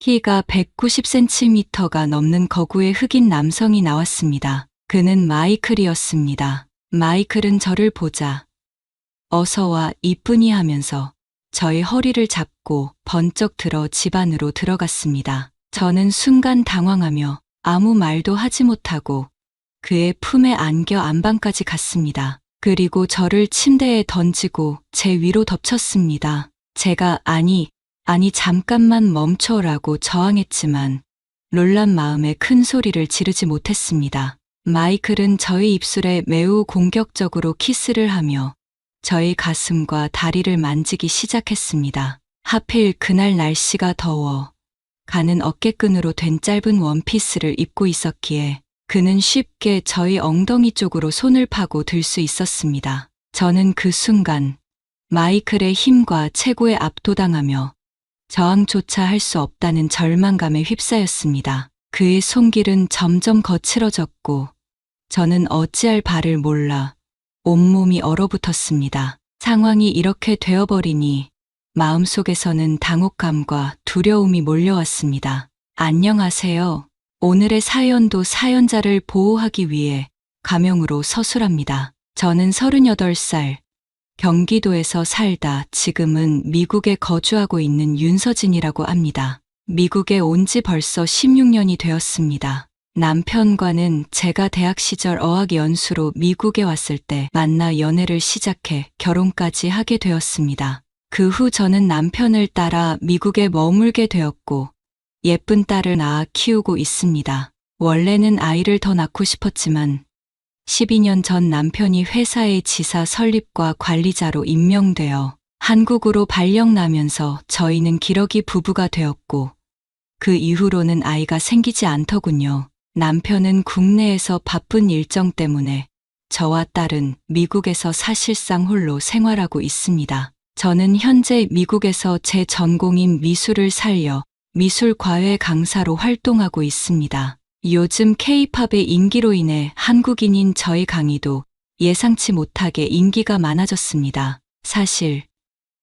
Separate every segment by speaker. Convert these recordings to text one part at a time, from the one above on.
Speaker 1: 키가 190cm가 넘는 거구의 흑인 남성이 나왔습니다. 그는 마이클이었습니다. 마이클은 저를 보자 어서 와 이쁜이 하면서 저의 허리를 잡고 번쩍 들어 집 안으로 들어갔습니다. 저는 순간 당황하며 아무 말도 하지 못하고 그의 품에 안겨 안방까지 갔습니다. 그리고 저를 침대에 던지고 제 위로 덮쳤습니다. 제가 아니 잠깐만 멈춰라고 저항했지만 놀란 마음에 큰 소리를 지르지 못했습니다. 마이클은 저의 입술에 매우 공격적으로 키스를 하며 저의 가슴과 다리를 만지기 시작했습니다. 하필 그날 날씨가 더워 가는 어깨끈으로 된 짧은 원피스를 입고 있었기에 그는 쉽게 저희 엉덩이 쪽으로 손을 파고 들 수 있었습니다. 저는 그 순간 마이클의 힘과 체구에 압도당하며 저항조차 할 수 없다는 절망감에 휩싸였습니다. 그의 손길은 점점 거칠어졌고 저는 어찌할 바를 몰라 온몸이 얼어붙었습니다. 상황이 이렇게 되어버리니 마음속에서는 당혹감과 두려움이 몰려왔습니다. 안녕하세요. 오늘의 사연도 사연자를 보호하기 위해 가명으로 서술합니다. 저는 38살, 경기도에서 살다 지금은 미국에 거주하고 있는 윤서진이라고 합니다. 미국에 온 지 벌써 16년이 되었습니다. 남편과는 제가 대학 시절 어학 연수로 미국에 왔을 때 만나 연애를 시작해 결혼까지 하게 되었습니다. 그 후 저는 남편을 따라 미국에 머물게 되었고 예쁜 딸을 낳아 키우고 있습니다. 원래는 아이를 더 낳고 싶었지만 12년 전 남편이 회사의 지사 설립과 관리자로 임명되어 한국으로 발령나면서 저희는 기러기 부부가 되었고 그 이후로는 아이가 생기지 않더군요. 남편은 국내에서 바쁜 일정 때문에 저와 딸은 미국에서 사실상 홀로 생활하고 있습니다. 저는 현재 미국에서 제 전공인 미술을 살려 미술과외 강사로 활동하고 있습니다. 요즘 K-팝의 인기로 인해 한국인인 저희 강의도 예상치 못하게 인기가 많아졌습니다. 사실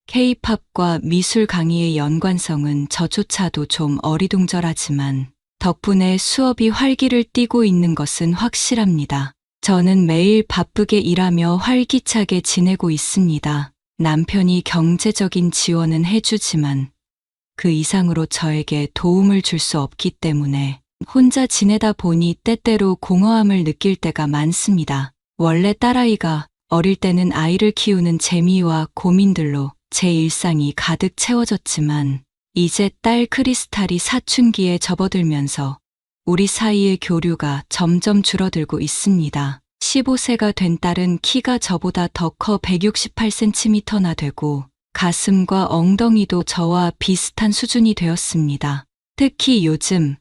Speaker 1: K-팝과 미술 강의의 연관성은 저조차도 좀 어리둥절하지만 덕분에 수업이 활기를 띠고 있는 것은 확실합니다. 저는 매일 바쁘게 일하며 활기차게 지내고 있습니다. 남편이 경제적인 지원은 해주지만 그 이상으로 저에게 도움을 줄 수 없기 때문에 혼자 지내다 보니 때때로 공허함을 느낄 때가 많습니다. 원래 딸아이가 어릴 때는 아이를 키우는 재미와 고민들로 제 일상이 가득 채워졌지만 이제 딸 크리스탈이 사춘기에 접어들면서 우리 사이의 교류가 점점 줄어들고 있습니다. 15세가 된 딸은 키가 저보다 더 커 168cm나 되고 가슴과 엉덩이도 저와 비슷한 수준이 되었습니다. 특히 요즘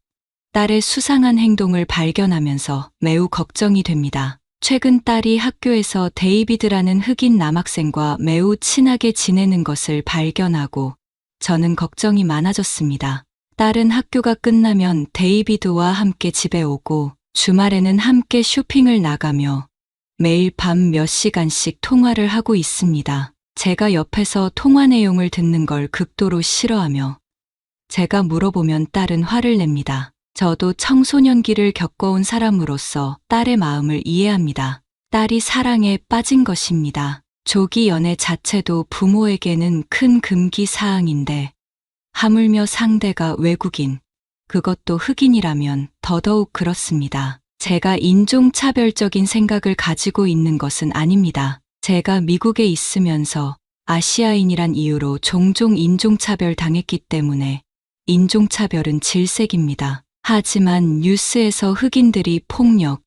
Speaker 1: 딸의 수상한 행동을 발견하면서 매우 걱정이 됩니다. 최근 딸이 학교에서 데이비드라는 흑인 남학생과 매우 친하게 지내는 것을 발견하고 저는 걱정이 많아졌습니다. 딸은 학교가 끝나면 데이비드와 함께 집에 오고 주말에는 함께 쇼핑을 나가며 매일 밤 몇 시간씩 통화를 하고 있습니다. 제가 옆에서 통화 내용을 듣는 걸 극도로 싫어하며 제가 물어보면 딸은 화를 냅니다. 저도 청소년기를 겪어온 사람으로서 딸의 마음을 이해합니다. 딸이 사랑에 빠진 것입니다. 조기 연애 자체도 부모에게는 큰 금기 사항인데 하물며 상대가 외국인, 그것도 흑인이라면 더더욱 그렇습니다. 제가 인종차별적인 생각을 가지고 있는 것은 아닙니다. 제가 미국에 있으면서 아시아인이란 이유로 종종 인종차별 당했기 때문에 인종차별은 질색입니다. 하지만 뉴스에서 흑인들이 폭력,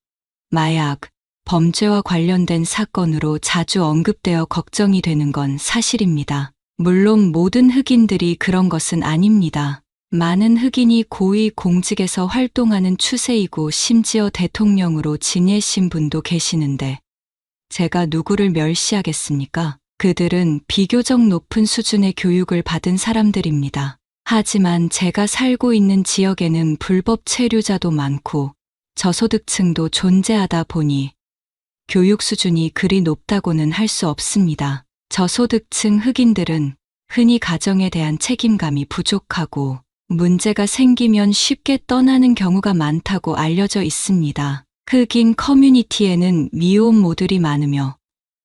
Speaker 1: 마약, 범죄와 관련된 사건으로 자주 언급되어 걱정이 되는 건 사실입니다. 물론 모든 흑인들이 그런 것은 아닙니다. 많은 흑인이 고위 공직에서 활동하는 추세이고 심지어 대통령으로 지내신 분도 계시는데 제가 누구를 멸시하겠습니까? 그들은 비교적 높은 수준의 교육을 받은 사람들입니다. 하지만 제가 살고 있는 지역에는 불법 체류자도 많고 저소득층도 존재하다 보니 교육 수준이 그리 높다고는 할 수 없습니다. 저소득층 흑인들은 흔히 가정에 대한 책임감이 부족하고 문제가 생기면 쉽게 떠나는 경우가 많다고 알려져 있습니다. 흑인 커뮤니티에는 미혼 모들이 많으며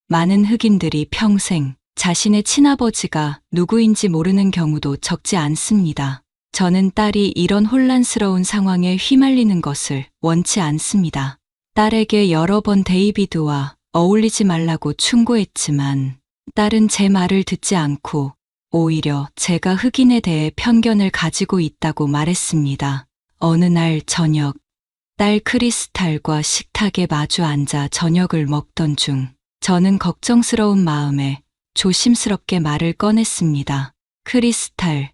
Speaker 1: 많은 흑인들이 평생 자신의 친아버지가 누구인지 모르는 경우도 적지 않습니다. 저는 딸이 이런 혼란스러운 상황에 휘말리는 것을 원치 않습니다. 딸에게 여러 번 데이비드와 어울리지 말라고 충고했지만 딸은 제 말을 듣지 않고 오히려 제가 흑인에 대해 편견을 가지고 있다고 말했습니다. 어느 날 저녁, 딸 크리스탈과 식탁에 마주 앉아 저녁을 먹던 중 저는 걱정스러운 마음에 조심스럽게 말을 꺼냈습니다. 크리스탈,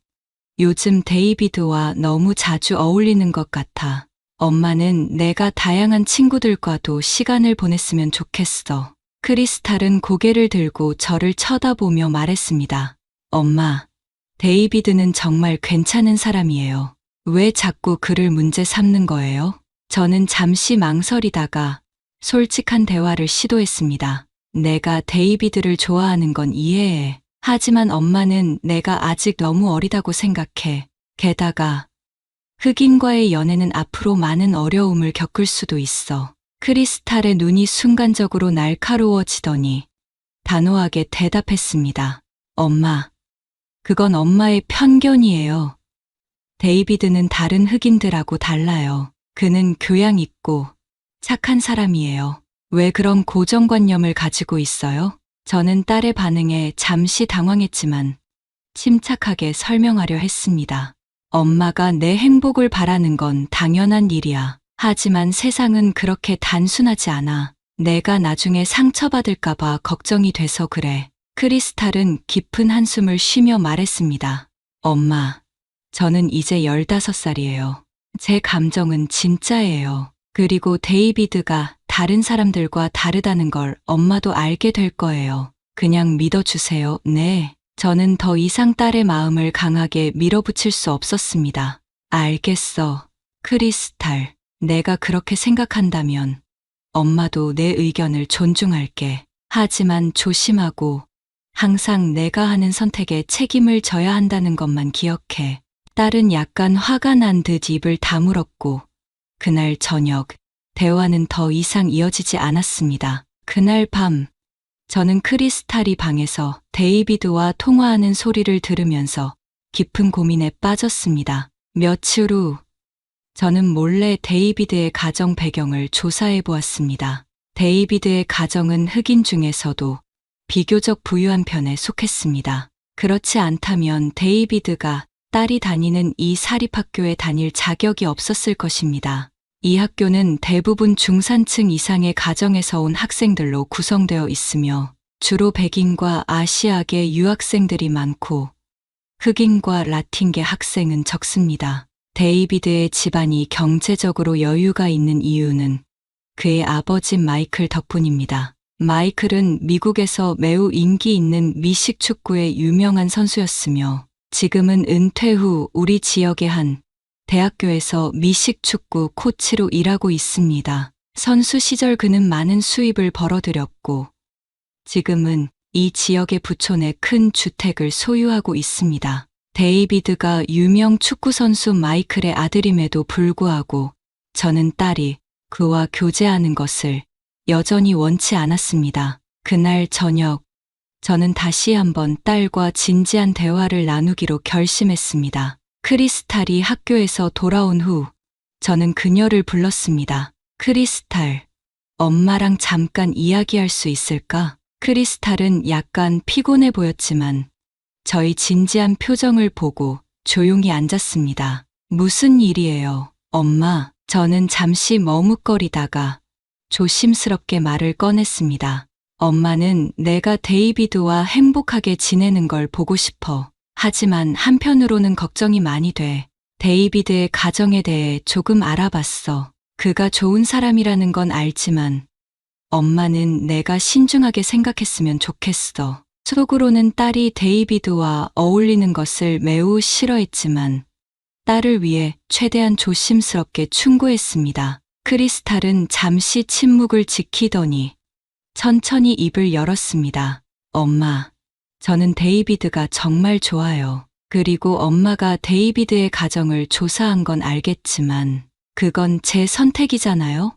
Speaker 1: 요즘 데이비드와 너무 자주 어울리는 것 같아. 엄마는 내가 다양한 친구들과도 시간을 보냈으면 좋겠어. 크리스탈은 고개를 들고 저를 쳐다보며 말했습니다. 엄마, 데이비드는 정말 괜찮은 사람이에요. 왜 자꾸 그를 문제 삼는 거예요? 저는 잠시 망설이다가 솔직한 대화를 시도했습니다. 내가 데이비드를 좋아하는 건 이해해. 하지만 엄마는 내가 아직 너무 어리다고 생각해. 게다가 흑인과의 연애는 앞으로 많은 어려움을 겪을 수도 있어. 크리스탈의 눈이 순간적으로 날카로워지더니 단호하게 대답했습니다. 엄마, 그건 엄마의 편견이에요. 데이비드는 다른 흑인들하고 달라요. 그는 교양 있고 착한 사람이에요. 왜 그런 고정관념을 가지고 있어요? 저는 딸의 반응에 잠시 당황했지만 침착하게 설명하려 했습니다. 엄마가 내 행복을 바라는 건 당연한 일이야. 하지만 세상은 그렇게 단순하지 않아. 내가 나중에 상처받을까봐 걱정이 돼서 그래. 크리스탈은 깊은 한숨을 쉬며 말했습니다. 엄마, 저는 이제 15살이에요. 제 감정은 진짜예요. 그리고 데이비드가 다른 사람들과 다르다는 걸 엄마도 알게 될 거예요. 그냥 믿어주세요. 네. 저는 더 이상 딸의 마음을 강하게 밀어붙일 수 없었습니다. 알겠어. 크리스탈, 내가 그렇게 생각한다면 엄마도 내 의견을 존중할게. 하지만 조심하고 항상 내가 하는 선택에 책임을 져야 한다는 것만 기억해. 딸은 약간 화가 난 듯 입을 다물었고 그날 저녁 대화는 더 이상 이어지지 않았습니다. 그날 밤 저는 크리스탈이 방에서 데이비드와 통화하는 소리를 들으면서 깊은 고민에 빠졌습니다. 며칠 후 저는 몰래 데이비드의 가정 배경을 조사해 보았습니다. 데이비드의 가정은 흑인 중에서도 비교적 부유한 편에 속했습니다. 그렇지 않다면 데이비드가 딸이 다니는 이 사립학교에 다닐 자격이 없었을 것입니다. 이 학교는 대부분 중산층 이상의 가정에서 온 학생들로 구성되어 있으며 주로 백인과 아시아계 유학생들이 많고 흑인과 라틴계 학생은 적습니다. 데이비드의 집안이 경제적으로 여유가 있는 이유는 그의 아버지 마이클 덕분입니다. 마이클은 미국에서 매우 인기 있는 미식 축구의 유명한 선수였으며 지금은 은퇴 후 우리 지역의 한 대학교에서 미식 축구 코치로 일하고 있습니다. 선수 시절 그는 많은 수입을 벌어들였고 지금은 이 지역의 부촌에 큰 주택을 소유하고 있습니다. 데이비드가 유명 축구 선수 마이클의 아들임에도 불구하고 저는 딸이 그와 교제하는 것을 여전히 원치 않았습니다. 그날 저녁 저는 다시 한번 딸과 진지한 대화를 나누기로 결심했습니다. 크리스탈이 학교에서 돌아온 후 저는 그녀를 불렀습니다. 크리스탈, 엄마랑 잠깐 이야기할 수 있을까? 크리스탈은 약간 피곤해 보였지만 저희 진지한 표정을 보고 조용히 앉았습니다. 무슨 일이에요, 엄마? 저는 잠시 머뭇거리다가 조심스럽게 말을 꺼냈습니다. 엄마는 내가 데이비드와 행복하게 지내는 걸 보고 싶어. 하지만 한편으로는 걱정이 많이 돼. 데이비드의 가정에 대해 조금 알아봤어. 그가 좋은 사람이라는 건 알지만 엄마는 내가 신중하게 생각했으면 좋겠어. 속으로는 딸이 데이비드와 어울리는 것을 매우 싫어했지만 딸을 위해 최대한 조심스럽게 충고했습니다. 크리스탈은 잠시 침묵을 지키더니 천천히 입을 열었습니다. 엄마, 저는 데이비드가 정말 좋아요. 그리고 엄마가 데이비드의 가정을 조사한 건 알겠지만 그건 제 선택이잖아요.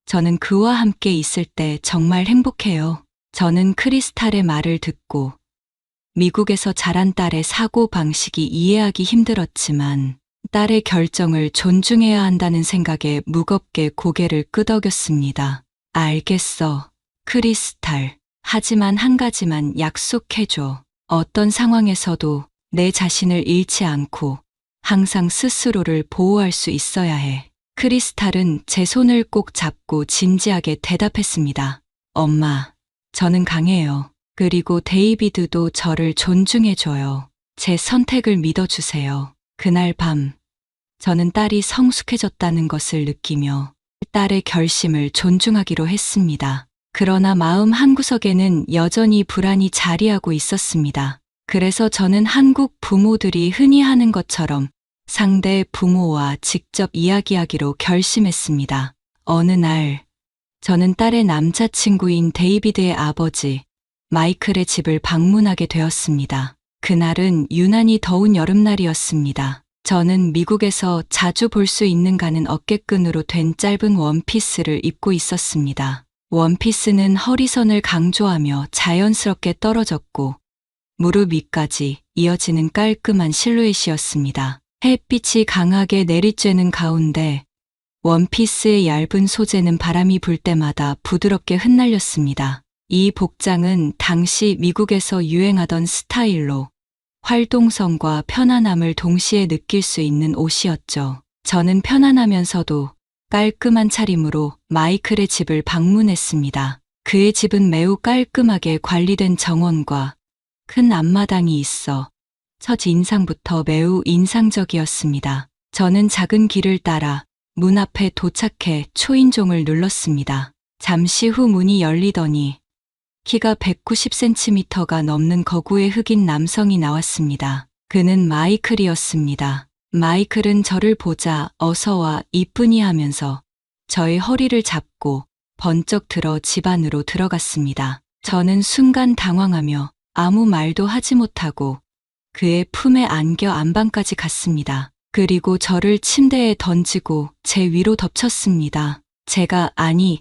Speaker 1: 저는 그와 함께 있을 때 정말 행복해요. 저는 크리스탈의 말을 듣고 미국에서 자란 딸의 사고 방식이 이해하기 힘들었지만 딸의 결정을 존중해야 한다는 생각에 무겁게 고개를 끄덕였습니다. 알겠어, 크리스탈. 하지만 한 가지만 약속해줘. 어떤 상황에서도 내 자신을 잃지 않고 항상 스스로를 보호할 수 있어야 해. 크리스탈은 제 손을 꼭 잡고 진지하게 대답했습니다. 엄마, 저는 강해요. 그리고 데이비드도 저를 존중해줘요. 제 선택을 믿어주세요. 그날 밤, 저는 딸이 성숙해졌다는 것을 느끼며 딸의 결심을 존중하기로 했습니다. 그러나 마음 한구석에는 여전히 불안이 자리하고 있었습니다. 그래서 저는 한국 부모들이 흔히 하는 것처럼 상대 부모와 직접 이야기하기로 결심했습니다. 어느 날, 저는 딸의 남자친구인 데이비드의 아버지, 마이클의 집을 방문하게 되었습니다. 그날은 유난히 더운 여름날이었습니다. 저는 미국에서 자주 볼 수 있는 가는 어깨끈으로 된 짧은 원피스를 입고 있었습니다. 원피스는 허리선을 강조하며 자연스럽게 떨어졌고 무릎 위까지 이어지는 깔끔한 실루엣이었습니다. 햇빛이 강하게 내리쬐는 가운데 원피스의 얇은 소재는 바람이 불 때마다 부드럽게 흩날렸습니다. 이 복장은 당시 미국에서 유행하던 스타일로 활동성과 편안함을 동시에 느낄 수 있는 옷이었죠. 저는 편안하면서도 깔끔한 차림으로 마이클의 집을 방문했습니다. 그의 집은 매우 깔끔하게 관리된 정원과 큰 앞마당이 있어 첫 인상부터 매우 인상적이었습니다. 저는 작은 길을 따라 문 앞에 도착해 초인종을 눌렀습니다. 잠시 후 문이 열리더니 키가 190cm가 넘는 거구의 흑인 남성이 나왔습니다. 그는 마이클이었습니다. 마이클은 저를 보자 어서와 이쁘니 하면서 저의 허리를 잡고 번쩍 들어 집 안으로 들어갔습니다. 저는 순간 당황하며 아무 말도 하지 못하고 그의 품에 안겨 안방까지 갔습니다. 그리고 저를 침대에 던지고 제 위로 덮쳤습니다. 제가 아니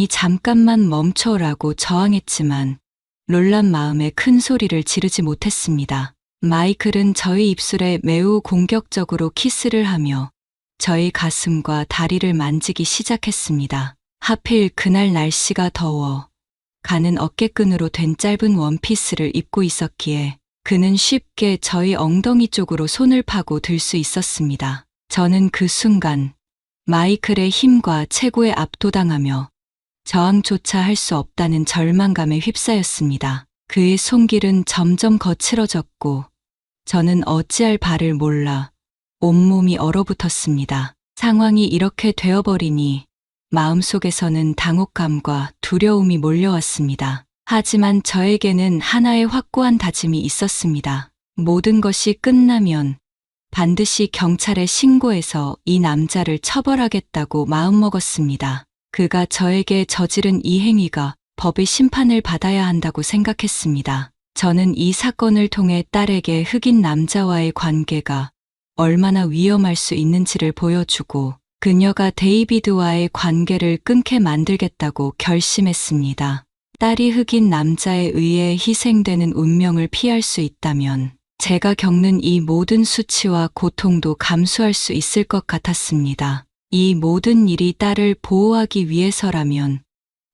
Speaker 1: 잠깐만 멈춰라고 저항했지만 놀란 마음에 큰 소리를 지르지 못했습니다. 마이클은 저의 입술에 매우 공격적으로 키스를 하며 저의 가슴과 다리를 만지기 시작했습니다. 하필 그날 날씨가 더워 가는 어깨끈으로 된 짧은 원피스를 입고 있었기에 그는 쉽게 저의 엉덩이 쪽으로 손을 파고 들 수 있었습니다. 저는 그 순간 마이클의 힘과 체구에 압도당하며 저항조차 할 수 없다는 절망감에 휩싸였습니다. 그의 손길은 점점 거칠어졌고 저는 어찌할 바를 몰라 온몸이 얼어붙었습니다. 상황이 이렇게 되어버리니 마음속에서는 당혹감과 두려움이 몰려왔습니다. 하지만 저에게는 하나의 확고한 다짐이 있었습니다. 모든 것이 끝나면 반드시 경찰에 신고해서 이 남자를 처벌하겠다고 마음먹었습니다. 그가 저에게 저지른 이 행위가 법의 심판을 받아야 한다고 생각했습니다. 저는 이 사건을 통해 딸에게 흑인 남자와의 관계가 얼마나 위험할 수 있는지를 보여주고 그녀가 데이비드와의 관계를 끊게 만들겠다고 결심했습니다. 딸이 흑인 남자에 의해 희생되는 운명을 피할 수 있다면 제가 겪는 이 모든 수치와 고통도 감수할 수 있을 것 같았습니다. 이 모든 일이 딸을 보호하기 위해서라면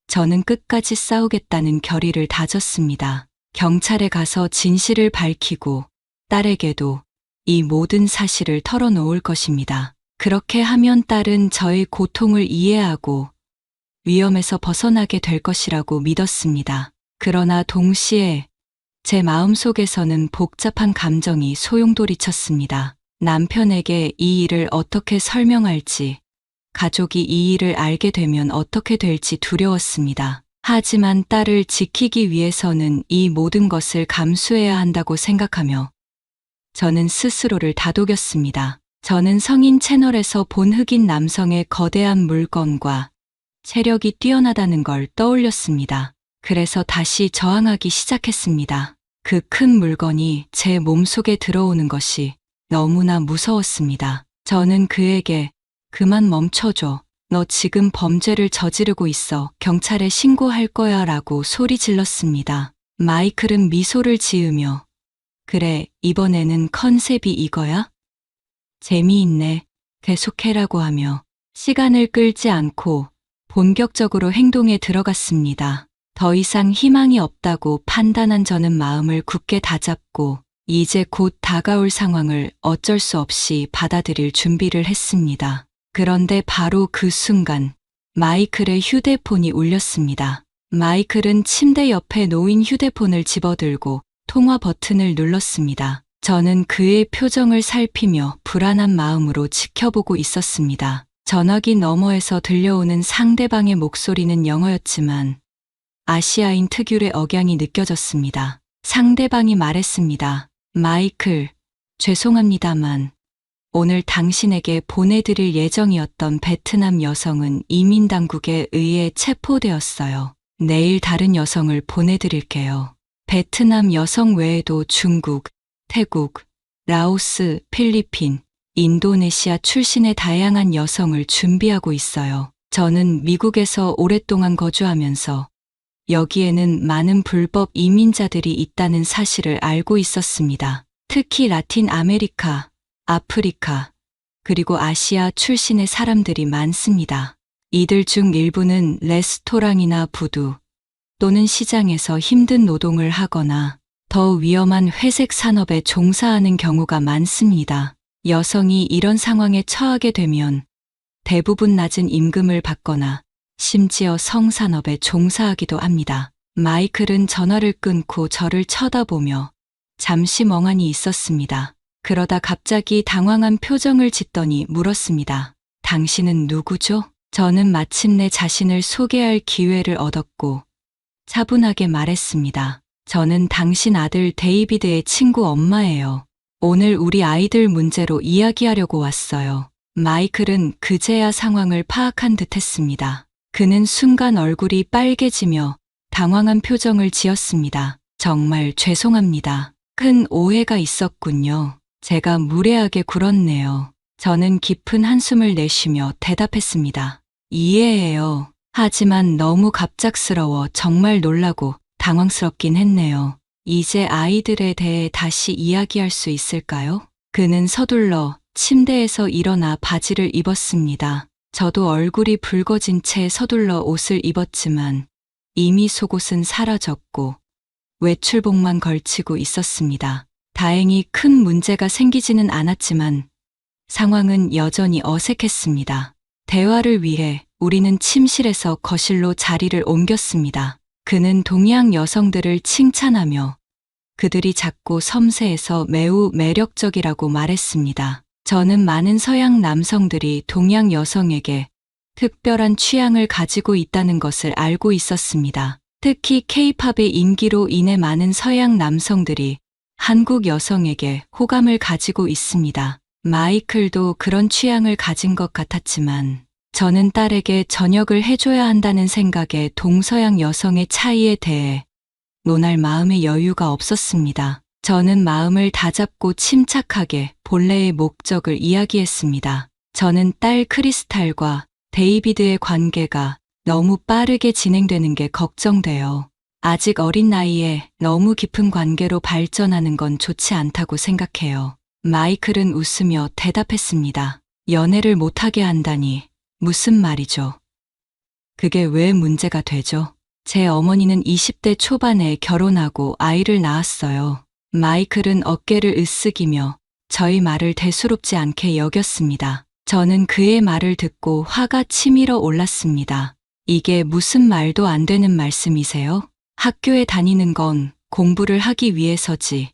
Speaker 1: 저는 끝까지 싸우겠다는 결의를 다졌습니다. 경찰에 가서 진실을 밝히고 딸에게도 이 모든 사실을 털어놓을 것입니다. 그렇게 하면 딸은 저의 고통을 이해하고 위험에서 벗어나게 될 것이라고 믿었습니다. 그러나 동시에 제 마음속에서는 복잡한 감정이 소용돌이쳤습니다. 남편에게 이 일을 어떻게 설명할지, 가족이 이 일을 알게 되면 어떻게 될지 두려웠습니다. 하지만 딸을 지키기 위해서는 이 모든 것을 감수해야 한다고 생각하며 저는 스스로를 다독였습니다. 저는 성인 채널에서 본 흑인 남성의 거대한 물건과 체력이 뛰어나다는 걸 떠올렸습니다. 그래서 다시 저항하기 시작했습니다. 그 큰 물건이 제 몸속에 들어오는 것이 너무나 무서웠습니다. 저는 그에게 그만 멈춰줘. 너 지금 범죄를 저지르고 있어. 경찰에 신고할 거야 라고 소리 질렀습니다. 마이클은 미소를 지으며 그래, 이번에는 컨셉이 이거야? 재미있네. 계속해라고 하며 시간을 끌지 않고 본격적으로 행동에 들어갔습니다. 더 이상 희망이 없다고 판단한 저는 마음을 굳게 다잡고 이제 곧 다가올 상황을 어쩔 수 없이 받아들일 준비를 했습니다. 그런데 바로 그 순간 마이클의 휴대폰이 울렸습니다. 마이클은 침대 옆에 놓인 휴대폰을 집어들고 통화 버튼을 눌렀습니다. 저는 그의 표정을 살피며 불안한 마음으로 지켜보고 있었습니다. 전화기 너머에서 들려오는 상대방의 목소리는 영어였지만 아시아인 특유의 억양이 느껴졌습니다. 상대방이 말했습니다. 마이클, 죄송합니다만 오늘 당신에게 보내드릴 예정이었던 베트남 여성은 이민당국에 의해 체포되었어요. 내일 다른 여성을 보내드릴게요. 베트남 여성 외에도 중국, 태국, 라오스, 필리핀, 인도네시아 출신의 다양한 여성을 준비하고 있어요. 저는 미국에서 오랫동안 거주하면서 여기에는 많은 불법 이민자들이 있다는 사실을 알고 있었습니다. 특히 라틴 아메리카, 아프리카, 그리고 아시아 출신의 사람들이 많습니다. 이들 중 일부는 레스토랑이나 부두 또는 시장에서 힘든 노동을 하거나 더 위험한 회색 산업에 종사하는 경우가 많습니다. 여성이 이런 상황에 처하게 되면 대부분 낮은 임금을 받거나 심지어 성산업에 종사하기도 합니다. 마이클은 전화를 끊고 저를 쳐다보며 잠시 멍하니 있었습니다. 그러다 갑자기 당황한 표정을 짓더니 물었습니다. 당신은 누구죠? 저는 마침내 자신을 소개할 기회를 얻었고 차분하게 말했습니다. 저는 당신 아들 데이비드의 친구 엄마예요. 오늘 우리 아이들 문제로 이야기하려고 왔어요. 마이클은 그제야 상황을 파악한 듯했습니다. 그는 순간 얼굴이 빨개지며 당황한 표정을 지었습니다. 정말 죄송합니다. 큰 오해가 있었군요. 제가 무례하게 굴었네요. 저는 깊은 한숨을 내쉬며 대답했습니다. 이해해요. 하지만 너무 갑작스러워 정말 놀라고 당황스럽긴 했네요. 이제 아이들에 대해 다시 이야기할 수 있을까요? 그는 서둘러 침대에서 일어나 바지를 입었습니다. 저도 얼굴이 붉어진 채 서둘러 옷을 입었지만 이미 속옷은 사라졌고 외출복만 걸치고 있었습니다. 다행히 큰 문제가 생기지는 않았지만 상황은 여전히 어색했습니다. 대화를 위해 우리는 침실에서 거실로 자리를 옮겼습니다. 그는 동양 여성들을 칭찬하며 그들이 작고 섬세해서 매우 매력적이라고 말했습니다. 저는 많은 서양 남성들이 동양 여성에게 특별한 취향을 가지고 있다는 것을 알고 있었습니다. 특히 K-팝의 인기로 인해 많은 서양 남성들이 한국 여성에게 호감을 가지고 있습니다. 마이클도 그런 취향을 가진 것 같았지만 저는 딸에게 저녁을 해줘야 한다는 생각에 동서양 여성의 차이에 대해 논할 마음의 여유가 없었습니다. 저는 마음을 다잡고 침착하게 본래의 목적을 이야기했습니다. 저는 딸 크리스탈과 데이비드의 관계가 너무 빠르게 진행되는 게 걱정돼요. 아직 어린 나이에 너무 깊은 관계로 발전하는 건 좋지 않다고 생각해요. 마이클은 웃으며 대답했습니다. 연애를 못하게 한다니 무슨 말이죠? 그게 왜 문제가 되죠? 제 어머니는 20대 초반에 결혼하고 아이를 낳았어요. 마이클은 어깨를 으쓱이며 저희 말을 대수롭지 않게 여겼습니다. 저는 그의 말을 듣고 화가 치밀어 올랐습니다. 이게 무슨 말도 안 되는 말씀이세요? 학교에 다니는 건 공부를 하기 위해서지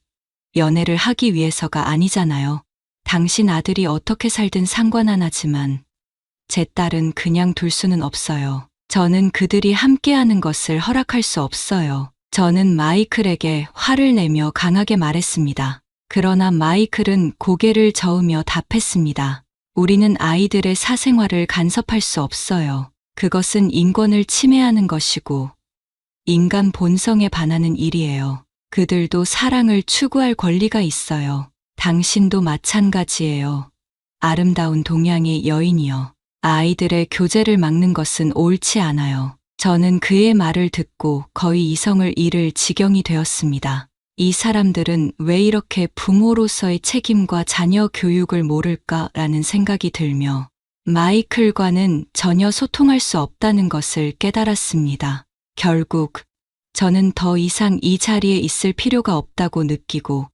Speaker 1: 연애를 하기 위해서가 아니잖아요. 당신 아들이 어떻게 살든 상관 안 하지만 제 딸은 그냥 둘 수는 없어요. 저는 그들이 함께하는 것을 허락할 수 없어요. 저는 마이클에게 화를 내며 강하게 말했습니다. 그러나 마이클은 고개를 저으며 답했습니다. 우리는 아이들의 사생활을 간섭할 수 없어요. 그것은 인권을 침해하는 것이고 인간 본성에 반하는 일이에요. 그들도 사랑을 추구할 권리가 있어요. 당신도 마찬가지예요. 아름다운 동양의 여인이여. 아이들의 교제를 막는 것은 옳지 않아요. 저는 그의 말을 듣고 거의 이성을 잃을 지경이 되었습니다. 이 사람들은 왜 이렇게 부모로서의 책임과 자녀 교육을 모를까라는 생각이 들며 마이클과는 전혀 소통할 수 없다는 것을 깨달았습니다. 결국 저는 더 이상 이 자리에 있을 필요가 없다고 느끼고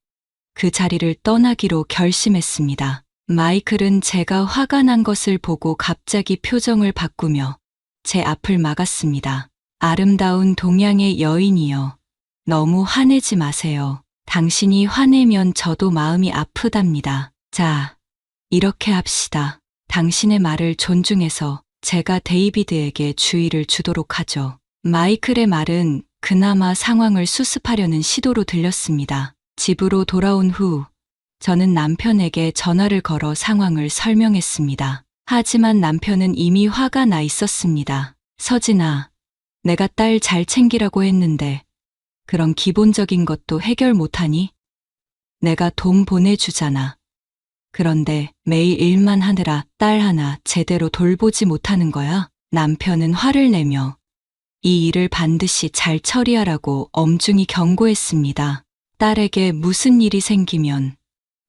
Speaker 1: 그 자리를 떠나기로 결심했습니다. 마이클은 제가 화가 난 것을 보고 갑자기 표정을 바꾸며 제 앞을 막았습니다. 아름다운 동양의 여인이여. 너무 화내지 마세요. 당신이 화내면 저도 마음이 아프답니다. 자, 이렇게 합시다. 당신의 말을 존중해서 제가 데이비드에게 주의를 주도록 하죠. 마이클의 말은 그나마 상황을 수습하려는 시도로 들렸습니다. 집으로 돌아온 후 저는 남편에게 전화를 걸어 상황을 설명했습니다. 하지만 남편은 이미 화가 나 있었습니다. 서진아, 내가 딸 잘 챙기라고 했는데 그런 기본적인 것도 해결 못하니? 내가 돈 보내주잖아. 그런데 매일 일만 하느라 딸 하나 제대로 돌보지 못하는 거야? 남편은 화를 내며 이 일을 반드시 잘 처리하라고 엄중히 경고했습니다. 딸에게 무슨 일이 생기면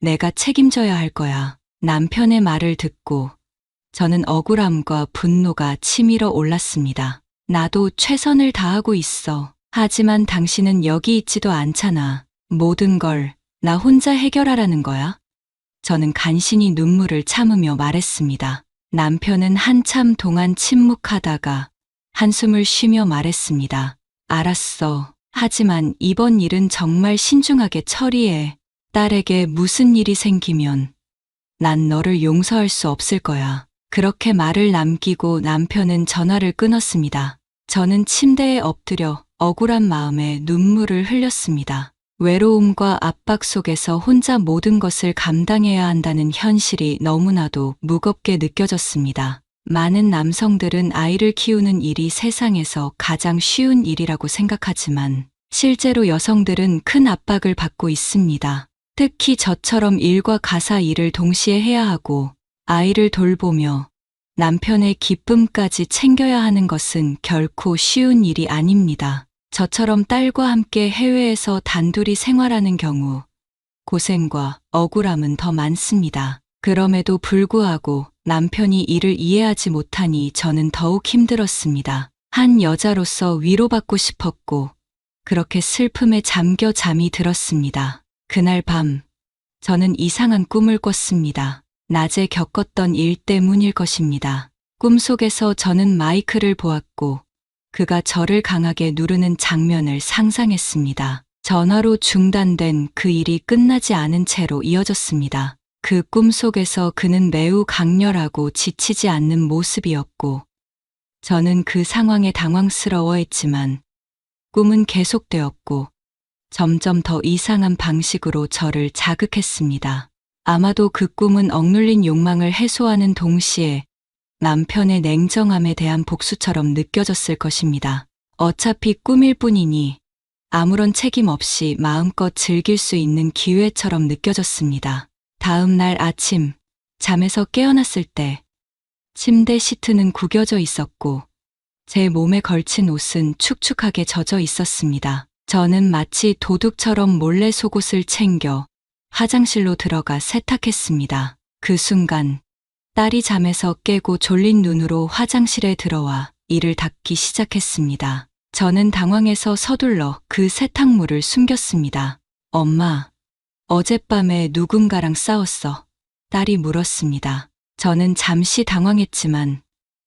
Speaker 1: 내가 책임져야 할 거야. 남편의 말을 듣고 저는 억울함과 분노가 치밀어 올랐습니다. 나도 최선을 다하고 있어. 하지만 당신은 여기 있지도 않잖아. 모든 걸 나 혼자 해결하라는 거야? 저는 간신히 눈물을 참으며 말했습니다. 남편은 한참 동안 침묵하다가 한숨을 쉬며 말했습니다. 알았어. 하지만 이번 일은 정말 신중하게 처리해. 딸에게 무슨 일이 생기면 난 너를 용서할 수 없을 거야. 그렇게 말을 남기고 남편은 전화를 끊었습니다. 저는 침대에 엎드려 억울한 마음에 눈물을 흘렸습니다. 외로움과 압박 속에서 혼자 모든 것을 감당해야 한다는 현실이 너무나도 무겁게 느껴졌습니다. 많은 남성들은 아이를 키우는 일이 세상에서 가장 쉬운 일이라고 생각하지만 실제로 여성들은 큰 압박을 받고 있습니다. 특히 저처럼 일과 가사 일을 동시에 해야 하고 아이를 돌보며 남편의 기쁨까지 챙겨야 하는 것은 결코 쉬운 일이 아닙니다. 저처럼 딸과 함께 해외에서 단둘이 생활하는 경우 고생과 억울함은 더 많습니다. 그럼에도 불구하고 남편이 이를 이해하지 못하니 저는 더욱 힘들었습니다. 한 여자로서 위로받고 싶었고 그렇게 슬픔에 잠겨 잠이 들었습니다. 그날 밤 저는 이상한 꿈을 꿨습니다. 낮에 겪었던 일 때문일 것입니다. 꿈속에서 저는 마이클을 보았고 그가 저를 강하게 누르는 장면을 상상했습니다. 전화로 중단된 그 일이 끝나지 않은 채로 이어졌습니다. 그 꿈속에서 그는 매우 강렬하고 지치지 않는 모습이었고 저는 그 상황에 당황스러워했지만 꿈은 계속되었고 점점 더 이상한 방식으로 저를 자극했습니다. 아마도 그 꿈은 억눌린 욕망을 해소하는 동시에 남편의 냉정함에 대한 복수처럼 느껴졌을 것입니다. 어차피 꿈일 뿐이니 아무런 책임 없이 마음껏 즐길 수 있는 기회처럼 느껴졌습니다. 다음 날 아침, 잠에서 깨어났을 때 침대 시트는 구겨져 있었고 제 몸에 걸친 옷은 축축하게 젖어 있었습니다. 저는 마치 도둑처럼 몰래 속옷을 챙겨 화장실로 들어가 세탁했습니다. 그 순간 딸이 잠에서 깨고 졸린 눈으로 화장실에 들어와 이를 닦기 시작했습니다. 저는 당황해서 서둘러 그 세탁물을 숨겼습니다. 엄마, 어젯밤에 누군가랑 싸웠어. 딸이 물었습니다. 저는 잠시 당황했지만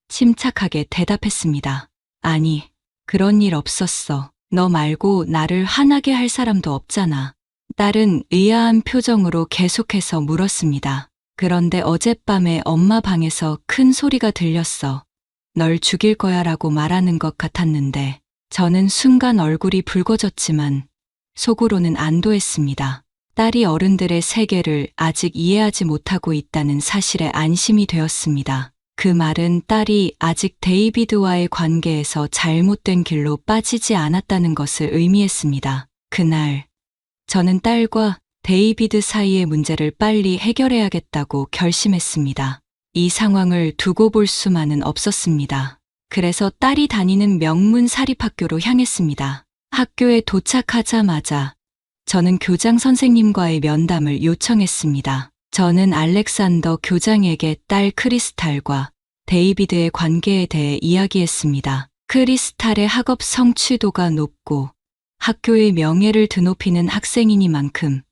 Speaker 1: 침착하게 대답했습니다. 아니, 그런 일 없었어. 너 말고 나를 화나게 할 사람도 없잖아. 딸은 의아한 표정으로 계속해서 물었습니다. 그런데 어젯밤에 엄마 방에서 큰 소리가 들렸어. 널 죽일 거야 라고 말하는 것 같았는데 저는 순간 얼굴이 붉어졌지만 속으로는 안도했습니다. 딸이 어른들의 세계를 아직 이해하지 못하고 있다는 사실에 안심이 되었습니다. 그 말은 딸이 아직 데이비드와의 관계에서 잘못된 길로 빠지지 않았다는 것을 의미했습니다. 그날 저는 딸과 데이비드 사이의 문제를 빨리 해결해야겠다고 결심했습니다. 이 상황을 두고 볼 수만은 없었습니다. 그래서 딸이 다니는 명문 사립학교로 향했습니다. 학교에 도착하자마자 저는 교장 선생님과의 면담을 요청했습니다. 저는 알렉산더 교장에게 딸 크리스탈과 데이비드의 관계에 대해 이야기했습니다. 크리스탈의 학업 성취도가 높고 학교의 명예를 드높이는 학생이니만큼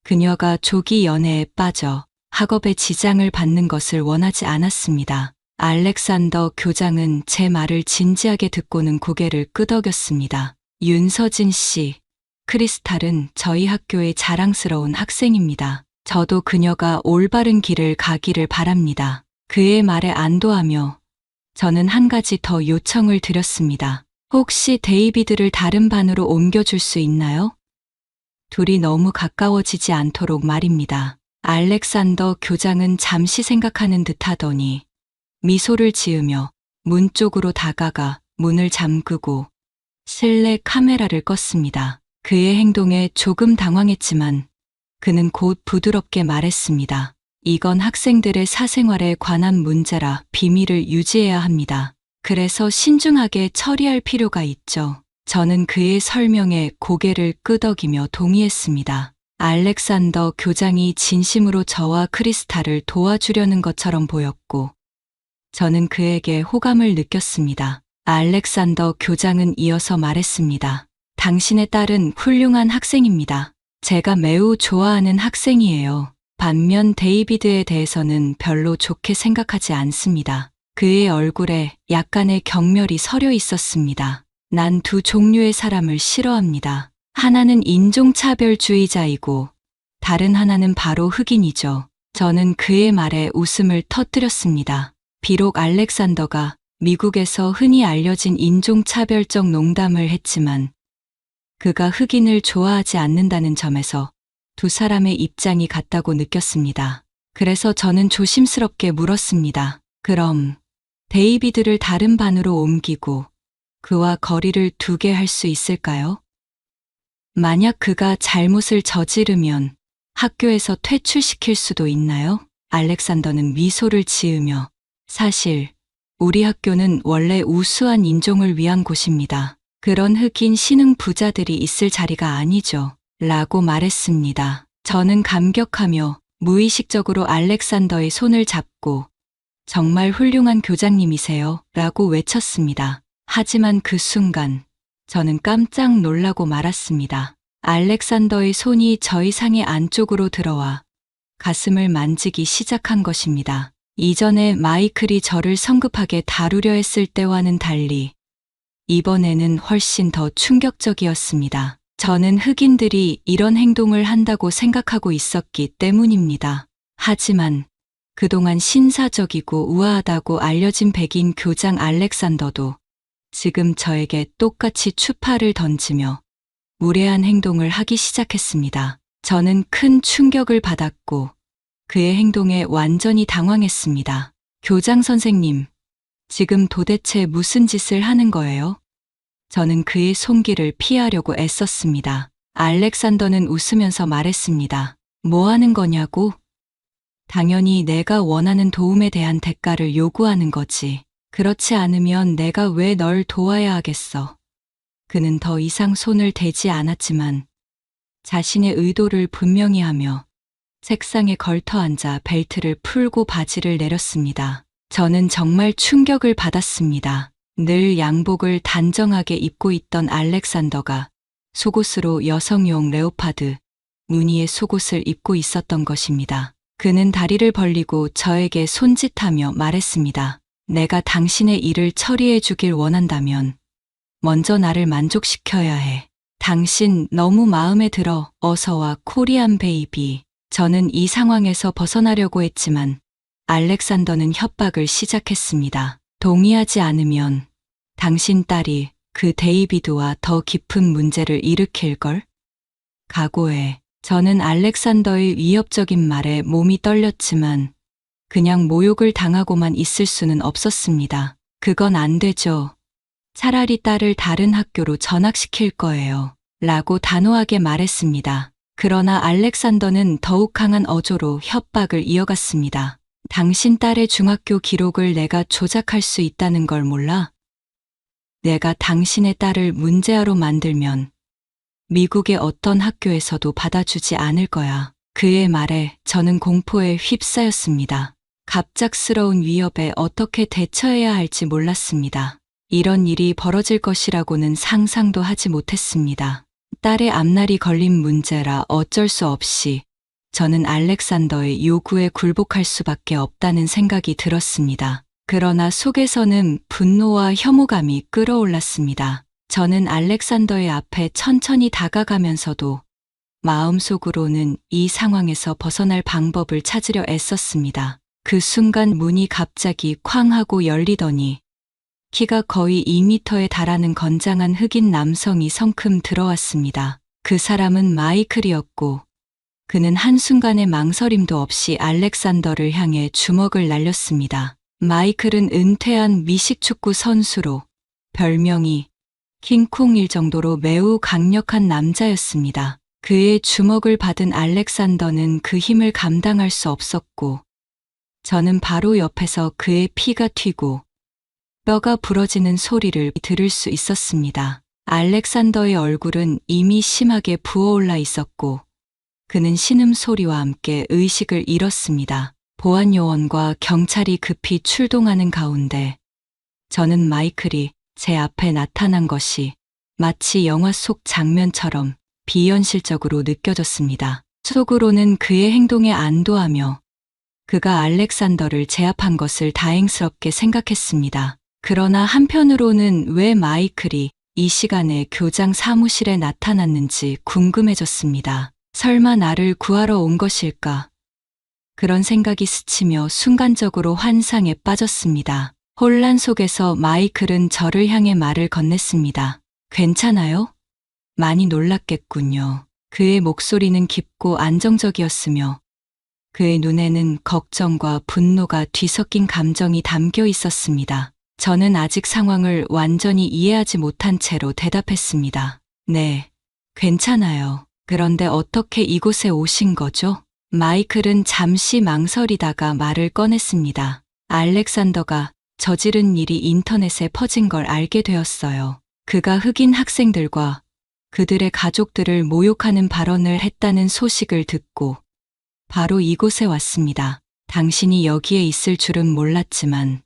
Speaker 1: 그녀가 조기 연애에 빠져 학업에 지장을 받는 것을 원하지 않았습니다. 알렉산더 교장은 제 말을 진지하게 듣고는 고개를 끄덕였습니다. 윤서진 씨, 크리스탈은 저희 학교의 자랑스러운 학생입니다. 저도 그녀가 올바른 길을 가기를 바랍니다. 그의 말에 안도하며 저는 한 가지 더 요청을 드렸습니다. 혹시 데이비드를 다른 반으로 옮겨줄 수 있나요? 둘이 너무 가까워지지 않도록 말입니다. 알렉산더 교장은 잠시 생각하는 듯 하더니 미소를 지으며 문 쪽으로 다가가 문을 잠그고 실내 카메라를 껐습니다. 그의 행동에 조금 당황했지만 그는 곧 부드럽게 말했습니다. 이건 학생들의 사생활에 관한 문제라 비밀을 유지해야 합니다. 그래서 신중하게 처리할 필요가 있죠. 저는 그의 설명에 고개를 끄덕이며 동의했습니다. 알렉산더 교장이 진심으로 저와 크리스탈을 도와주려는 것처럼 보였고 저는 그에게 호감을 느꼈습니다. 알렉산더 교장은 이어서 말했습니다. 당신의 딸은 훌륭한 학생입니다. 제가 매우 좋아하는 학생이에요. 반면 데이비드에 대해서는 별로 좋게 생각하지 않습니다. 그의 얼굴에 약간의 경멸이 서려 있었습니다. 난 두 종류의 사람을 싫어합니다. 하나는 인종차별주의자이고 다른 하나는 바로 흑인이죠. 저는 그의 말에 웃음을 터뜨렸습니다. 비록 알렉산더가 미국에서 흔히 알려진 인종차별적 농담을 했지만 그가 흑인을 좋아하지 않는다는 점에서 두 사람의 입장이 같다고 느꼈습니다. 그래서 저는 조심스럽게 물었습니다. 그럼 데이비드를 다른 반으로 옮기고 그와 거리를 두게 할 수 있을까요? 만약 그가 잘못을 저지르면 학교에서 퇴출시킬 수도 있나요? 알렉산더는 미소를 지으며 사실 우리 학교는 원래 우수한 인종을 위한 곳입니다. 그런 흑인 신흥 부자들이 있을 자리가 아니죠. 라고 말했습니다. 저는 감격하며 무의식적으로 알렉산더의 손을 잡고 정말 훌륭한 교장님이세요. 라고 외쳤습니다. 하지만 그 순간 저는 깜짝 놀라고 말았습니다. 알렉산더의 손이 저희 상의 안쪽으로 들어와 가슴을 만지기 시작한 것입니다. 이전에 마이클이 저를 성급하게 다루려 했을 때와는 달리 이번에는 훨씬 더 충격적이었습니다. 저는 흑인들이 이런 행동을 한다고 생각하고 있었기 때문입니다. 하지만 그동안 신사적이고 우아하다고 알려진 백인 교장 알렉산더도 지금 저에게 똑같이 추파를 던지며 무례한 행동을 하기 시작했습니다. 저는 큰 충격을 받았고 그의 행동에 완전히 당황했습니다. 교장 선생님, 지금 도대체 무슨 짓을 하는 거예요? 저는 그의 손길을 피하려고 애썼습니다. 알렉산더는 웃으면서 말했습니다. 뭐 하는 거냐고? 당연히 내가 원하는 도움에 대한 대가를 요구하는 거지. 그렇지 않으면 내가 왜 널 도와야 하겠어? 그는 더 이상 손을 대지 않았지만 자신의 의도를 분명히 하며 책상에 걸터 앉아 벨트를 풀고 바지를 내렸습니다. 저는 정말 충격을 받았습니다. 늘 양복을 단정하게 입고 있던 알렉산더가 속옷으로 여성용 레오파드 무늬의 속옷을 입고 있었던 것입니다. 그는 다리를 벌리고 저에게 손짓하며 말했습니다. 내가 당신의 일을 처리해 주길 원한다면 먼저 나를 만족시켜야 해. 당신 너무 마음에 들어. 어서 와 코리안 베이비. 저는 이 상황에서 벗어나려고 했지만 알렉산더는 협박을 시작했습니다. 동의하지 않으면 당신 딸이 그 데이비드와 더 깊은 문제를 일으킬걸? 각오해. 저는 알렉산더의 위협적인 말에 몸이 떨렸지만 그냥 모욕을 당하고만 있을 수는 없었습니다. 그건 안 되죠. 차라리 딸을 다른 학교로 전학시킬 거예요. 라고 단호하게 말했습니다. 그러나 알렉산더는 더욱 강한 어조로 협박을 이어갔습니다. 당신 딸의 중학교 기록을 내가 조작할 수 있다는 걸 몰라? 내가 당신의 딸을 문제아로 만들면 미국의 어떤 학교에서도 받아주지 않을 거야. 그의 말에 저는 공포에 휩싸였습니다. 갑작스러운 위협에 어떻게 대처해야 할지 몰랐습니다. 이런 일이 벌어질 것이라고는 상상도 하지 못했습니다. 딸의 앞날이 걸린 문제라 어쩔 수 없이 저는 알렉산더의 요구에 굴복할 수밖에 없다는 생각이 들었습니다. 그러나 속에서는 분노와 혐오감이 끌어올랐습니다. 저는 알렉산더의 앞에 천천히 다가가면서도 마음속으로는 이 상황에서 벗어날 방법을 찾으려 애썼습니다. 그 순간 문이 갑자기 쾅 하고 열리더니 키가 거의 2미터에 달하는 건장한 흑인 남성이 성큼 들어왔습니다. 그 사람은 마이클이었고 그는 한순간의 망설임도 없이 알렉산더를 향해 주먹을 날렸습니다. 마이클은 은퇴한 미식축구 선수로 별명이 킹콩일 정도로 매우 강력한 남자였습니다. 그의 주먹을 받은 알렉산더는 그 힘을 감당할 수 없었고 저는 바로 옆에서 그의 피가 튀고 뼈가 부러지는 소리를 들을 수 있었습니다. 알렉산더의 얼굴은 이미 심하게 부어올라 있었고 그는 신음소리와 함께 의식을 잃었습니다. 보안요원과 경찰이 급히 출동하는 가운데 저는 마이클이 제 앞에 나타난 것이 마치 영화 속 장면처럼 비현실적으로 느껴졌습니다. 속으로는 그의 행동에 안도하며 그가 알렉산더를 제압한 것을 다행스럽게 생각했습니다. 그러나 한편으로는 왜 마이클이 이 시간에 교장 사무실에 나타났는지 궁금해졌습니다. 설마 나를 구하러 온 것일까? 그런 생각이 스치며 순간적으로 환상에 빠졌습니다. 혼란 속에서 마이클은 저를 향해 말을 건넸습니다. 괜찮아요? 많이 놀랐겠군요. 그의 목소리는 깊고 안정적이었으며 그의 눈에는 걱정과 분노가 뒤섞인 감정이 담겨 있었습니다. 저는 아직 상황을 완전히 이해하지 못한 채로 대답했습니다. 네, 괜찮아요. 그런데 어떻게 이곳에 오신 거죠? 마이클은 잠시 망설이다가 말을 꺼냈습니다. 알렉산더가 저지른 일이 인터넷에 퍼진 걸 알게 되었어요. 그가 흑인 학생들과 그들의 가족들을 모욕하는 발언을 했다는 소식을 듣고 바로 이곳에 왔습니다. 당신이 여기에 있을 줄은 몰랐지만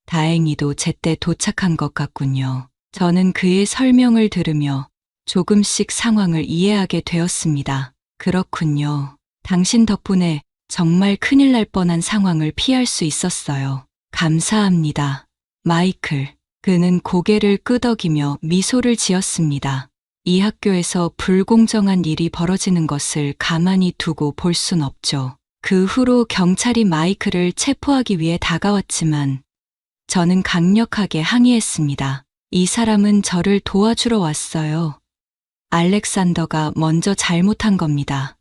Speaker 1: 다행히도 제때 도착한 것 같군요. 저는 그의 설명을 들으며 조금씩 상황을 이해하게 되었습니다. 그렇군요. 당신 덕분에 정말 큰일 날 뻔한 상황을 피할 수 있었어요. 감사합니다. 마이클. 그는 고개를 끄덕이며 미소를 지었습니다. 이 학교에서 불공정한 일이 벌어지는 것을 가만히 두고 볼 순 없죠. 그 후로 경찰이 마이클을 체포하기 위해 다가왔지만 저는 강력하게 항의했습니다. 이 사람은 저를 도와주러 왔어요. 알렉산더가 먼저 잘못한 겁니다.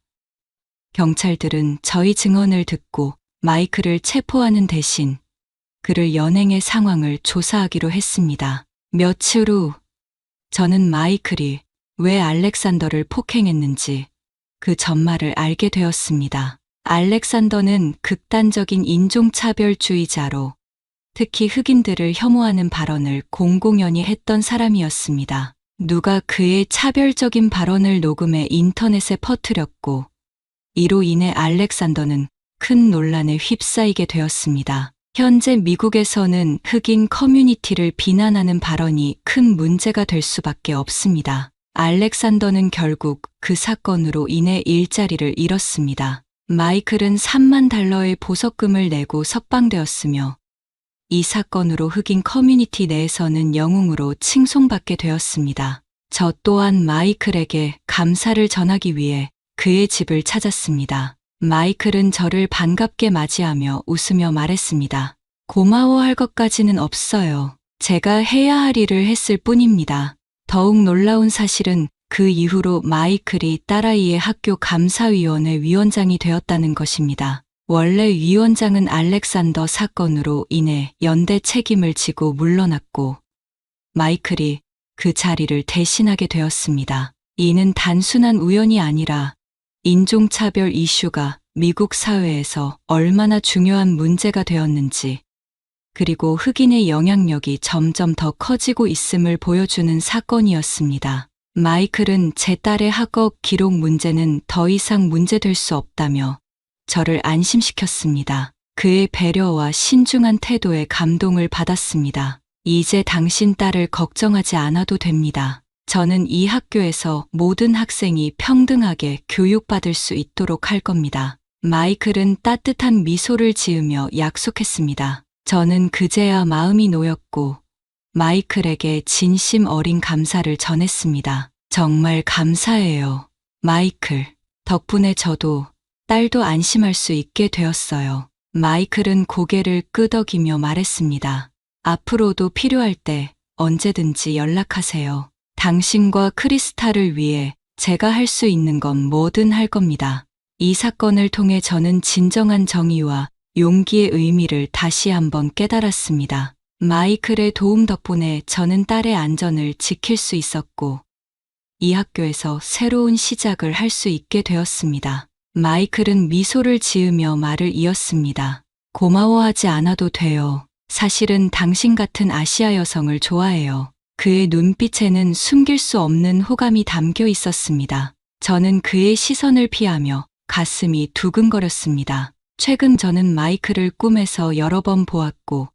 Speaker 1: 경찰들은 저희 증언을 듣고 마이클을 체포하는 대신 그를 연행의 상황을 조사하기로 했습니다. 며칠 후 저는 마이클이 왜 알렉산더를 폭행했는지 그 전말을 알게 되었습니다. 알렉산더는 극단적인 인종차별주의자로 특히 흑인들을 혐오하는 발언을 공공연히 했던 사람이었습니다. 누가 그의 차별적인 발언을 녹음해 인터넷에 퍼뜨렸고 이로 인해 알렉산더는 큰 논란에 휩싸이게 되었습니다. 현재 미국에서는 흑인 커뮤니티를 비난하는 발언이 큰 문제가 될 수밖에 없습니다. 알렉산더는 결국 그 사건으로 인해 일자리를 잃었습니다. 마이클은 3만 달러의 보석금을 내고 석방되었으며 이 사건으로 흑인 커뮤니티 내에서는 영웅으로 칭송받게 되었습니다. 저 또한 마이클에게 감사를 전하기 위해 그의 집을 찾았습니다. 마이클은 저를 반갑게 맞이하며 웃으며 말했습니다. 고마워할 것까지는 없어요. 제가 해야 할 일을 했을 뿐입니다. 더욱 놀라운 사실은 그 이후로 마이클이 딸아이의 학교 감사위원회 위원장이 되었다는 것입니다. 원래 위원장은 알렉산더 사건으로 인해 연대 책임을 지고 물러났고 마이클이 그 자리를 대신하게 되었습니다. 이는 단순한 우연이 아니라 인종차별 이슈가 미국 사회에서 얼마나 중요한 문제가 되었는지, 그리고 흑인의 영향력이 점점 더 커지고 있음을 보여주는 사건이었습니다. 마이클은 제 딸의 학업 기록 문제는 더 이상 문제될 수 없다며 저를 안심시켰습니다. 그의 배려와 신중한 태도에 감동을 받았습니다. 이제 당신 딸을 걱정하지 않아도 됩니다. 저는 이 학교에서 모든 학생이 평등하게 교육받을 수 있도록 할 겁니다. 마이클은 따뜻한 미소를 지으며 약속했습니다. 저는 그제야 마음이 놓였고 마이클에게 진심 어린 감사를 전했습니다. 정말 감사해요, 마이클. 덕분에 저도 딸도 안심할 수 있게 되었어요. 마이클은 고개를 끄덕이며 말했습니다. 앞으로도 필요할 때 언제든지 연락하세요. 당신과 크리스탈을 위해 제가 할 수 있는 건 뭐든 할 겁니다. 이 사건을 통해 저는 진정한 정의와 용기의 의미를 다시 한번 깨달았습니다. 마이클의 도움 덕분에 저는 딸의 안전을 지킬 수 있었고, 이 학교에서 새로운 시작을 할 수 있게 되었습니다. 마이클은 미소를 지으며 말을 이었습니다. 고마워하지 않아도 돼요. 사실은 당신 같은 아시아 여성을 좋아해요. 그의 눈빛에는 숨길 수 없는 호감이 담겨 있었습니다. 저는 그의 시선을 피하며 가슴이 두근거렸습니다. 최근 저는 마이클을 꿈에서 여러 번 보았고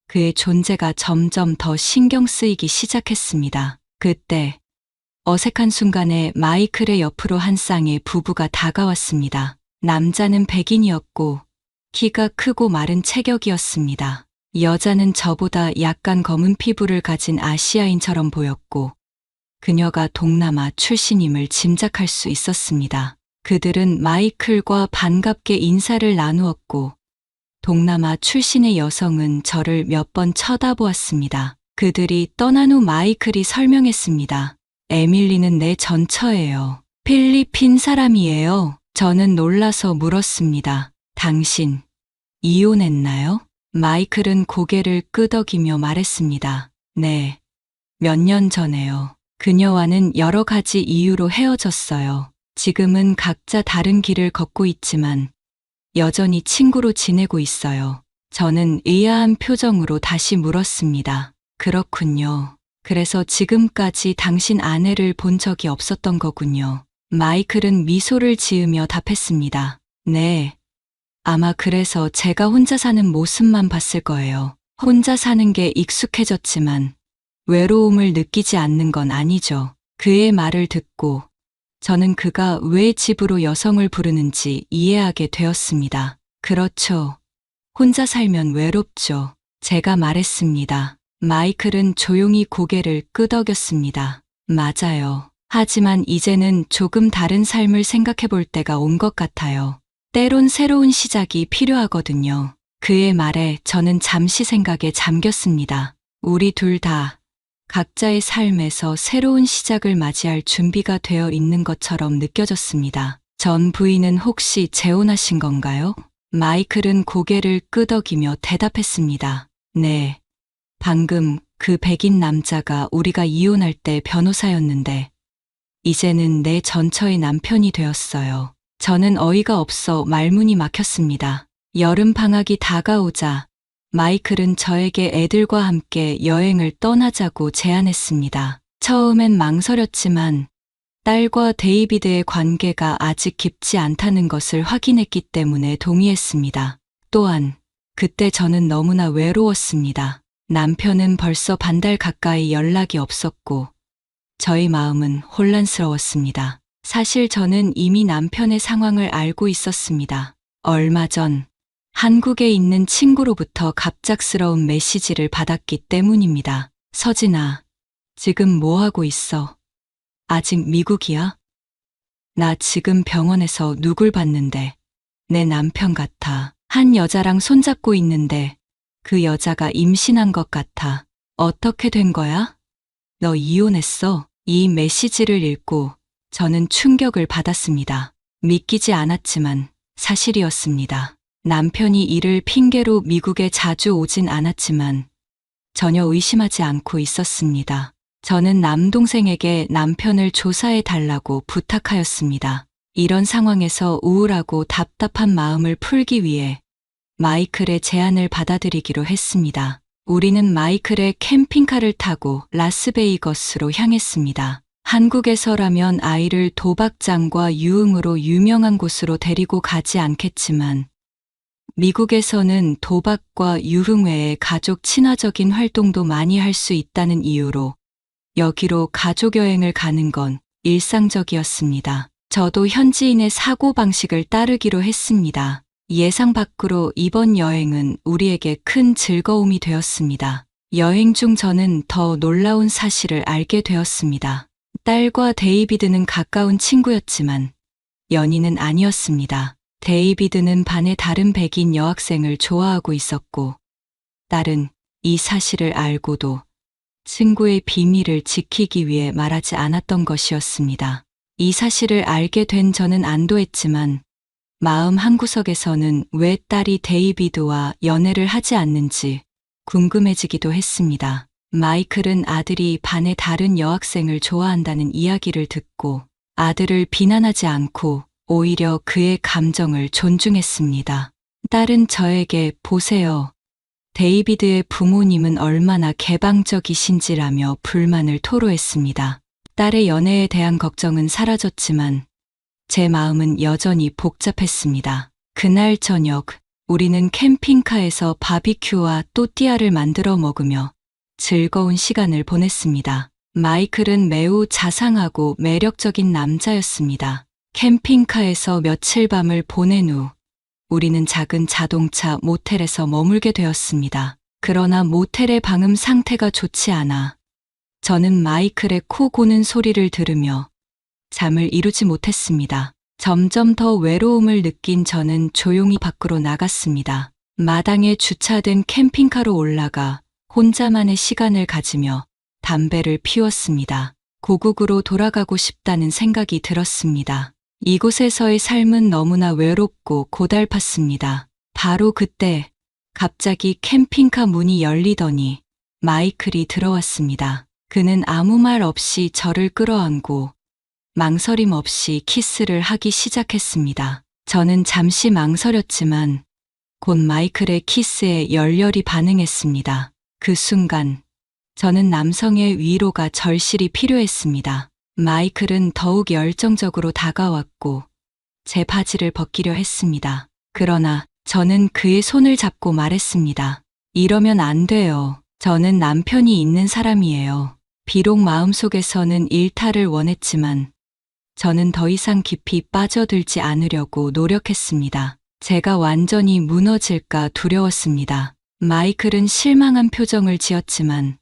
Speaker 1: 그의 존재가 점점 더 신경 쓰이기 시작했습니다. 그때 어색한 순간에 마이클의 옆으로 한 쌍의 부부가 다가왔습니다. 남자는 백인이었고 키가 크고 마른 체격이었습니다. 여자는 저보다 약간 검은 피부를 가진 아시아인처럼 보였고 그녀가 동남아 출신임을 짐작할 수 있었습니다. 그들은 마이클과 반갑게 인사를 나누었고 동남아 출신의 여성은 저를 몇 번 쳐다보았습니다. 그들이 떠난 후 마이클이 설명했습니다. 에밀리는 내 전처예요. 필리핀 사람이에요. 저는 놀라서 물었습니다. 당신 이혼했나요? 마이클은 고개를 끄덕이며 말했습니다. 네, 몇 년 전에요. 그녀와는 여러 가지 이유로 헤어졌어요. 지금은 각자 다른 길을 걷고 있지만 여전히 친구로 지내고 있어요. 저는 의아한 표정으로 다시 물었습니다. 그렇군요. 그래서 지금까지 당신 아내를 본 적이 없었던 거군요. 마이클은 미소를 지으며 답했습니다. 네. 아마 그래서 제가 혼자 사는 모습만 봤을 거예요. 혼자 사는 게 익숙해졌지만 외로움을 느끼지 않는 건 아니죠. 그의 말을 듣고 저는 그가 왜 집으로 여성을 부르는지 이해하게 되었습니다. 그렇죠. 혼자 살면 외롭죠. 제가 말했습니다. 마이클은 조용히 고개를 끄덕였습니다. 맞아요. 하지만 이제는 조금 다른 삶을 생각해 볼 때가 온 것 같아요. 때론 새로운 시작이 필요하거든요. 그의 말에 저는 잠시 생각에 잠겼습니다. 우리 둘 다 각자의 삶에서 새로운 시작을 맞이할 준비가 되어 있는 것처럼 느껴졌습니다. 전 부인은 혹시 재혼하신 건가요? 마이클은 고개를 끄덕이며 대답했습니다. 네. 방금 그 백인 남자가 우리가 이혼할 때 변호사였는데 이제는 내 전처의 남편이 되었어요. 저는 어이가 없어 말문이 막혔습니다. 여름 방학이 다가오자 마이클은 저에게 애들과 함께 여행을 떠나자고 제안했습니다. 처음엔 망설였지만 딸과 데이비드의 관계가 아직 깊지 않다는 것을 확인했기 때문에 동의했습니다. 또한 그때 저는 너무나 외로웠습니다. 남편은 벌써 반달 가까이 연락이 없었고 저희 마음은 혼란스러웠습니다. 사실 저는 이미 남편의 상황을 알고 있었습니다. 얼마 전 한국에 있는 친구로부터 갑작스러운 메시지를 받았기 때문입니다. 서진아, 지금 뭐 하고 있어? 아직 미국이야? 나 지금 병원에서 누굴 봤는데 내 남편 같아. 한 여자랑 손잡고 있는데 그 여자가 임신한 것 같아. 어떻게 된 거야? 너 이혼했어? 이 메시지를 읽고 저는 충격을 받았습니다. 믿기지 않았지만 사실이었습니다. 남편이 일을 핑계로 미국에 자주 오진 않았지만 전혀 의심하지 않고 있었습니다. 저는 남동생에게 남편을 조사해 달라고 부탁하였습니다. 이런 상황에서 우울하고 답답한 마음을 풀기 위해 마이클의 제안을 받아들이기로 했습니다. 우리는 마이클의 캠핑카를 타고 라스베이거스로 향했습니다. 한국에서라면 아이를 도박장과 유흥으로 유명한 곳으로 데리고 가지 않겠지만 미국에서는 도박과 유흥 외에 가족 친화적인 활동도 많이 할 수 있다는 이유로 여기로 가족여행을 가는 건 일상적이었습니다. 저도 현지인의 사고방식을 따르기로 했습니다. 예상 밖으로 이번 여행은 우리에게 큰 즐거움이 되었습니다. 여행 중 저는 더 놀라운 사실을 알게 되었습니다. 딸과 데이비드는 가까운 친구였지만 연인은 아니었습니다. 데이비드는 반의 다른 백인 여학생을 좋아하고 있었고 딸은 이 사실을 알고도 친구의 비밀을 지키기 위해 말하지 않았던 것이었습니다. 이 사실을 알게 된 저는 안도했지만 마음 한구석에서는 왜 딸이 데이비드와 연애를 하지 않는지 궁금해지기도 했습니다. 마이클은 아들이 반의 다른 여학생을 좋아한다는 이야기를 듣고 아들을 비난하지 않고 오히려 그의 감정을 존중했습니다. 딸은 저에게 보세요. 데이비드의 부모님은 얼마나 개방적이신지라며 불만을 토로했습니다. 딸의 연애에 대한 걱정은 사라졌지만 제 마음은 여전히 복잡했습니다. 그날 저녁 우리는 캠핑카에서 바비큐와 또띠아를 만들어 먹으며 즐거운 시간을 보냈습니다. 마이클은 매우 자상하고 매력적인 남자였습니다. 캠핑카에서 며칠 밤을 보낸 후 우리는 작은 자동차 모텔에서 머물게 되었습니다. 그러나 모텔의 방음 상태가 좋지 않아 저는 마이클의 코 고는 소리를 들으며 잠을 이루지 못했습니다. 점점 더 외로움을 느낀 저는 조용히 밖으로 나갔습니다. 마당에 주차된 캠핑카로 올라가 혼자만의 시간을 가지며 담배를 피웠습니다. 고국으로 돌아가고 싶다는 생각이 들었습니다. 이곳에서의 삶은 너무나 외롭고 고달팠습니다. 바로 그때 갑자기 캠핑카 문이 열리더니 마이클이 들어왔습니다. 그는 아무 말 없이 저를 끌어안고 망설임 없이 키스를 하기 시작했습니다. 저는 잠시 망설였지만 곧 마이클의 키스에 열렬히 반응했습니다. 그 순간 저는 남성의 위로가 절실히 필요했습니다. 마이클은 더욱 열정적으로 다가왔고 제 바지를 벗기려 했습니다. 그러나 저는 그의 손을 잡고 말했습니다. 이러면 안 돼요. 저는 남편이 있는 사람이에요. 비록 마음속에서는 일탈을 원했지만 저는 더 이상 깊이 빠져들지 않으려고 노력했습니다. 제가 완전히 무너질까 두려웠습니다. 마이클은 실망한 표정을 지었지만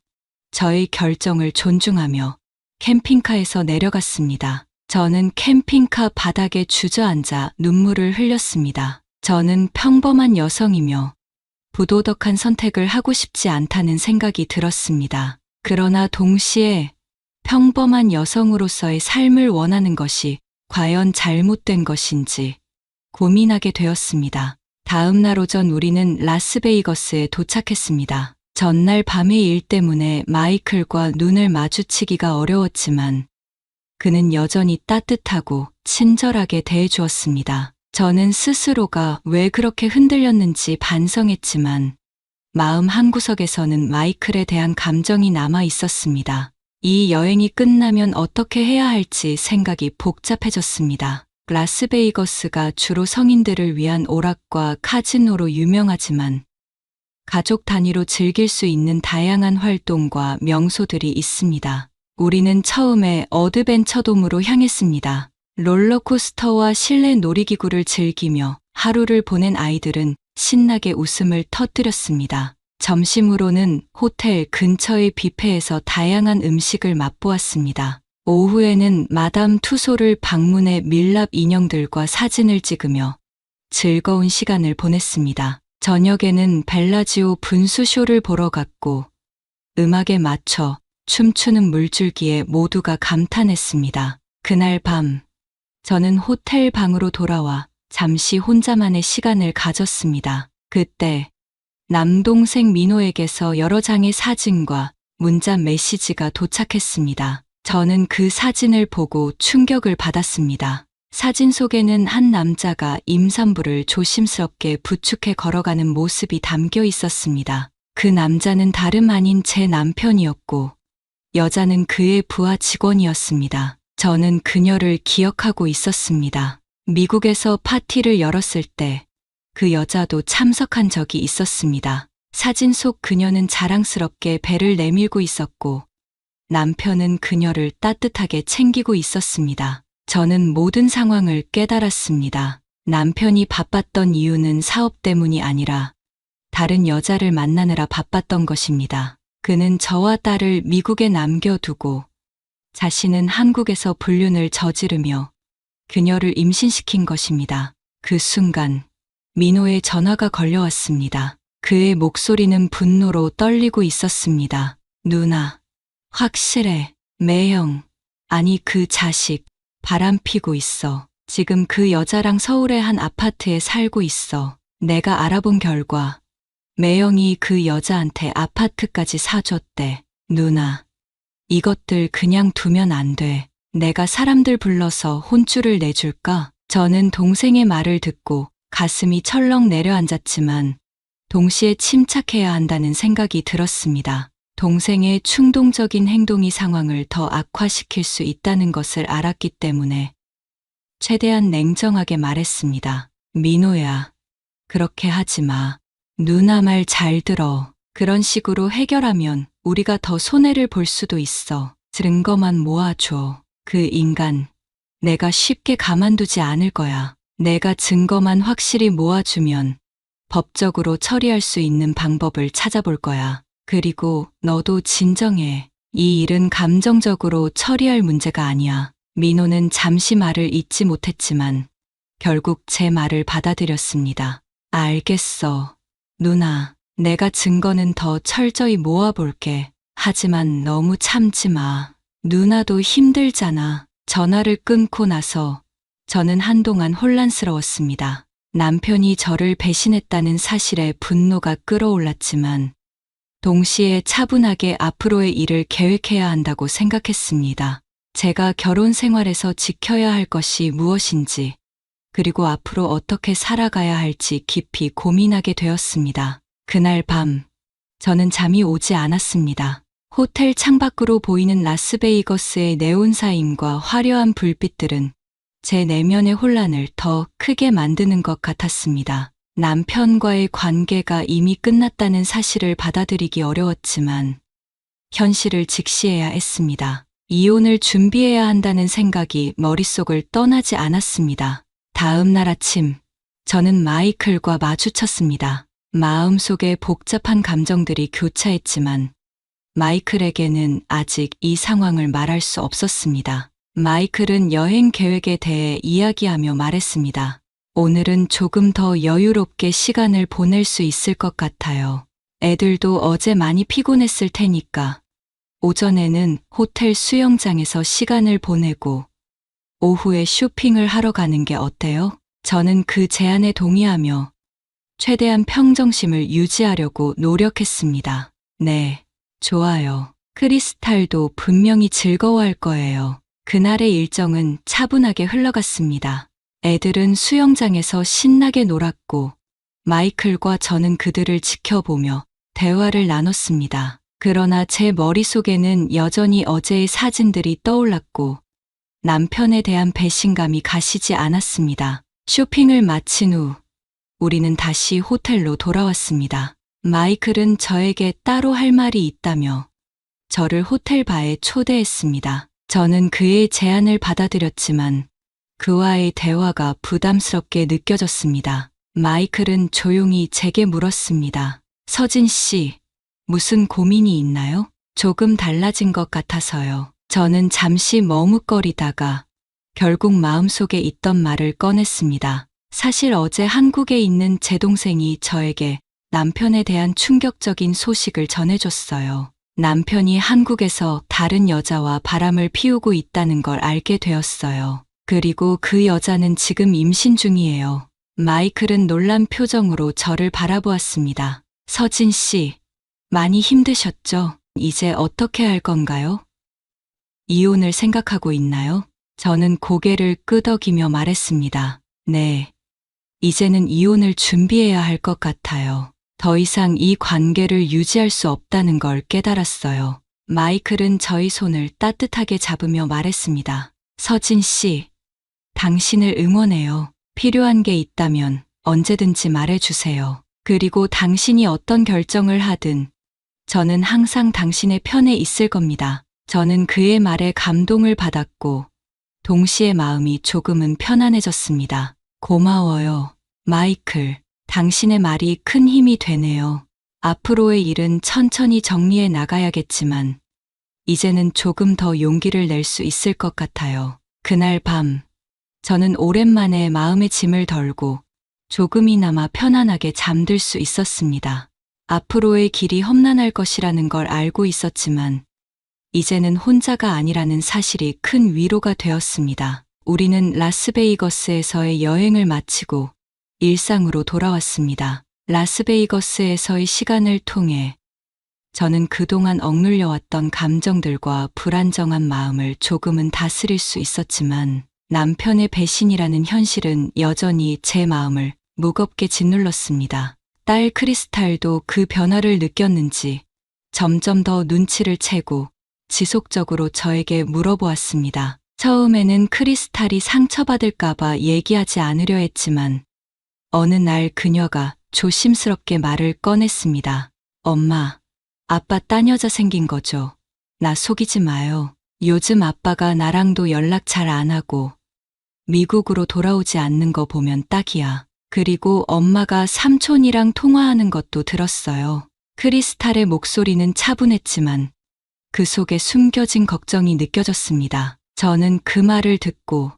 Speaker 1: 저의 결정을 존중하며 캠핑카에서 내려갔습니다. 저는 캠핑카 바닥에 주저앉아 눈물을 흘렸습니다. 저는 평범한 여성이며 부도덕한 선택을 하고 싶지 않다는 생각이 들었습니다. 그러나 동시에 평범한 여성으로서의 삶을 원하는 것이 과연 잘못된 것인지 고민하게 되었습니다. 다음 날 오전 우리는 라스베이거스에 도착했습니다. 전날 밤의 일 때문에 마이클과 눈을 마주치기가 어려웠지만 그는 여전히 따뜻하고 친절하게 대해주었습니다. 저는 스스로가 왜 그렇게 흔들렸는지 반성했지만 마음 한구석에서는 마이클에 대한 감정이 남아 있었습니다. 이 여행이 끝나면 어떻게 해야 할지 생각이 복잡해졌습니다. 라스베이거스가 주로 성인들을 위한 오락과 카지노로 유명하지만 가족 단위로 즐길 수 있는 다양한 활동과 명소들이 있습니다. 우리는 처음에 어드벤처돔으로 향했습니다. 롤러코스터와 실내 놀이기구를 즐기며 하루를 보낸 아이들은 신나게 웃음을 터뜨렸습니다. 점심으로는 호텔 근처의 뷔페에서 다양한 음식을 맛보았습니다. 오후에는 마담 투소를 방문해 밀랍 인형들과 사진을 찍으며 즐거운 시간을 보냈습니다. 저녁에는 벨라지오 분수쇼를 보러 갔고 음악에 맞춰 춤추는 물줄기에 모두가 감탄했습니다. 그날 밤 저는 호텔 방으로 돌아와 잠시 혼자만의 시간을 가졌습니다. 그때 남동생 민호에게서 여러 장의 사진과 문자 메시지가 도착했습니다. 저는 그 사진을 보고 충격을 받았습니다. 사진 속에는 한 남자가 임산부를 조심스럽게 부축해 걸어가는 모습이 담겨 있었습니다. 그 남자는 다름 아닌 제 남편이었고, 여자는 그의 부하 직원이었습니다. 저는 그녀를 기억하고 있었습니다. 미국에서 파티를 열었을 때 그 여자도 참석한 적이 있었습니다. 사진 속 그녀는 자랑스럽게 배를 내밀고 있었고, 남편은 그녀를 따뜻하게 챙기고 있었습니다. 저는 모든 상황을 깨달았습니다. 남편이 바빴던 이유는 사업 때문이 아니라 다른 여자를 만나느라 바빴던 것입니다. 그는 저와 딸을 미국에 남겨두고 자신은 한국에서 불륜을 저지르며 그녀를 임신시킨 것입니다. 그 순간 민호의 전화가 걸려왔습니다. 그의 목소리는 분노로 떨리고 있었습니다. 누나, 확실해. 매형, 아니 그 자식, 바람피고 있어. 지금 그 여자랑 서울의 한 아파트에 살고 있어. 내가 알아본 결과 매형이 그 여자한테 아파트까지 사줬대. 누나, 이것들 그냥 두면 안 돼. 내가 사람들 불러서 혼쭐을 내줄까? 저는 동생의 말을 듣고 가슴이 철렁 내려앉았지만 동시에 침착해야 한다는 생각이 들었습니다. 동생의 충동적인 행동이 상황을 더 악화시킬 수 있다는 것을 알았기 때문에 최대한 냉정하게 말했습니다. 민호야, 그렇게 하지 마. 누나 말 잘 들어. 그런 식으로 해결하면 우리가 더 손해를 볼 수도 있어. 증거만 모아줘. 그 인간, 내가 쉽게 가만두지 않을 거야. 내가 증거만 확실히 모아주면 법적으로 처리할 수 있는 방법을 찾아볼 거야. 그리고 너도 진정해. 이 일은 감정적으로 처리할 문제가 아니야. 민호는 잠시 말을 잇지 못했지만 결국 제 말을 받아들였습니다. 알겠어. 누나, 내가 증거는 더 철저히 모아볼게. 하지만 너무 참지 마. 누나도 힘들잖아. 전화를 끊고 나서 저는 한동안 혼란스러웠습니다. 남편이 저를 배신했다는 사실에 분노가 끌어올랐지만 동시에 차분하게 앞으로의 일을 계획해야 한다고 생각했습니다. 제가 결혼 생활에서 지켜야 할 것이 무엇인지, 그리고 앞으로 어떻게 살아가야 할지 깊이 고민하게 되었습니다. 그날 밤, 저는 잠이 오지 않았습니다. 호텔 창밖으로 보이는 라스베이거스의 네온사인과 화려한 불빛들은 제 내면의 혼란을 더 크게 만드는 것 같았습니다. 남편과의 관계가 이미 끝났다는 사실을 받아들이기 어려웠지만 현실을 직시해야 했습니다. 이혼을 준비해야 한다는 생각이 머릿속을 떠나지 않았습니다. 다음 날 아침, 저는 마이클과 마주쳤습니다. 마음속에 복잡한 감정들이 교차했지만 마이클에게는 아직 이 상황을 말할 수 없었습니다. 마이클은 여행 계획에 대해 이야기하며 말했습니다. 오늘은 조금 더 여유롭게 시간을 보낼 수 있을 것 같아요. 애들도 어제 많이 피곤했을 테니까 오전에는 호텔 수영장에서 시간을 보내고 오후에 쇼핑을 하러 가는 게 어때요? 저는 그 제안에 동의하며 최대한 평정심을 유지하려고 노력했습니다. 네, 좋아요. 크리스탈도 분명히 즐거워할 거예요. 그날의 일정은 차분하게 흘러갔습니다. 애들은 수영장에서 신나게 놀았고 마이클과 저는 그들을 지켜보며 대화를 나눴습니다. 그러나 제 머릿속에는 여전히 어제의 사진들이 떠올랐고 남편에 대한 배신감이 가시지 않았습니다. 쇼핑을 마친 후 우리는 다시 호텔로 돌아왔습니다. 마이클은 저에게 따로 할 말이 있다며 저를 호텔 바에 초대했습니다. 저는 그의 제안을 받아들였지만 그와의 대화가 부담스럽게 느껴졌습니다. 마이클은 조용히 제게 물었습니다. 서진 씨, 무슨 고민이 있나요? 조금 달라진 것 같아서요. 저는 잠시 머뭇거리다가 결국 마음속에 있던 말을 꺼냈습니다. 사실 어제 한국에 있는 제 동생이 저에게 남편에 대한 충격적인 소식을 전해줬어요. 남편이 한국에서 다른 여자와 바람을 피우고 있다는 걸 알게 되었어요. 그리고 그 여자는 지금 임신 중이에요. 마이클은 놀란 표정으로 저를 바라보았습니다. 서진 씨, 많이 힘드셨죠? 이제 어떻게 할 건가요? 이혼을 생각하고 있나요? 저는 고개를 끄덕이며 말했습니다. 네. 이제는 이혼을 준비해야 할 것 같아요. 더 이상 이 관계를 유지할 수 없다는 걸 깨달았어요. 마이클은 저희 손을 따뜻하게 잡으며 말했습니다. 서진 씨, 당신을 응원해요. 필요한 게 있다면 언제든지 말해주세요. 그리고 당신이 어떤 결정을 하든 저는 항상 당신의 편에 있을 겁니다. 저는 그의 말에 감동을 받았고 동시에 마음이 조금은 편안해졌습니다. 고마워요, 마이클. 당신의 말이 큰 힘이 되네요. 앞으로의 일은 천천히 정리해 나가야겠지만 이제는 조금 더 용기를 낼 수 있을 것 같아요. 그날 밤, 저는 오랜만에 마음의 짐을 덜고 조금이나마 편안하게 잠들 수 있었습니다. 앞으로의 길이 험난할 것이라는 걸 알고 있었지만 이제는 혼자가 아니라는 사실이 큰 위로가 되었습니다. 우리는 라스베이거스에서의 여행을 마치고 일상으로 돌아왔습니다. 라스베이거스에서의 시간을 통해 저는 그동안 억눌려왔던 감정들과 불안정한 마음을 조금은 다스릴 수 있었지만 남편의 배신이라는 현실은 여전히 제 마음을 무겁게 짓눌렀습니다. 딸 크리스탈도 그 변화를 느꼈는지 점점 더 눈치를 채고 지속적으로 저에게 물어보았습니다. 처음에는 크리스탈이 상처받을까봐 얘기하지 않으려 했지만 어느 날 그녀가 조심스럽게 말을 꺼냈습니다. 엄마, 아빠 딴 여자 생긴 거죠? 나 속이지 마요. 요즘 아빠가 나랑도 연락 잘 안 하고 미국으로 돌아오지 않는 거 보면 딱이야. 그리고 엄마가 삼촌이랑 통화하는 것도 들었어요. 크리스탈의 목소리는 차분했지만 그 속에 숨겨진 걱정이 느껴졌습니다. 저는 그 말을 듣고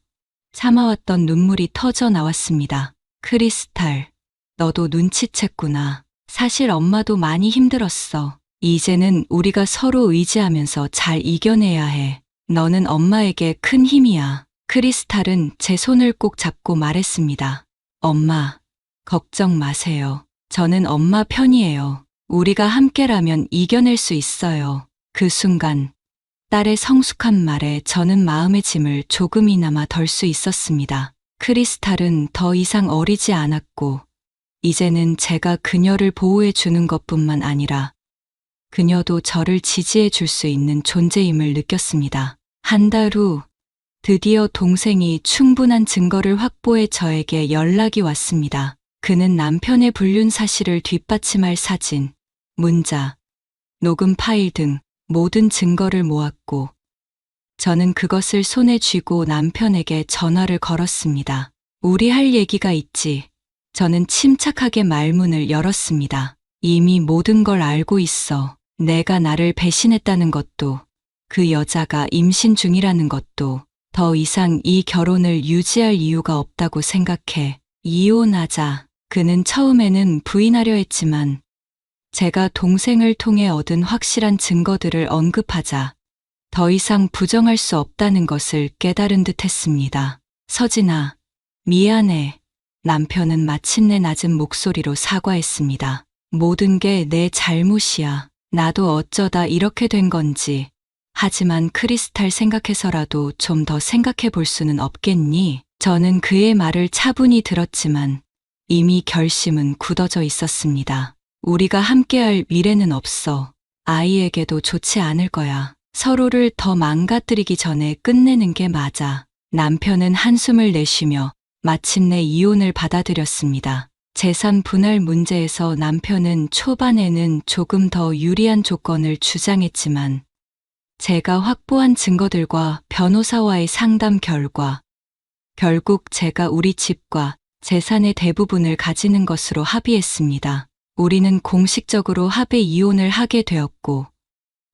Speaker 1: 참아왔던 눈물이 터져 나왔습니다. 크리스탈, 너도 눈치챘구나. 사실 엄마도 많이 힘들었어. 이제는 우리가 서로 의지하면서 잘 이겨내야 해. 너는 엄마에게 큰 힘이야. 크리스탈은 제 손을 꼭 잡고 말했습니다. 엄마, 걱정 마세요. 저는 엄마 편이에요. 우리가 함께라면 이겨낼 수 있어요. 그 순간 딸의 성숙한 말에 저는 마음의 짐을 조금이나마 덜 수 있었습니다. 크리스탈은 더 이상 어리지 않았고 이제는 제가 그녀를 보호해 주는 것뿐만 아니라 그녀도 저를 지지해 줄 수 있는 존재임을 느꼈습니다. 한 달 후 드디어 동생이 충분한 증거를 확보해 저에게 연락이 왔습니다. 그는 남편의 불륜 사실을 뒷받침할 사진, 문자, 녹음 파일 등 모든 증거를 모았고 저는 그것을 손에 쥐고 남편에게 전화를 걸었습니다. 우리 할 얘기가 있지. 저는 침착하게 말문을 열었습니다. 이미 모든 걸 알고 있어. 내가 나를 배신했다는 것도, 그 여자가 임신 중이라는 것도, 더 이상 이 결혼을 유지할 이유가 없다고 생각해. 이혼하자. 그는 처음에는 부인하려 했지만 제가 동생을 통해 얻은 확실한 증거들을 언급하자 더 이상 부정할 수 없다는 것을 깨달은 듯 했습니다. 서진아, 미안해. 남편은 마침내 낮은 목소리로 사과했습니다. 모든 게 내 잘못이야. 나도 어쩌다 이렇게 된 건지. 하지만 크리스탈 생각해서라도 좀 더 생각해 볼 수는 없겠니? 저는 그의 말을 차분히 들었지만 이미 결심은 굳어져 있었습니다. 우리가 함께할 미래는 없어. 아이에게도 좋지 않을 거야. 서로를 더 망가뜨리기 전에 끝내는 게 맞아. 남편은 한숨을 내쉬며 마침내 이혼을 받아들였습니다. 재산 분할 문제에서 남편은 초반에는 조금 더 유리한 조건을 주장했지만 제가 확보한 증거들과 변호사와의 상담 결과 결국 제가 우리 집과 재산의 대부분을 가지는 것으로 합의했습니다. 우리는 공식적으로 합의 이혼을 하게 되었고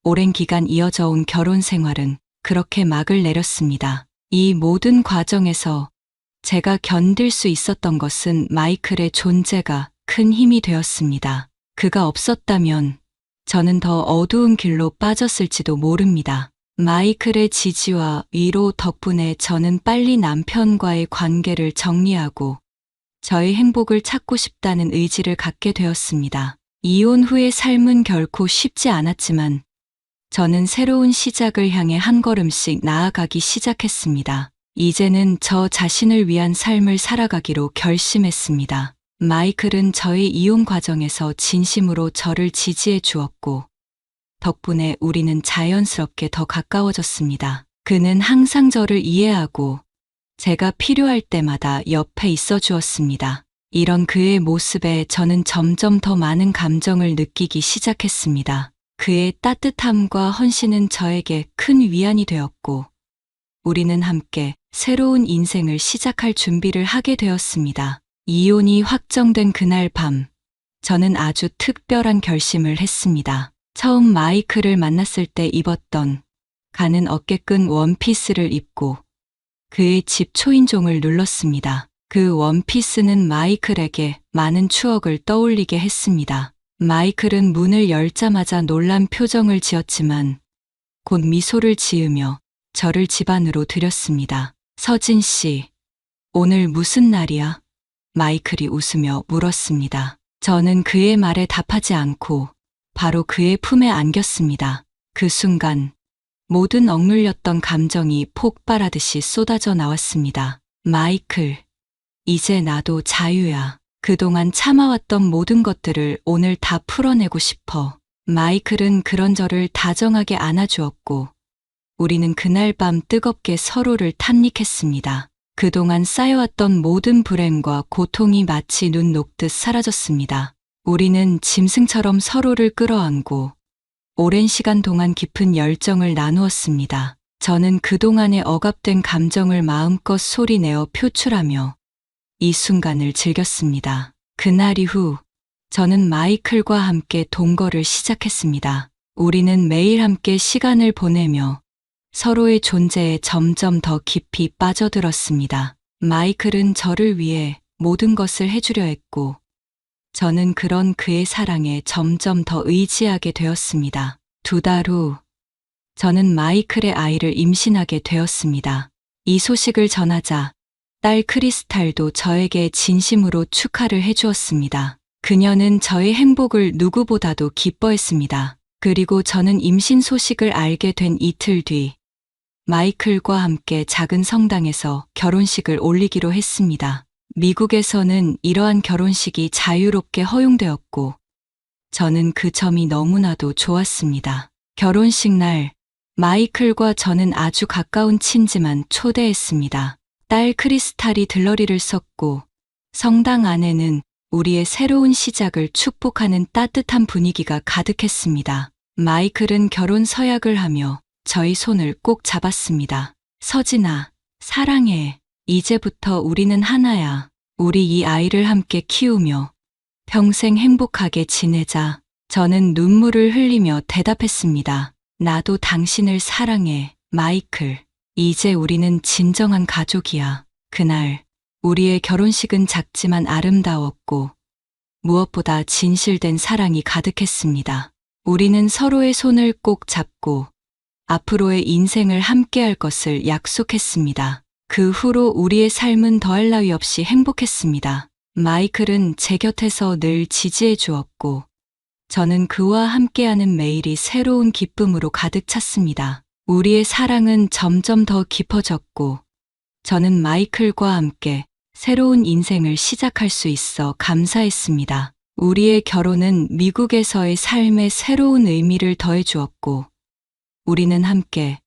Speaker 1: 오랜 기간 이어져 온 결혼 생활은 그렇게 막을 내렸습니다. 이 모든 과정에서 제가 견딜 수 있었던 것은 마이클의 존재가 큰 힘이 되었습니다. 그가 없었다면 저는 더 어두운 길로 빠졌을지도 모릅니다. 마이클의 지지와 위로 덕분에 저는 빨리 남편과의 관계를 정리하고 저의 행복을 찾고 싶다는 의지를 갖게 되었습니다. 이혼 후의 삶은 결코 쉽지 않았지만 저는 새로운 시작을 향해 한 걸음씩 나아가기 시작했습니다. 이제는 저 자신을 위한 삶을 살아가기로 결심했습니다. 마이클은 저의 이혼 과정에서 진심으로 저를 지지해 주었고, 덕분에 우리는 자연스럽게 더 가까워졌습니다. 그는 항상 저를 이해하고 제가 필요할 때마다 옆에 있어 주었습니다. 이런 그의 모습에 저는 점점 더 많은 감정을 느끼기 시작했습니다. 그의 따뜻함과 헌신은 저에게 큰 위안이 되었고, 우리는 함께 새로운 인생을 시작할 준비를 하게 되었습니다. 이혼이 확정된 그날 밤, 저는 아주 특별한 결심을 했습니다. 처음 마이클을 만났을 때 입었던 가는 어깨끈 원피스를 입고 그의 집 초인종을 눌렀습니다. 그 원피스는 마이클에게 많은 추억을 떠올리게 했습니다. 마이클은 문을 열자마자 놀란 표정을 지었지만 곧 미소를 지으며 저를 집 안으로 들였습니다. 서진 씨, 오늘 무슨 날이야? 마이클이 웃으며 물었습니다. 저는 그의 말에 답하지 않고 바로 그의 품에 안겼습니다. 그 순간 모든 억눌렸던 감정이 폭발하듯이 쏟아져 나왔습니다. 마이클, 이제 나도 자유야. 그동안 참아왔던 모든 것들을 오늘 다 풀어내고 싶어. 마이클은 그런 저를 다정하게 안아주었고, 우리는 그날 밤 뜨겁게 서로를 탐닉했습니다. 그동안 쌓여왔던 모든 불행과 고통이 마치 눈 녹듯 사라졌습니다. 우리는 짐승처럼 서로를 끌어안고 오랜 시간 동안 깊은 열정을 나누었습니다. 저는 그동안의 억압된 감정을 마음껏 소리내어 표출하며 이 순간을 즐겼습니다. 그날 이후 저는 마이클과 함께 동거를 시작했습니다. 우리는 매일 함께 시간을 보내며 서로의 존재에 점점 더 깊이 빠져들었습니다. 마이클은 저를 위해 모든 것을 해주려 했고, 저는 그런 그의 사랑에 점점 더 의지하게 되었습니다. 2달 후, 저는 마이클의 아이를 임신하게 되었습니다. 이 소식을 전하자 딸 크리스탈도 저에게 진심으로 축하를 해주었습니다. 그녀는 저의 행복을 누구보다도 기뻐했습니다. 그리고 저는 임신 소식을 알게 된 이틀 뒤, 마이클과 함께 작은 성당에서 결혼식을 올리기로 했습니다. 미국에서는 이러한 결혼식이 자유롭게 허용되었고, 저는 그 점이 너무나도 좋았습니다. 결혼식 날, 마이클과 저는 아주 가까운 친지만 초대했습니다. 딸 크리스탈이 들러리를 섰고, 성당 안에는 우리의 새로운 시작을 축복하는 따뜻한 분위기가 가득했습니다. 마이클은 결혼 서약을 하며 저희 손을 꼭 잡았습니다. 서진아, 사랑해. 이제부터 우리는 하나야. 우리 이 아이를 함께 키우며 평생 행복하게 지내자. 저는 눈물을 흘리며 대답했습니다. 나도 당신을 사랑해, 마이클. 이제 우리는 진정한 가족이야. 그날, 우리의 결혼식은 작지만 아름다웠고, 무엇보다 진실된 사랑이 가득했습니다. 우리는 서로의 손을 꼭 잡고, 앞으로의 인생을 함께할 것을 약속했습니다. 그 후로 우리의 삶은 더할 나위 없이 행복했습니다. 마이클은 제 곁에서 늘 지지해 주었고, 저는 그와 함께하는 매일이 새로운 기쁨으로 가득 찼습니다. 우리의 사랑은 점점 더 깊어졌고, 저는 마이클과 함께 새로운 인생을 시작할 수 있어 감사했습니다. 우리의 결혼은 미국에서의 삶에 새로운 의미를 더해 주었고, 우리는 함께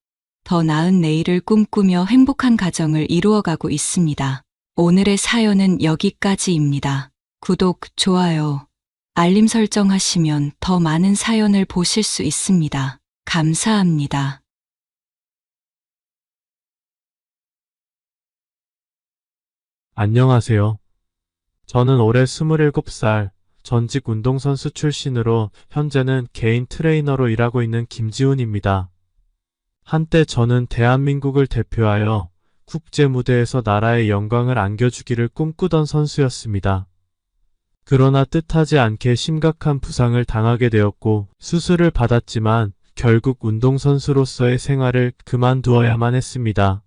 Speaker 1: 더 나은 내일을 꿈꾸며 행복한 가정을 이루어가고 있습니다. 오늘의 사연은 여기까지입니다. 구독, 좋아요, 알림 설정하시면 더 많은 사연을 보실 수 있습니다. 감사합니다.
Speaker 2: 안녕하세요. 저는 올해 27살, 전직 운동선수 출신으로 현재는 개인 트레이너로 일하고 있는 김지훈입니다. 한때 저는 대한민국을 대표하여 국제 무대에서 나라의 영광을 안겨주기를 꿈꾸던 선수였습니다. 그러나 뜻하지 않게 심각한 부상을 당하게 되었고 수술을 받았지만 결국 운동선수로서의 생활을 그만두어야만 했습니다.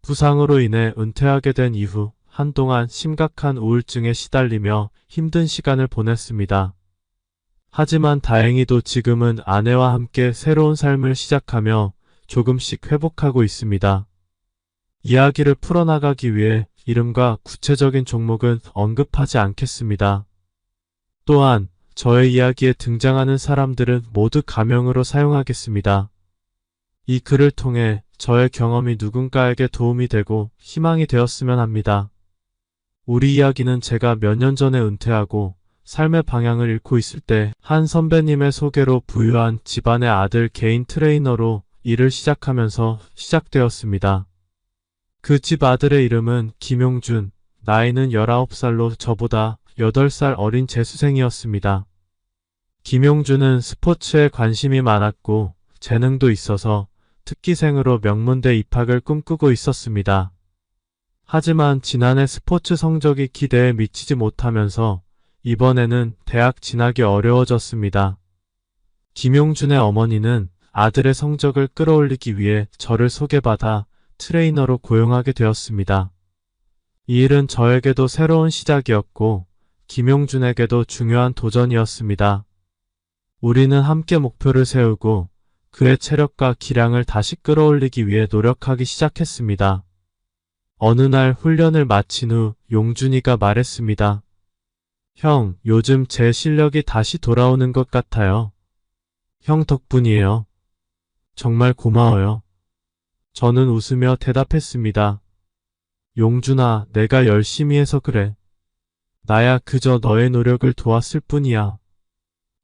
Speaker 2: 부상으로 인해 은퇴하게 된 이후 한동안 심각한 우울증에 시달리며 힘든 시간을 보냈습니다. 하지만 다행히도 지금은 아내와 함께 새로운 삶을 시작하며 조금씩 회복하고 있습니다. 이야기를 풀어나가기 위해 이름과 구체적인 종목은 언급하지 않겠습니다. 또한 저의 이야기에 등장하는 사람들은 모두 가명으로 사용하겠습니다. 이 글을 통해 저의 경험이 누군가에게 도움이 되고 희망이 되었으면 합니다. 우리 이야기는 제가 몇 년 전에 은퇴하고 삶의 방향을 잃고 있을 때 한 선배님의 소개로 부유한 집안의 아들 개인 트레이너로 일을 시작하면서 시작되었습니다. 그 집 아들의 이름은 김용준, 나이는 19살로 저보다 8살 어린 재수생이었습니다. 김용준은 스포츠에 관심이 많았고 재능도 있어서 특기생으로 명문대 입학을 꿈꾸고 있었습니다. 하지만 지난해 스포츠 성적이 기대에 미치지 못하면서 이번에는 대학 진학이 어려워졌습니다. 김용준의 어머니는 아들의 성적을 끌어올리기 위해 저를 소개받아 트레이너로 고용하게 되었습니다. 이 일은 저에게도 새로운 시작이었고 김용준에게도 중요한 도전이었습니다. 우리는 함께 목표를 세우고 그의 체력과 기량을 다시 끌어올리기 위해 노력하기 시작했습니다. 어느 날 훈련을 마친 후 용준이가 말했습니다. 형, 요즘 제 실력이 다시 돌아오는 것 같아요. 형 덕분이에요. 정말 고마워요. 저는 웃으며 대답했습니다. 용준아, 내가 열심히 해서 그래. 나야 그저 너의 노력을 도왔을 뿐이야.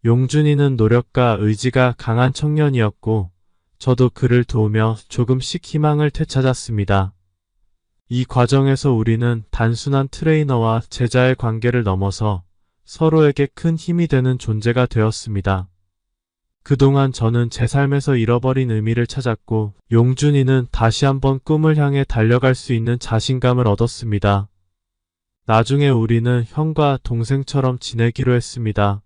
Speaker 2: 용준이는 노력과 의지가 강한 청년이었고 저도 그를 도우며 조금씩 희망을 되찾았습니다. 이 과정에서 우리는 단순한 트레이너와 제자의 관계를 넘어서 서로에게 큰 힘이 되는 존재가 되었습니다. 그동안 저는 제 삶에서 잃어버린 의미를 찾았고 용준이는 다시 한번 꿈을 향해 달려갈 수 있는 자신감을 얻었습니다. 나중에 우리는 형과 동생처럼 지내기로 했습니다.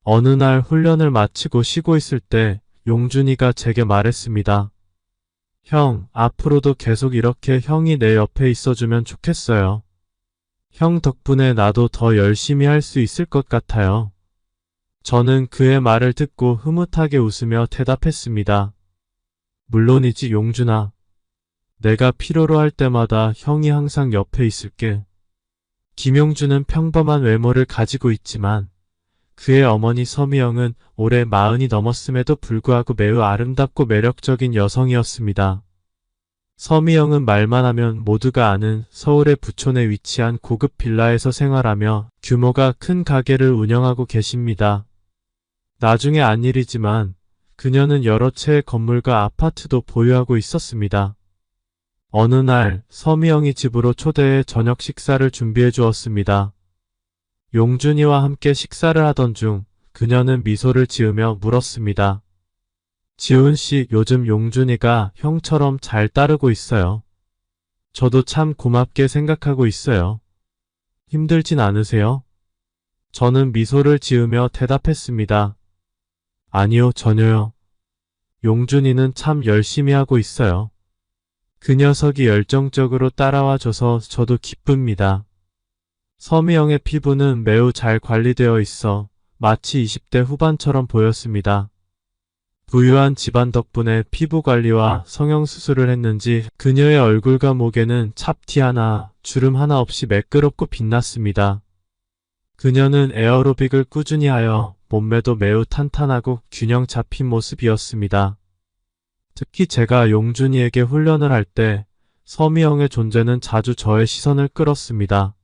Speaker 2: 어느 날 훈련을 마치고 쉬고 있을 때 용준이가 제게 말했습니다. 형, 앞으로도 계속 이렇게 형이 내 옆에 있어주면 좋겠어요. 형 덕분에 나도 더 열심히 할 수 있을 것 같아요. 저는 그의 말을 듣고 흐뭇하게 웃으며 대답했습니다. 물론이지 용준아. 내가 필요로 할 때마다 형이 항상 옆에 있을게. 김용준은 평범한 외모를 가지고 있지만 그의 어머니 서미영은 올해 40이 넘었음에도 불구하고 매우 아름답고 매력적인 여성이었습니다. 서미영은 말만 하면 모두가 아는 서울의 부촌에 위치한 고급 빌라에서 생활하며 규모가 큰 가게를 운영하고 계십니다. 나중에 안 일이지만 그녀는 여러 채의 건물과 아파트도 보유하고 있었습니다. 어느 날 서미영이 집으로 초대해 저녁 식사를 준비해 주었습니다. 용준이와 함께 식사를 하던 중 그녀는 미소를 지으며 물었습니다. 지훈 씨, 요즘 용준이가 형처럼 잘 따르고 있어요. 저도 참 고맙게 생각하고 있어요. 힘들진 않으세요? 저는 미소를 지으며 대답했습니다. 아니요, 전혀요. 용준이는 참 열심히 하고 있어요. 그 녀석이 열정적으로 따라와줘서 저도 기쁩니다. 서미영의 피부는 매우 잘 관리되어 있어 마치 20대 후반처럼 보였습니다. 부유한 집안 덕분에 피부 관리와 성형수술을 했는지 그녀의 얼굴과 목에는 찹티 하나, 주름 하나 없이 매끄럽고 빛났습니다. 그녀는 에어로빅을 꾸준히 하여 몸매도 매우 탄탄하고 균형 잡힌 모습이었습니다. 특히 제가 용준이에게 훈련을 할 때 서미영의 존재는 자주 저의 시선을 끌었습니다.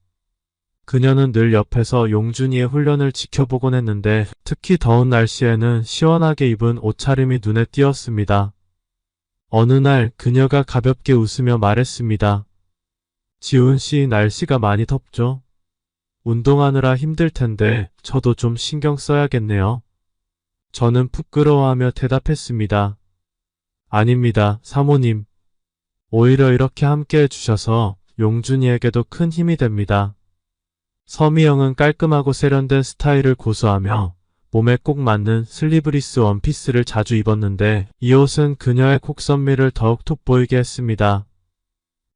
Speaker 2: 그녀는 늘 옆에서 용준이의 훈련을 지켜보곤 했는데 특히 더운 날씨에는 시원하게 입은 옷차림이 눈에 띄었습니다. 어느 날 그녀가 가볍게 웃으며 말했습니다. 지훈 씨, 날씨가 많이 덥죠? 운동하느라 힘들 텐데 저도 좀 신경 써야겠네요. 저는 부끄러워하며 대답했습니다. 아닙니다, 사모님. 오히려 이렇게 함께 해주셔서 용준이에게도 큰 힘이 됩니다. 서미영은 깔끔하고 세련된 스타일을 고수하며 몸에 꼭 맞는 슬리브리스 원피스를 자주 입었는데 이 옷은 그녀의 곡선미를 더욱 돋보이게 했습니다.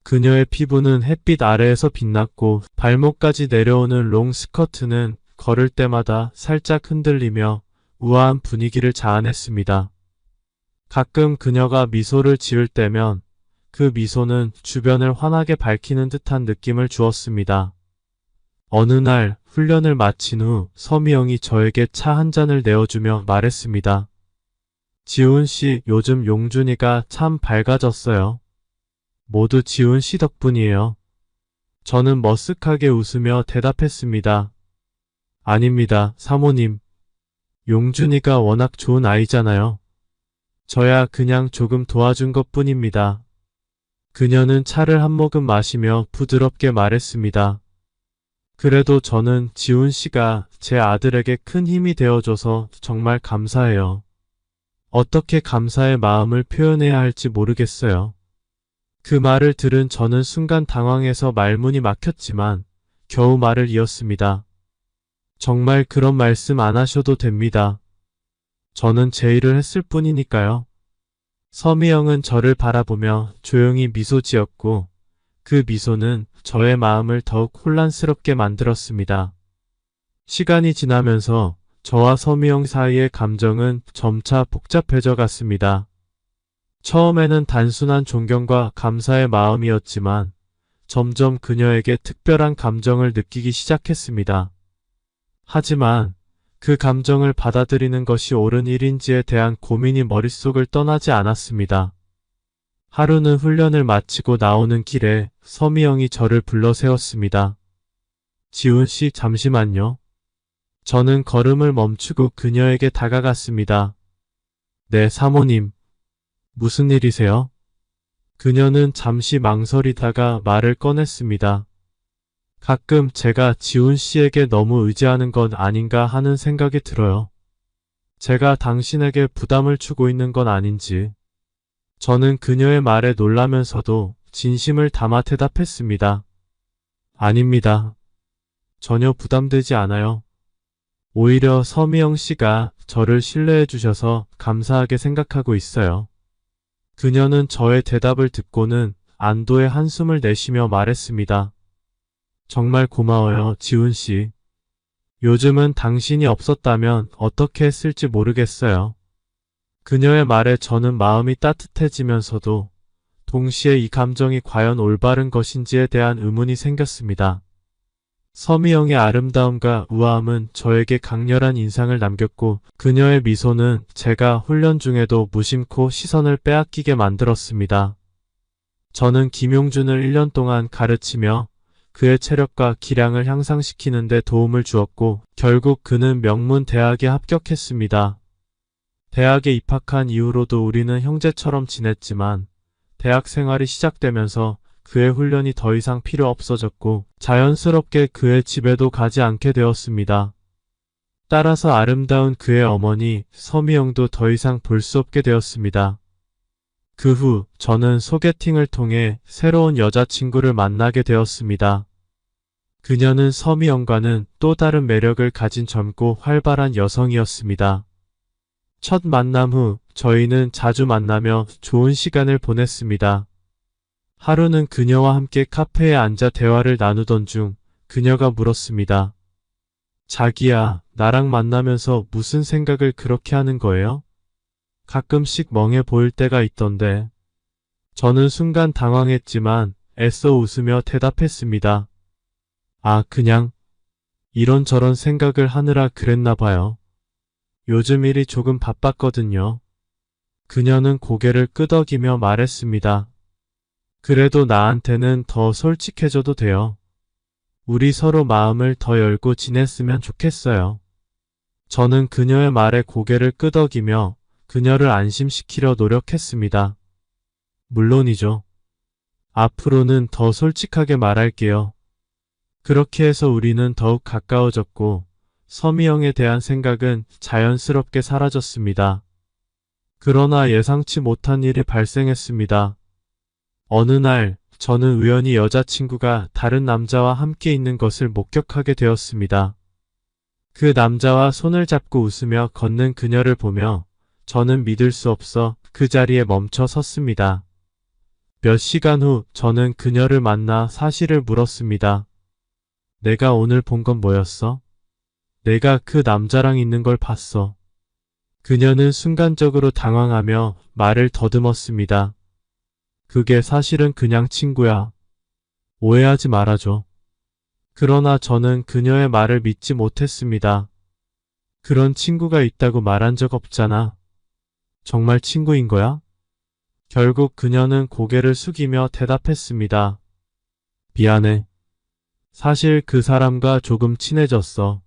Speaker 2: 그녀의 피부는 햇빛 아래에서 빛났고 발목까지 내려오는 롱 스커트는 걸을 때마다 살짝 흔들리며 우아한 분위기를 자아냈습니다. 가끔 그녀가 미소를 지을 때면 그 미소는 주변을 환하게 밝히는 듯한 느낌을 주었습니다. 어느 날 훈련을 마친 후 서미영이 저에게 차 한 잔을 내어주며 말했습니다. 지훈 씨, 요즘 용준이가 참 밝아졌어요. 모두 지훈 씨 덕분이에요. 저는 머쓱하게 웃으며 대답했습니다. 아닙니다, 사모님. 용준이가 워낙 좋은 아이잖아요. 저야 그냥 조금 도와준 것뿐입니다. 그녀는 차를 한 모금 마시며 부드럽게 말했습니다. 그래도 저는 지훈 씨가 제 아들에게 큰 힘이 되어줘서 정말 감사해요. 어떻게 감사의 마음을 표현해야 할지 모르겠어요. 그 말을 들은 저는 순간 당황해서 말문이 막혔지만 겨우 말을 이었습니다. 정말 그런 말씀 안 하셔도 됩니다. 저는 제 일을 했을 뿐이니까요. 서미영은 저를 바라보며 조용히 미소 지었고 그 미소는 저의 마음을 더욱 혼란스럽게 만들었습니다. 시간이 지나면서 저와 서미영 사이의 감정은 점차 복잡해져 갔습니다. 처음에는 단순한 존경과 감사의 마음이었지만 점점 그녀에게 특별한 감정을 느끼기 시작했습니다. 하지만 그 감정을 받아들이는 것이 옳은 일인지에 대한 고민이 머릿속을 떠나지 않았습니다. 하루는 훈련을 마치고 나오는 길에 서미영이 저를 불러 세웠습니다. 지훈 씨, 잠시만요. 저는 걸음을 멈추고 그녀에게 다가갔습니다. 네, 사모님. 무슨 일이세요? 그녀는 잠시 망설이다가 말을 꺼냈습니다. 가끔 제가 지훈 씨에게 너무 의지하는 건 아닌가 하는 생각이 들어요. 제가 당신에게 부담을 주고 있는 건 아닌지. 저는 그녀의 말에 놀라면서도 진심을 담아 대답했습니다. 아닙니다. 전혀 부담되지 않아요. 오히려 서미영 씨가 저를 신뢰해 주셔서 감사하게 생각하고 있어요. 그녀는 저의 대답을 듣고는 안도의 한숨을 내쉬며 말했습니다. 정말 고마워요, 지훈 씨. 요즘은 당신이 없었다면 어떻게 했을지 모르겠어요. 그녀의 말에 저는 마음이 따뜻해지면서도 동시에 이 감정이 과연 올바른 것인지에 대한 의문이 생겼습니다. 서미영의 아름다움과 우아함은 저에게 강렬한 인상을 남겼고 그녀의 미소는 제가 훈련 중에도 무심코 시선을 빼앗기게 만들었습니다. 저는 김용준을 1년 동안 가르치며 그의 체력과 기량을 향상시키는 데 도움을 주었고 결국 그는 명문 대학에 합격했습니다. 대학에 입학한 이후로도 우리는 형제처럼 지냈지만 대학 생활이 시작되면서 그의 훈련이 더 이상 필요 없어졌고 자연스럽게 그의 집에도 가지 않게 되었습니다. 따라서 아름다운 그의 어머니 서미영도 더 이상 볼 수 없게 되었습니다. 그 후 저는 소개팅을 통해 새로운 여자친구를 만나게 되었습니다. 그녀는 서미영과는 또 다른 매력을 가진 젊고 활발한 여성이었습니다. 첫 만남 후 저희는 자주 만나며 좋은 시간을 보냈습니다. 하루는 그녀와 함께 카페에 앉아 대화를 나누던 중 그녀가 물었습니다. 자기야, 나랑 만나면서 무슨 생각을 그렇게 하는 거예요? 가끔씩 멍해 보일 때가 있던데. 저는 순간 당황했지만 애써 웃으며 대답했습니다. 아, 그냥 이런저런 생각을 하느라 그랬나 봐요. 요즘 일이 조금 바빴거든요. 그녀는 고개를 끄덕이며 말했습니다. 그래도 나한테는 더 솔직해져도 돼요. 우리 서로 마음을 더 열고 지냈으면 좋겠어요. 저는 그녀의 말에 고개를 끄덕이며 그녀를 안심시키려 노력했습니다. 물론이죠. 앞으로는 더 솔직하게 말할게요. 그렇게 해서 우리는 더욱 가까워졌고 서미영에 대한 생각은 자연스럽게 사라졌습니다. 그러나 예상치 못한 일이 발생했습니다. 어느 날 저는 우연히 여자친구가 다른 남자와 함께 있는 것을 목격하게 되었습니다. 그 남자와 손을 잡고 웃으며 걷는 그녀를 보며 저는 믿을 수 없어 그 자리에 멈춰 섰습니다. 몇 시간 후 저는 그녀를 만나 사실을 물었습니다. 내가 오늘 본 건 뭐였어? 내가 그 남자랑 있는 걸 봤어. 그녀는 순간적으로 당황하며 말을 더듬었습니다. 그게 사실은 그냥 친구야. 오해하지 말아줘. 그러나 저는 그녀의 말을 믿지 못했습니다. 그런 친구가 있다고 말한 적 없잖아. 정말 친구인 거야? 결국 그녀는 고개를 숙이며 대답했습니다. 미안해. 사실 그 사람과 조금 친해졌어.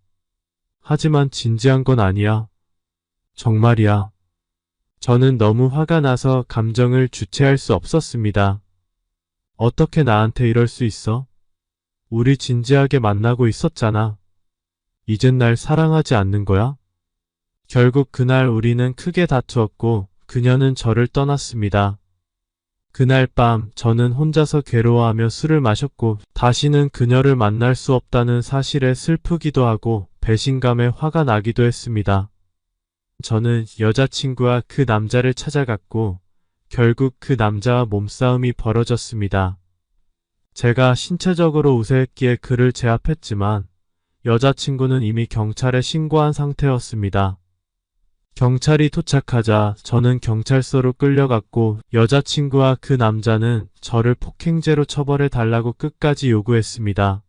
Speaker 2: 하지만 진지한 건 아니야. 정말이야. 저는 너무 화가 나서 감정을 주체할 수 없었습니다. 어떻게 나한테 이럴 수 있어? 우리 진지하게 만나고 있었잖아. 이젠 날 사랑하지 않는 거야? 결국 그날 우리는 크게 다투었고 그녀는 저를 떠났습니다. 그날 밤 저는 혼자서 괴로워하며 술을 마셨고 다시는 그녀를 만날 수 없다는 사실에 슬프기도 하고 배신감에 화가 나기도 했습니다. 저는 여자친구와 그 남자를 찾아갔고 결국 그 남자와 몸싸움이 벌어졌습니다. 제가 신체적으로 우세했기에 그를 제압했지만 여자친구는 이미 경찰에 신고한 상태였습니다. 경찰이 도착하자 저는 경찰서로 끌려갔고 여자친구와 그 남자는 저를 폭행죄로 처벌해 달라고 끝까지 요구했습니다.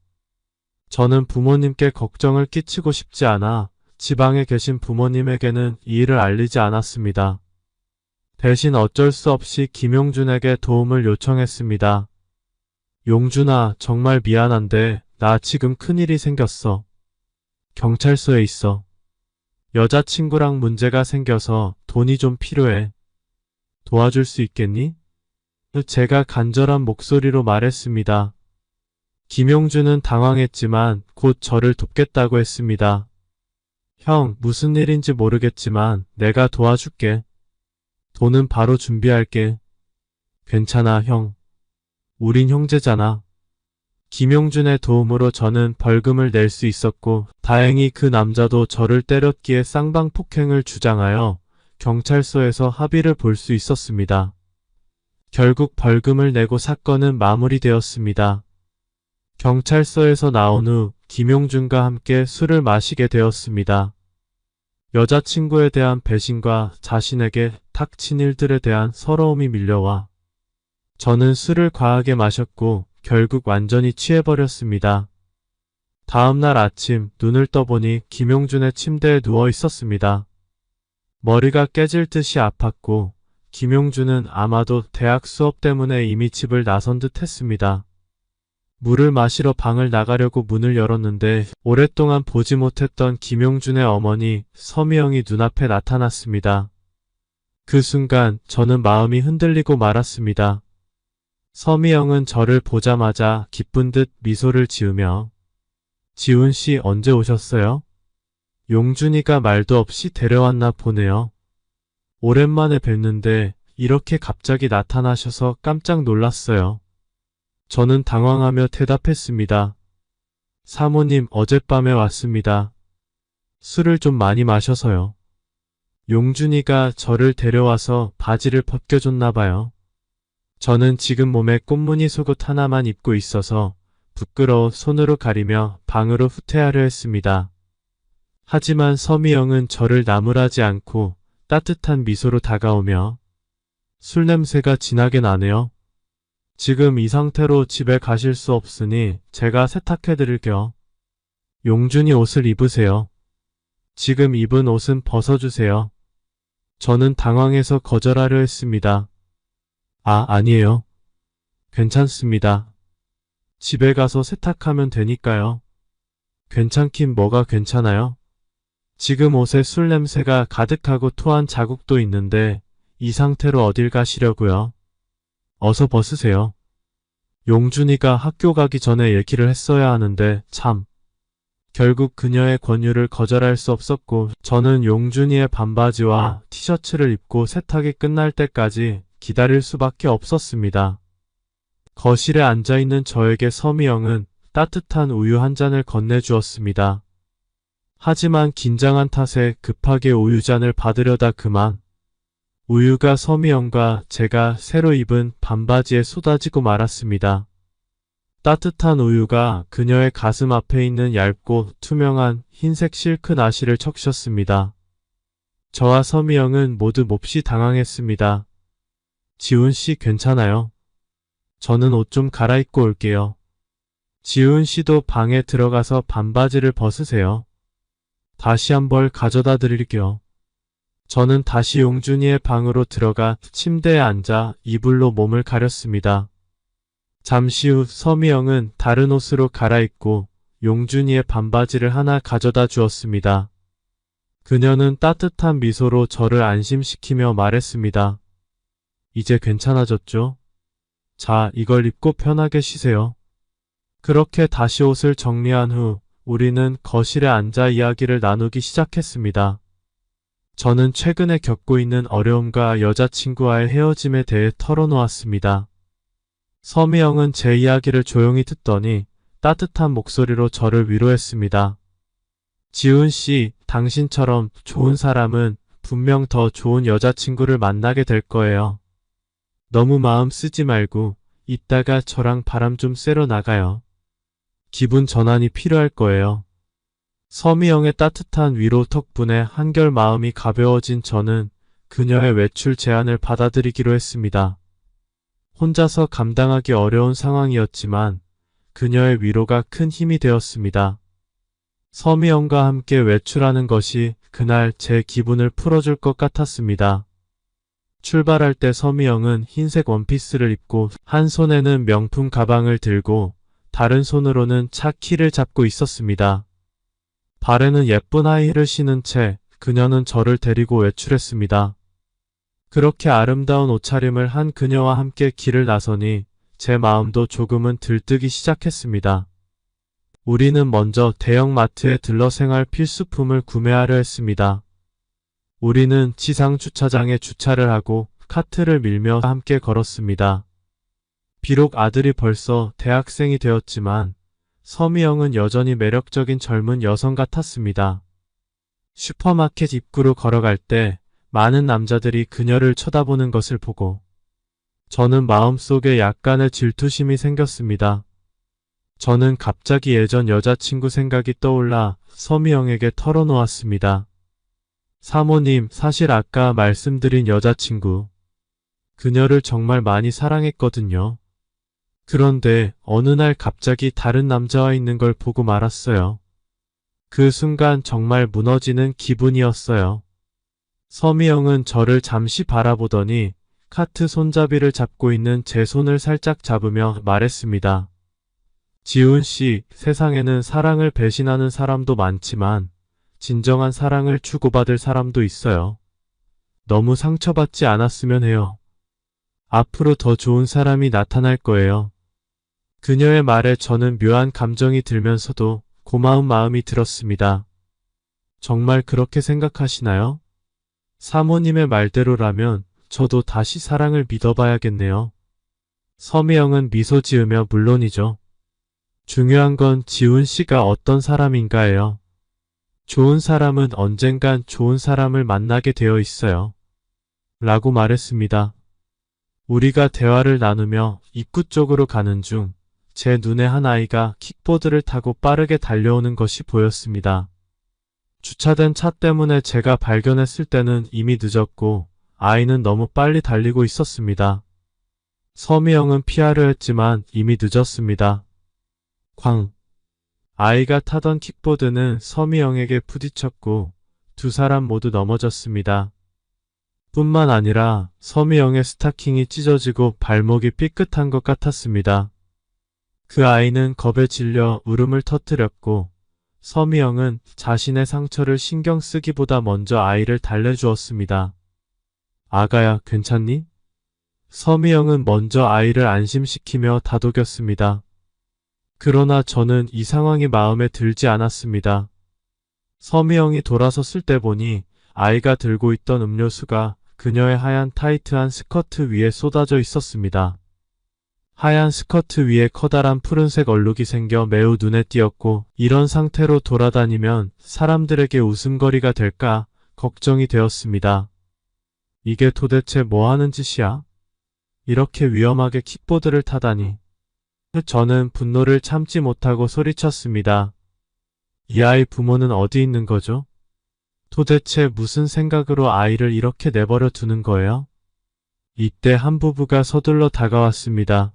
Speaker 2: 저는 부모님께 걱정을 끼치고 싶지 않아 지방에 계신 부모님에게는 이 일을 알리지 않았습니다. 대신 어쩔 수 없이 김용준에게 도움을 요청했습니다. 용준아, 정말 미안한데 나 지금 큰일이 생겼어. 경찰서에 있어. 여자친구랑 문제가 생겨서 돈이 좀 필요해. 도와줄 수 있겠니? 제가 간절한 목소리로 말했습니다. 김용준은 당황했지만 곧 저를 돕겠다고 했습니다. 형, 무슨 일인지 모르겠지만 내가 도와줄게. 돈은 바로 준비할게. 괜찮아, 형. 우린 형제잖아. 김용준의 도움으로 저는 벌금을 낼 수 있었고 다행히 그 남자도 저를 때렸기에 쌍방폭행을 주장하여 경찰서에서 합의를 볼 수 있었습니다. 결국 벌금을 내고 사건은 마무리되었습니다. 경찰서에서 나온 후 김용준과 함께 술을 마시게 되었습니다. 여자친구에 대한 배신과 자신에게 닥친 일들에 대한 서러움이 밀려와 저는 술을 과하게 마셨고 결국 완전히 취해버렸습니다. 다음날 아침 눈을 떠보니 김용준의 침대에 누워 있었습니다. 머리가 깨질 듯이 아팠고 김용준은 아마도 대학 수업 때문에 이미 집을 나선 듯 했습니다. 물을 마시러 방을 나가려고 문을 열었는데 오랫동안 보지 못했던 김용준의 어머니 서미영이 눈앞에 나타났습니다. 그 순간 저는 마음이 흔들리고 말았습니다. 서미영은 저를 보자마자 기쁜 듯 미소를 지으며 지훈 씨 언제 오셨어요? 용준이가 말도 없이 데려왔나 보네요. 오랜만에 뵙는데 이렇게 갑자기 나타나셔서 깜짝 놀랐어요. 저는 당황하며 대답했습니다. 사모님 어젯밤에 왔습니다. 술을 좀 많이 마셔서요. 용준이가 저를 데려와서 바지를 벗겨줬나 봐요. 저는 지금 몸에 꽃무늬 속옷 하나만 입고 있어서 부끄러워 손으로 가리며 방으로 후퇴하려 했습니다. 하지만 서미영은 저를 나무라지 않고 따뜻한 미소로 다가오며 술 냄새가 진하게 나네요. 지금 이 상태로 집에 가실 수 없으니 제가 세탁해드릴게요. 용준이 옷을 입으세요. 지금 입은 옷은 벗어주세요. 저는 당황해서 거절하려 했습니다. 아니에요. 괜찮습니다. 집에 가서 세탁하면 되니까요. 괜찮긴 뭐가 괜찮아요? 지금 옷에 술 냄새가 가득하고 토한 자국도 있는데 이 상태로 어딜 가시려고요? 어서 벗으세요. 용준이가 학교 가기 전에 얘기를 했어야 하는데 참. 결국 그녀의 권유를 거절할 수 없었고 저는 용준이의 반바지와 티셔츠를 입고 세탁이 끝날 때까지 기다릴 수밖에 없었습니다. 거실에 앉아있는 저에게 서미영은 따뜻한 우유 한 잔을 건네주었습니다. 하지만 긴장한 탓에 급하게 우유잔을 받으려다 그만 우유가 서미영과 제가 새로 입은 반바지에 쏟아지고 말았습니다. 따뜻한 우유가 그녀의 가슴 앞에 있는 얇고 투명한 흰색 실크 나시를 적셨습니다. 저와 서미영은 모두 몹시 당황했습니다. 지훈 씨 괜찮아요? 저는 옷 좀 갈아입고 올게요. 지훈 씨도 방에 들어가서 반바지를 벗으세요. 다시 한 벌 가져다 드릴게요. 저는 다시 용준이의 방으로 들어가 침대에 앉아 이불로 몸을 가렸습니다. 잠시 후 서미영은 다른 옷으로 갈아입고 용준이의 반바지를 하나 가져다 주었습니다. 그녀는 따뜻한 미소로 저를 안심시키며 말했습니다. 이제 괜찮아졌죠? 자, 이걸 입고 편하게 쉬세요. 그렇게 다시 옷을 정리한 후 우리는 거실에 앉아 이야기를 나누기 시작했습니다. 저는 최근에 겪고 있는 어려움과 여자친구와의 헤어짐에 대해 털어놓았습니다. 서미영은 제 이야기를 조용히 듣더니 따뜻한 목소리로 저를 위로했습니다. 지훈 씨, 당신처럼 좋은 사람은 분명 더 좋은 여자친구를 만나게 될 거예요. 너무 마음 쓰지 말고 이따가 저랑 바람 좀 쐬러 나가요. 기분 전환이 필요할 거예요. 서미영의 따뜻한 위로 덕분에 한결 마음이 가벼워진 저는 그녀의 외출 제안을 받아들이기로 했습니다. 혼자서 감당하기 어려운 상황이었지만 그녀의 위로가 큰 힘이 되었습니다. 서미영과 함께 외출하는 것이 그날 제 기분을 풀어줄 것 같았습니다. 출발할 때 서미영은 흰색 원피스를 입고 한 손에는 명품 가방을 들고 다른 손으로는 차 키를 잡고 있었습니다. 발에는 예쁜 하이힐을 신은 채 그녀는 저를 데리고 외출했습니다. 그렇게 아름다운 옷차림을 한 그녀와 함께 길을 나서니 제 마음도 조금은 들뜨기 시작했습니다. 우리는 먼저 대형마트에 들러 생활 필수품을 구매하려 했습니다. 우리는 지상 주차장에 주차를 하고 카트를 밀며 함께 걸었습니다. 비록 아들이 벌써 대학생이 되었지만 서미영은 여전히 매력적인 젊은 여성 같았습니다. 슈퍼마켓 입구로 걸어갈 때 많은 남자들이 그녀를 쳐다보는 것을 보고 저는 마음속에 약간의 질투심이 생겼습니다. 저는 갑자기 예전 여자친구 생각이 떠올라 서미영에게 털어놓았습니다. 사모님, 사실 아까 말씀드린 여자친구, 그녀를 정말 많이 사랑했거든요. 그런데 어느 날 갑자기 다른 남자와 있는 걸 보고 말았어요. 그 순간 정말 무너지는 기분이었어요. 서미영은 저를 잠시 바라보더니 카트 손잡이를 잡고 있는 제 손을 살짝 잡으며 말했습니다. 지훈 씨, 세상에는 사랑을 배신하는 사람도 많지만 진정한 사랑을 주고받을 사람도 있어요. 너무 상처받지 않았으면 해요. 앞으로 더 좋은 사람이 나타날 거예요. 그녀의 말에 저는 묘한 감정이 들면서도 고마운 마음이 들었습니다. 정말 그렇게 생각하시나요? 사모님의 말대로라면 저도 다시 사랑을 믿어봐야겠네요. 서미영은 미소 지으며 물론이죠. 중요한 건 지훈 씨가 어떤 사람인가예요. 좋은 사람은 언젠간 좋은 사람을 만나게 되어 있어요. 라고 말했습니다. 우리가 대화를 나누며 입구 쪽으로 가는 중 제 눈에 한 아이가 킥보드를 타고 빠르게 달려오는 것이 보였습니다. 주차된 차 때문에 제가 발견했을 때는 이미 늦었고 아이는 너무 빨리 달리고 있었습니다. 서미영은 피하려 했지만 이미 늦었습니다. 쾅! 아이가 타던 킥보드는 서미영에게 부딪혔고 두 사람 모두 넘어졌습니다. 뿐만 아니라 서미영의 스타킹이 찢어지고 발목이 삐끗한 것 같았습니다. 그 아이는 겁에 질려 울음을 터뜨렸고 서미영은 자신의 상처를 신경 쓰기보다 먼저 아이를 달래주었습니다. 아가야, 괜찮니? 서미영은 먼저 아이를 안심시키며 다독였습니다. 그러나 저는 이 상황이 마음에 들지 않았습니다. 서미영이 돌아섰을 때 보니 아이가 들고 있던 음료수가 그녀의 하얀 타이트한 스커트 위에 쏟아져 있었습니다. 하얀 스커트 위에 커다란 푸른색 얼룩이 생겨 매우 눈에 띄었고 이런 상태로 돌아다니면 사람들에게 웃음거리가 될까 걱정이 되었습니다. 이게 도대체 뭐 하는 짓이야? 이렇게 위험하게 킥보드를 타다니. 저는 분노를 참지 못하고 소리쳤습니다. 이 아이 부모는 어디 있는 거죠? 도대체 무슨 생각으로 아이를 이렇게 내버려 두는 거예요? 이때 한 부부가 서둘러 다가왔습니다.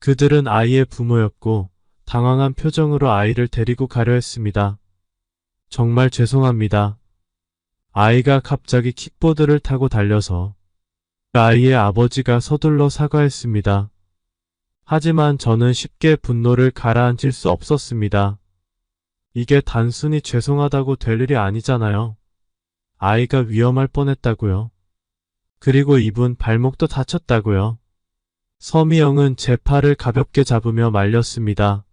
Speaker 2: 그들은 아이의 부모였고 당황한 표정으로 아이를 데리고 가려 했습니다. 정말 죄송합니다. 아이가 갑자기 킥보드를 타고 달려서 아이의 아버지가 서둘러 사과했습니다. 하지만 저는 쉽게 분노를 가라앉힐 수 없었습니다. 이게 단순히 죄송하다고 될 일이 아니잖아요. 아이가 위험할 뻔했다고요. 그리고 이분 발목도 다쳤다고요. 서미영은 제 팔을 가볍게 잡으며 말렸습니다.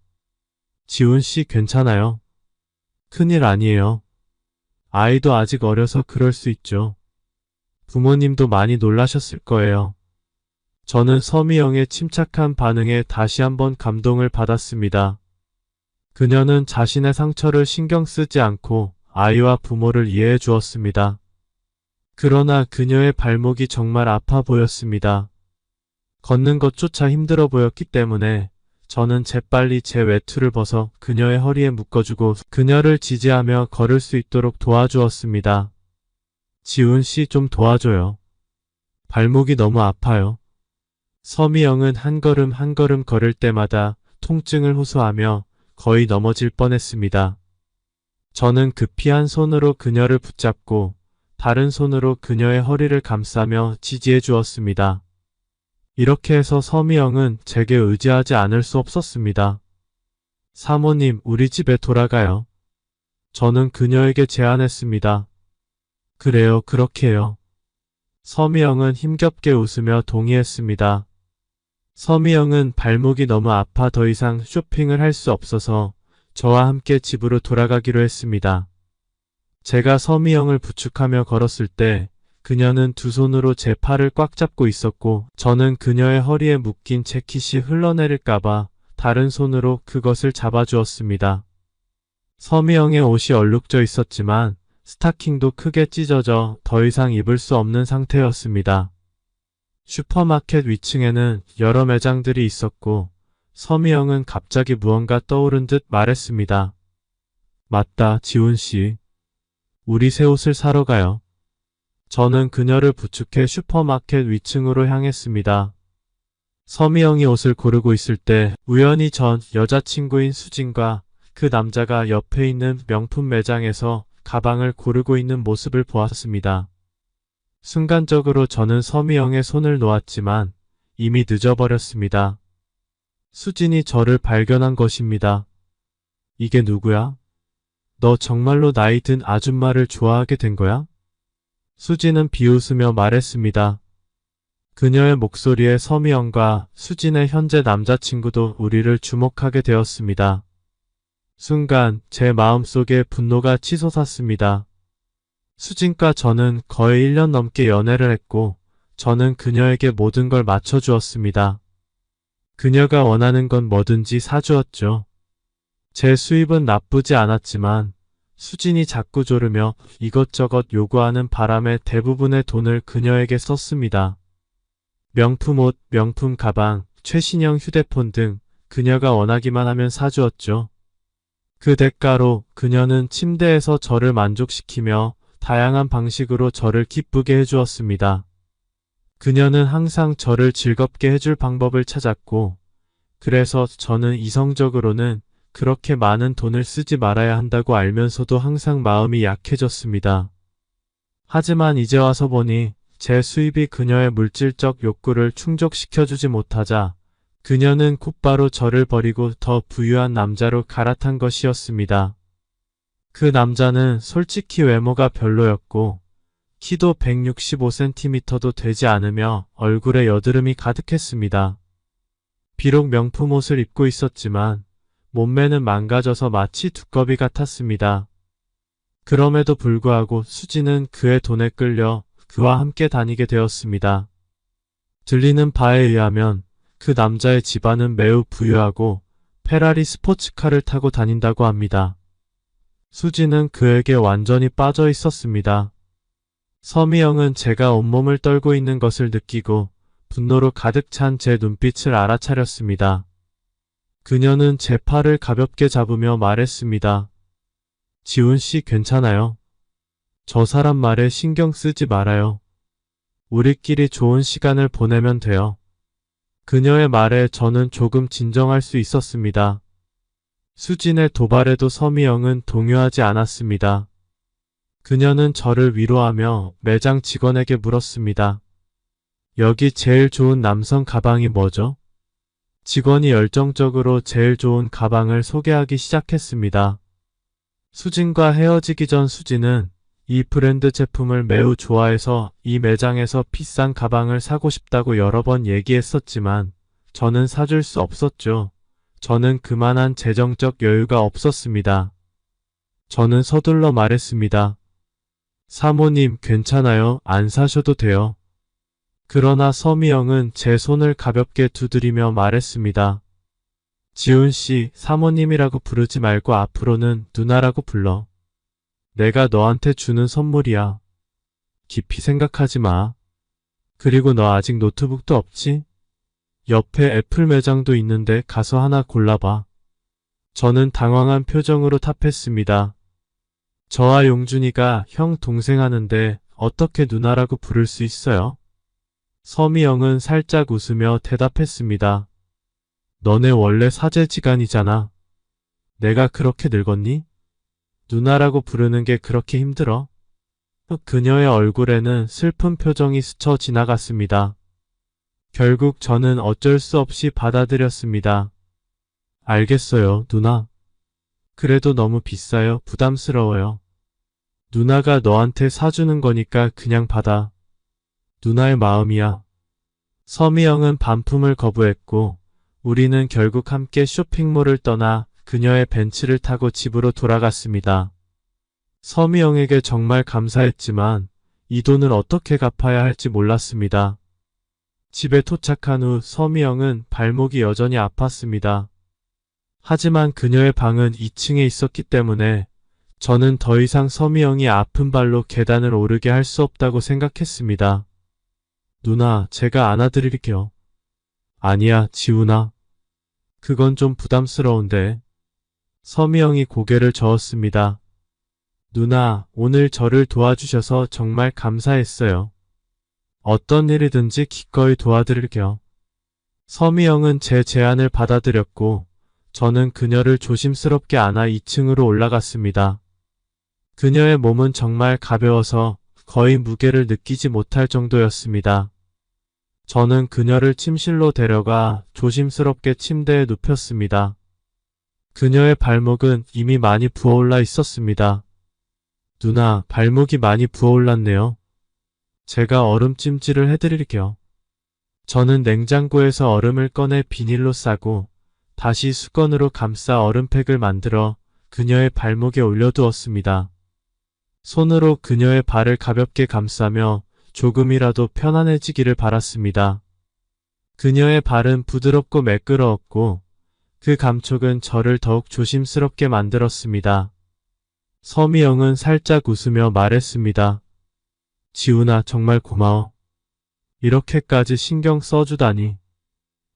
Speaker 2: 지훈 씨 괜찮아요? 큰일 아니에요. 아이도 아직 어려서 그럴 수 있죠. 부모님도 많이 놀라셨을 거예요. 저는 서미영의 침착한 반응에 다시 한번 감동을 받았습니다. 그녀는 자신의 상처를 신경 쓰지 않고 아이와 부모를 이해해 주었습니다. 그러나 그녀의 발목이 정말 아파 보였습니다. 걷는 것조차 힘들어 보였기 때문에 저는 재빨리 제 외투를 벗어 그녀의 허리에 묶어주고 그녀를 지지하며 걸을 수 있도록 도와주었습니다. 지훈 씨 좀 도와줘요. 발목이 너무 아파요. 서미영은 한 걸음 한 걸음 걸을 때마다 통증을 호소하며 거의 넘어질 뻔했습니다. 저는 급히 한 손으로 그녀를 붙잡고 다른 손으로 그녀의 허리를 감싸며 지지해 주었습니다. 이렇게 해서 서미영은 제게 의지하지 않을 수 없었습니다. 사모님, 우리 집에 돌아가요. 저는 그녀에게 제안했습니다. 그래요, 그렇게 해요. 서미영은 힘겹게 웃으며 동의했습니다. 서미영은 발목이 너무 아파 더 이상 쇼핑을 할 수 없어서 저와 함께 집으로 돌아가기로 했습니다. 제가 서미영을 부축하며 걸었을 때 그녀는 두 손으로 제 팔을 꽉 잡고 있었고 저는 그녀의 허리에 묶인 재킷이 흘러내릴까봐 다른 손으로 그것을 잡아주었습니다. 서미영의 옷이 얼룩져 있었지만 스타킹도 크게 찢어져 더 이상 입을 수 없는 상태였습니다. 슈퍼마켓 위층에는 여러 매장들이 있었고 서미영은 갑자기 무언가 떠오른 듯 말했습니다. 맞다, 지훈씨. 우리 새 옷을 사러 가요. 저는 그녀를 부축해 슈퍼마켓 위층으로 향했습니다. 서미영이 옷을 고르고 있을 때 우연히 전 여자친구인 수진과 그 남자가 옆에 있는 명품 매장에서 가방을 고르고 있는 모습을 보았습니다. 순간적으로 저는 서미영의 손을 놓았지만 이미 늦어버렸습니다. 수진이 저를 발견한 것입니다. 이게 누구야? 너 정말로 나이 든 아줌마를 좋아하게 된 거야? 수진은 비웃으며 말했습니다. 그녀의 목소리에 서미영과 수진의 현재 남자친구도 우리를 주목하게 되었습니다. 순간 제 마음속에 분노가 치솟았습니다. 수진과 저는 거의 1년 넘게 연애를 했고 저는 그녀에게 모든 걸 맞춰주었습니다. 그녀가 원하는 건 뭐든지 사주었죠. 제 수입은 나쁘지 않았지만 수진이 자꾸 조르며 이것저것 요구하는 바람에 대부분의 돈을 그녀에게 썼습니다. 명품 옷, 명품 가방, 최신형 휴대폰 등 그녀가 원하기만 하면 사주었죠. 그 대가로 그녀는 침대에서 저를 만족시키며 다양한 방식으로 저를 기쁘게 해주었습니다. 그녀는 항상 저를 즐겁게 해줄 방법을 찾았고 그래서 저는 이성적으로는 그렇게 많은 돈을 쓰지 말아야 한다고 알면서도 항상 마음이 약해졌습니다. 하지만 이제 와서 보니 제 수입이 그녀의 물질적 욕구를 충족시켜주지 못하자 그녀는 곧바로 저를 버리고 더 부유한 남자로 갈아탄 것이었습니다. 그 남자는 솔직히 외모가 별로였고 키도 165cm도 되지 않으며 얼굴에 여드름이 가득했습니다. 비록 명품 옷을 입고 있었지만 몸매는 망가져서 마치 두꺼비 같았습니다. 그럼에도 불구하고 수지는 그의 돈에 끌려 그와 함께 다니게 되었습니다. 들리는 바에 의하면 그 남자의 집안은 매우 부유하고 페라리 스포츠카를 타고 다닌다고 합니다. 수지는 그에게 완전히 빠져 있었습니다. 서미영은 제가 온몸을 떨고 있는 것을 느끼고 분노로 가득 찬 제 눈빛을 알아차렸습니다. 그녀는 제 팔을 가볍게 잡으며 말했습니다. 지훈 씨 괜찮아요. 저 사람 말에 신경 쓰지 말아요. 우리끼리 좋은 시간을 보내면 돼요. 그녀의 말에 저는 조금 진정할 수 있었습니다. 수진의 도발에도 서미영은 동요하지 않았습니다. 그녀는 저를 위로하며 매장 직원에게 물었습니다. 여기 제일 좋은 남성 가방이 뭐죠? 직원이 열정적으로 제일 좋은 가방을 소개하기 시작했습니다. 수진과 헤어지기 전 수진은 이 브랜드 제품을 매우 좋아해서 이 매장에서 비싼 가방을 사고 싶다고 여러 번 얘기했었지만 저는 사줄 수 없었죠. 저는 그만한 재정적 여유가 없었습니다. 저는 서둘러 말했습니다. 사모님 괜찮아요. 안 사셔도 돼요. 그러나 서미영은 제 손을 가볍게 두드리며 말했습니다. 지훈 씨, 사모님이라고 부르지 말고 앞으로는 누나라고 불러. 내가 너한테 주는 선물이야. 깊이 생각하지 마. 그리고 너 아직 노트북도 없지? 옆에 애플 매장도 있는데 가서 하나 골라봐. 저는 당황한 표정으로 답했습니다. 저와 용준이가 형 동생 하는데 어떻게 누나라고 부를 수 있어요? 서미영은 살짝 웃으며 대답했습니다. 너네 원래 사제지간이잖아. 내가 그렇게 늙었니? 누나라고 부르는 게 그렇게 힘들어? 그녀의 얼굴에는 슬픈 표정이 스쳐 지나갔습니다. 결국 저는 어쩔 수 없이 받아들였습니다. 알겠어요, 누나. 그래도 너무 비싸요. 부담스러워요. 누나가 너한테 사주는 거니까 그냥 받아. 누나의 마음이야. 서미영은 반품을 거부했고 우리는 결국 함께 쇼핑몰을 떠나 그녀의 벤츠를 타고 집으로 돌아갔습니다. 서미영에게 정말 감사했지만 이 돈을 어떻게 갚아야 할지 몰랐습니다. 집에 도착한 후 서미영은 발목이 여전히 아팠습니다. 하지만 그녀의 방은 2층에 있었기 때문에 저는 더 이상 서미영이 아픈 발로 계단을 오르게 할 수 없다고 생각했습니다. 누나, 제가 안아드릴게요. 아니야, 지훈아. 그건 좀 부담스러운데. 서미영이 고개를 저었습니다. 누나, 오늘 저를 도와주셔서 정말 감사했어요. 어떤 일이든지 기꺼이 도와드릴게요. 서미영은 제 제안을 받아들였고 저는 그녀를 조심스럽게 안아 2층으로 올라갔습니다. 그녀의 몸은 정말 가벼워서 거의 무게를 느끼지 못할 정도였습니다. 저는 그녀를 침실로 데려가 조심스럽게 침대에 눕혔습니다. 그녀의 발목은 이미 많이 부어올라 있었습니다. 누나, 발목이 많이 부어올랐네요. 제가 얼음찜질을 해드릴게요. 저는 냉장고에서 얼음을 꺼내 비닐로 싸고 다시 수건으로 감싸 얼음팩을 만들어 그녀의 발목에 올려두었습니다. 손으로 그녀의 발을 가볍게 감싸며 조금이라도 편안해지기를 바랐습니다. 그녀의 발은 부드럽고 매끄러웠고 그 감촉은 저를 더욱 조심스럽게 만들었습니다. 서미영은 살짝 웃으며 말했습니다. 지훈아, 정말 고마워. 이렇게까지 신경 써주다니.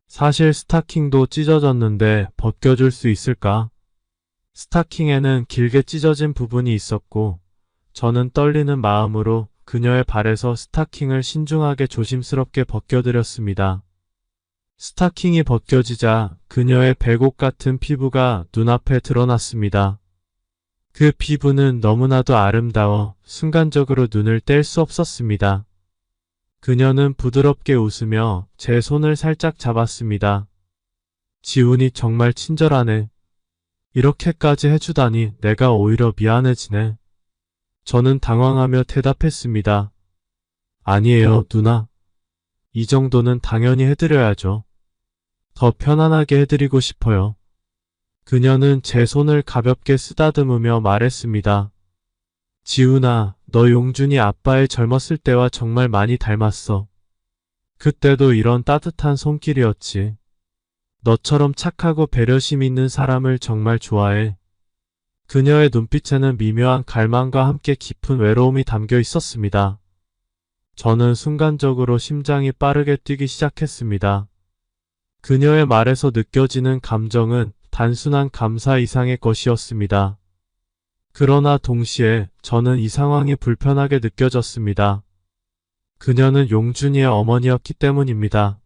Speaker 2: 사실 스타킹도 찢어졌는데 벗겨줄 수 있을까? 스타킹에는 길게 찢어진 부분이 있었고 저는 떨리는 마음으로 그녀의 발에서 스타킹을 신중하게 조심스럽게 벗겨드렸습니다. 스타킹이 벗겨지자 그녀의 백옥 같은 피부가 눈앞에 드러났습니다. 그 피부는 너무나도 아름다워 순간적으로 눈을 뗄 수 없었습니다. 그녀는 부드럽게 웃으며 제 손을 살짝 잡았습니다. 지훈이 정말 친절하네. 이렇게까지 해주다니 내가 오히려 미안해지네. 저는 당황하며 대답했습니다. 아니에요, 누나. 이 정도는 당연히 해드려야죠. 더 편안하게 해드리고 싶어요. 그녀는 제 손을 가볍게 쓰다듬으며 말했습니다. 지훈아, 너 용준이 아빠의 젊었을 때와 정말 많이 닮았어. 그때도 이런 따뜻한 손길이었지. 너처럼 착하고 배려심 있는 사람을 정말 좋아해. 그녀의 눈빛에는 미묘한 갈망과 함께 깊은 외로움이 담겨 있었습니다. 저는 순간적으로 심장이 빠르게 뛰기 시작했습니다. 그녀의 말에서 느껴지는 감정은 단순한 감사 이상의 것이었습니다. 그러나 동시에 저는 이 상황이 불편하게 느껴졌습니다. 그녀는 용준이의 어머니였기 때문입니다.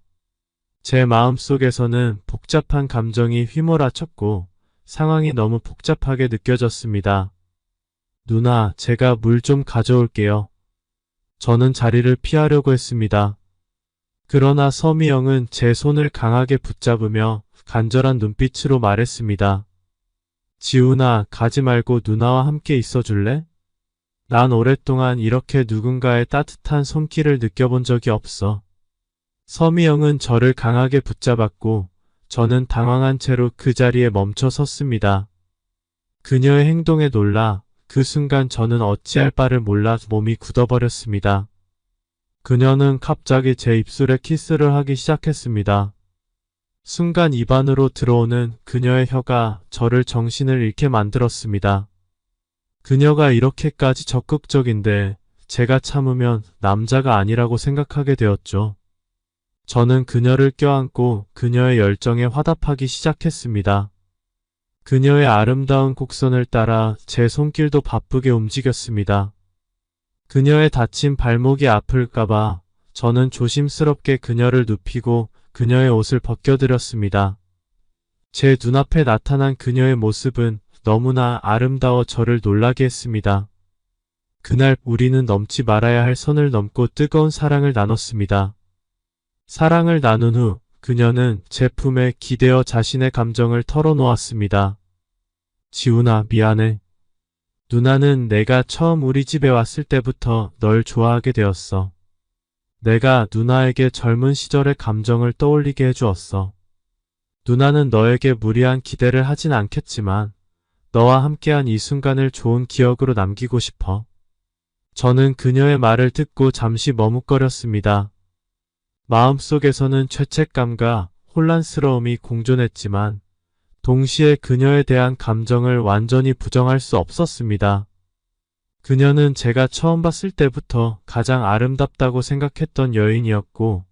Speaker 2: 제 마음속에서는 복잡한 감정이 휘몰아쳤고 상황이 너무 복잡하게 느껴졌습니다. 누나, 제가 물 좀 가져올게요. 저는 자리를 피하려고 했습니다. 그러나 서미영은 제 손을 강하게 붙잡으며 간절한 눈빛으로 말했습니다. 지훈아, 가지 말고 누나와 함께 있어줄래? 난 오랫동안 이렇게 누군가의 따뜻한 손길을 느껴본 적이 없어. 서미영은 저를 강하게 붙잡았고 저는 당황한 채로 그 자리에 멈춰 섰습니다. 그녀의 행동에 놀라 그 순간 저는 어찌할 바를 몰라 몸이 굳어버렸습니다. 그녀는 갑자기 제 입술에 키스를 하기 시작했습니다. 순간 입안으로 들어오는 그녀의 혀가 저를 정신을 잃게 만들었습니다. 그녀가 이렇게까지 적극적인데 제가 참으면 남자가 아니라고 생각하게 되었죠. 저는 그녀를 껴안고 그녀의 열정에 화답하기 시작했습니다. 그녀의 아름다운 곡선을 따라 제 손길도 바쁘게 움직였습니다. 그녀의 다친 발목이 아플까봐 저는 조심스럽게 그녀를 눕히고 그녀의 옷을 벗겨드렸습니다. 제 눈앞에 나타난 그녀의 모습은 너무나 아름다워 저를 놀라게 했습니다. 그날 우리는 넘지 말아야 할 선을 넘고 뜨거운 사랑을 나눴습니다. 사랑을 나눈 후 그녀는 제 품에 기대어 자신의 감정을 털어놓았습니다. 지훈아, 미안해. 누나는 내가 처음 우리 집에 왔을 때부터 널 좋아하게 되었어. 내가 누나에게 젊은 시절의 감정을 떠올리게 해주었어. 누나는 너에게 무리한 기대를 하진 않겠지만 너와 함께한 이 순간을 좋은 기억으로 남기고 싶어. 저는 그녀의 말을 듣고 잠시 머뭇거렸습니다. 마음속에서는 죄책감과 혼란스러움이 공존했지만 동시에 그녀에 대한 감정을 완전히 부정할 수 없었습니다. 그녀는 제가 처음 봤을 때부터 가장 아름답다고 생각했던 여인이었고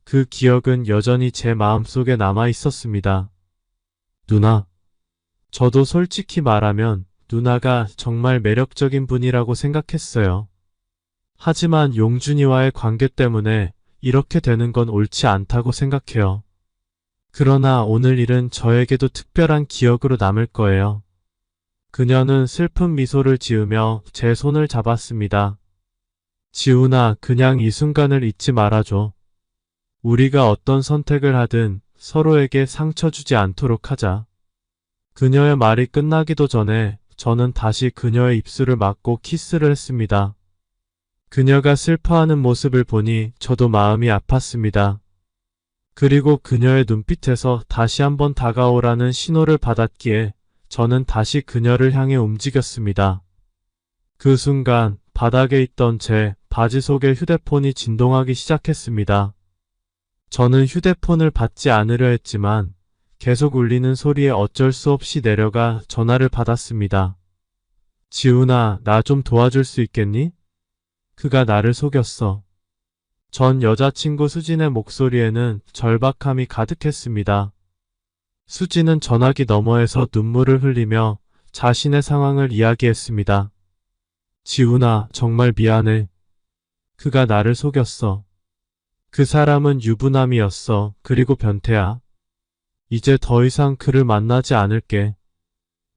Speaker 2: 그 기억은 여전히 제 마음속에 남아 있었습니다. 누나, 저도 솔직히 말하면 누나가 정말 매력적인 분이라고 생각했어요. 하지만 용준이와의 관계 때문에 이렇게 되는 건 옳지 않다고 생각해요. 그러나 오늘 일은 저에게도 특별한 기억으로 남을 거예요. 그녀는 슬픈 미소를 지으며 제 손을 잡았습니다. 지훈아, 그냥 이 순간을 잊지 말아줘. 우리가 어떤 선택을 하든 서로에게 상처 주지 않도록 하자. 그녀의 말이 끝나기도 전에 저는 다시 그녀의 입술을 막고 키스를 했습니다. 그녀가 슬퍼하는 모습을 보니 저도 마음이 아팠습니다. 그리고 그녀의 눈빛에서 다시 한번 다가오라는 신호를 받았기에 저는 다시 그녀를 향해 움직였습니다. 그 순간 바닥에 있던 제 바지 속의 휴대폰이 진동하기 시작했습니다. 저는 휴대폰을 받지 않으려 했지만 계속 울리는 소리에 어쩔 수 없이 내려가 전화를 받았습니다. 지훈아, 나 좀 도와줄 수 있겠니? 그가 나를 속였어. 전 여자친구 수진의 목소리에는 절박함이 가득했습니다. 수진은 전화기 너머에서 눈물을 흘리며 자신의 상황을 이야기했습니다. 지훈아, 정말 미안해. 그가 나를 속였어. 그 사람은 유부남이었어. 그리고 변태야. 이제 더 이상 그를 만나지 않을게.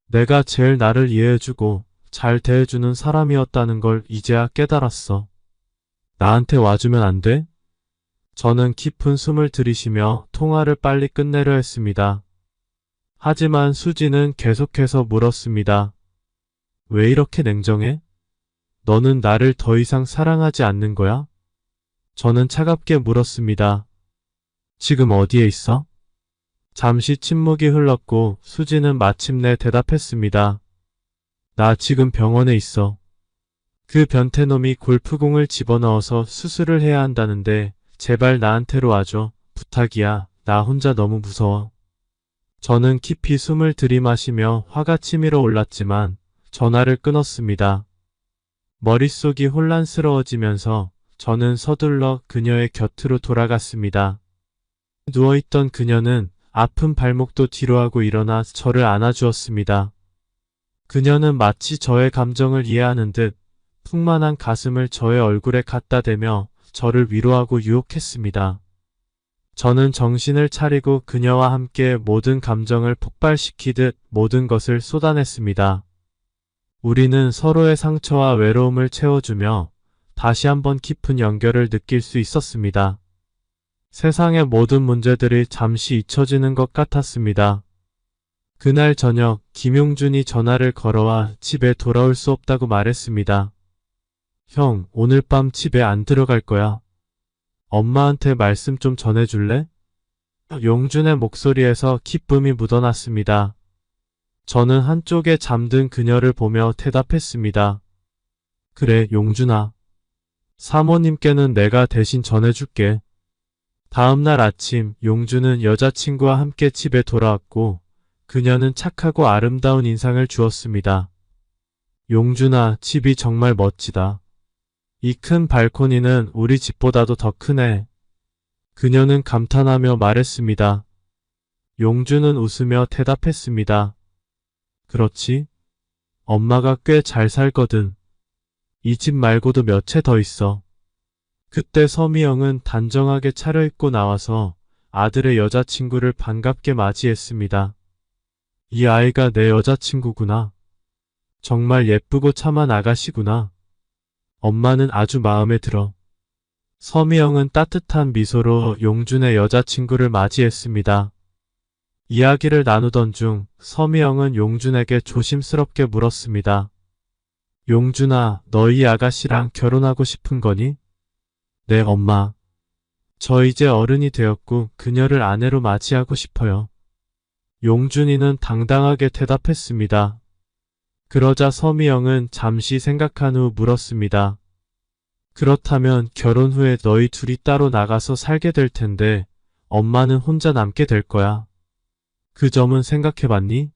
Speaker 2: 내가 제일 나를 이해해주고 잘 대해주는 사람이었다는 걸 이제야 깨달았어. 나한테 와주면 안 돼? 저는 깊은 숨을 들이쉬며 통화를 빨리 끝내려 했습니다. 하지만 수지는 계속해서 물었습니다. 왜 이렇게 냉정해? 너는 나를 더 이상 사랑하지 않는 거야? 저는 차갑게 물었습니다. 지금 어디에 있어? 잠시 침묵이 흘렀고 수지는 마침내 대답했습니다. 나 지금 병원에 있어. 그 변태놈이 골프공을 집어넣어서 수술을 해야 한다는데 제발 나한테로 와줘. 부탁이야. 나 혼자 너무 무서워. 저는 깊이 숨을 들이마시며 화가 치밀어 올랐지만 전화를 끊었습니다. 머릿속이 혼란스러워지면서 저는 서둘러 그녀의 곁으로 돌아갔습니다. 누워있던 그녀는 아픈 발목도 뒤로 하고 일어나 저를 안아주었습니다. 그녀는 마치 저의 감정을 이해하는 듯 풍만한 가슴을 저의 얼굴에 갖다 대며 저를 위로하고 유혹했습니다. 저는 정신을 차리고 그녀와 함께 모든 감정을 폭발시키듯 모든 것을 쏟아냈습니다. 우리는 서로의 상처와 외로움을 채워주며 다시 한번 깊은 연결을 느낄 수 있었습니다. 세상의 모든 문제들이 잠시 잊혀지는 것 같았습니다. 그날 저녁 김용준이 전화를 걸어와 집에 돌아올 수 없다고 말했습니다. 형, 오늘 밤 집에 안 들어갈 거야. 엄마한테 말씀 좀 전해줄래? 용준의 목소리에서 기쁨이 묻어났습니다. 저는 한쪽에 잠든 그녀를 보며 대답했습니다. 그래, 용준아. 사모님께는 내가 대신 전해줄게. 다음날 아침 용준은 여자친구와 함께 집에 돌아왔고 그녀는 착하고 아름다운 인상을 주었습니다. 용준아, 집이 정말 멋지다. 이 큰 발코니는 우리 집보다도 더 크네. 그녀는 감탄하며 말했습니다. 용준은 웃으며 대답했습니다. 그렇지? 엄마가 꽤 잘 살거든. 이 집 말고도 몇 채 더 있어. 그때 서미영은 단정하게 차려입고 나와서 아들의 여자친구를 반갑게 맞이했습니다. 이 아이가 내 여자친구구나. 정말 예쁘고 참한 아가씨구나. 엄마는 아주 마음에 들어. 서미영은 따뜻한 미소로 용준의 여자친구를 맞이했습니다. 이야기를 나누던 중 서미영은 용준에게 조심스럽게 물었습니다. 용준아, 너 이 아가씨랑 결혼하고 싶은 거니? 네, 엄마. 저 이제 어른이 되었고 그녀를 아내로 맞이하고 싶어요. 용준이는 당당하게 대답했습니다. 그러자 서미영은 잠시 생각한 후 물었습니다. 그렇다면 결혼 후에 너희 둘이 따로 나가서 살게 될 텐데 엄마는 혼자 남게 될 거야. 그 점은 생각해봤니?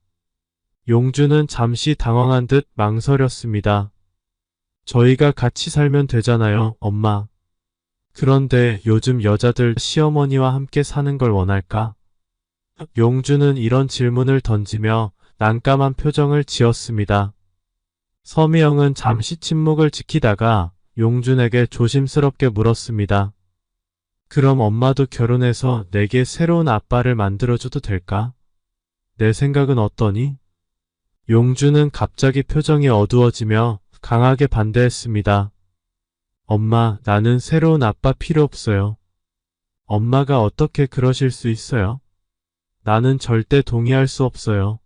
Speaker 2: 용준은 잠시 당황한 듯 망설였습니다. 저희가 같이 살면 되잖아요, 엄마. 그런데 요즘 여자들 시어머니와 함께 사는 걸 원할까? 용준은 이런 질문을 던지며 난감한 표정을 지었습니다. 서미영은 잠시 침묵을 지키다가 용준에게 조심스럽게 물었습니다. 그럼 엄마도 결혼해서 내게 새로운 아빠를 만들어줘도 될까? 내 생각은 어떠니? 용준은 갑자기 표정이 어두워지며 강하게 반대했습니다. 엄마, 나는 새로운 아빠 필요 없어요. 엄마가 어떻게 그러실 수 있어요? 나는 절대 동의할 수 없어요.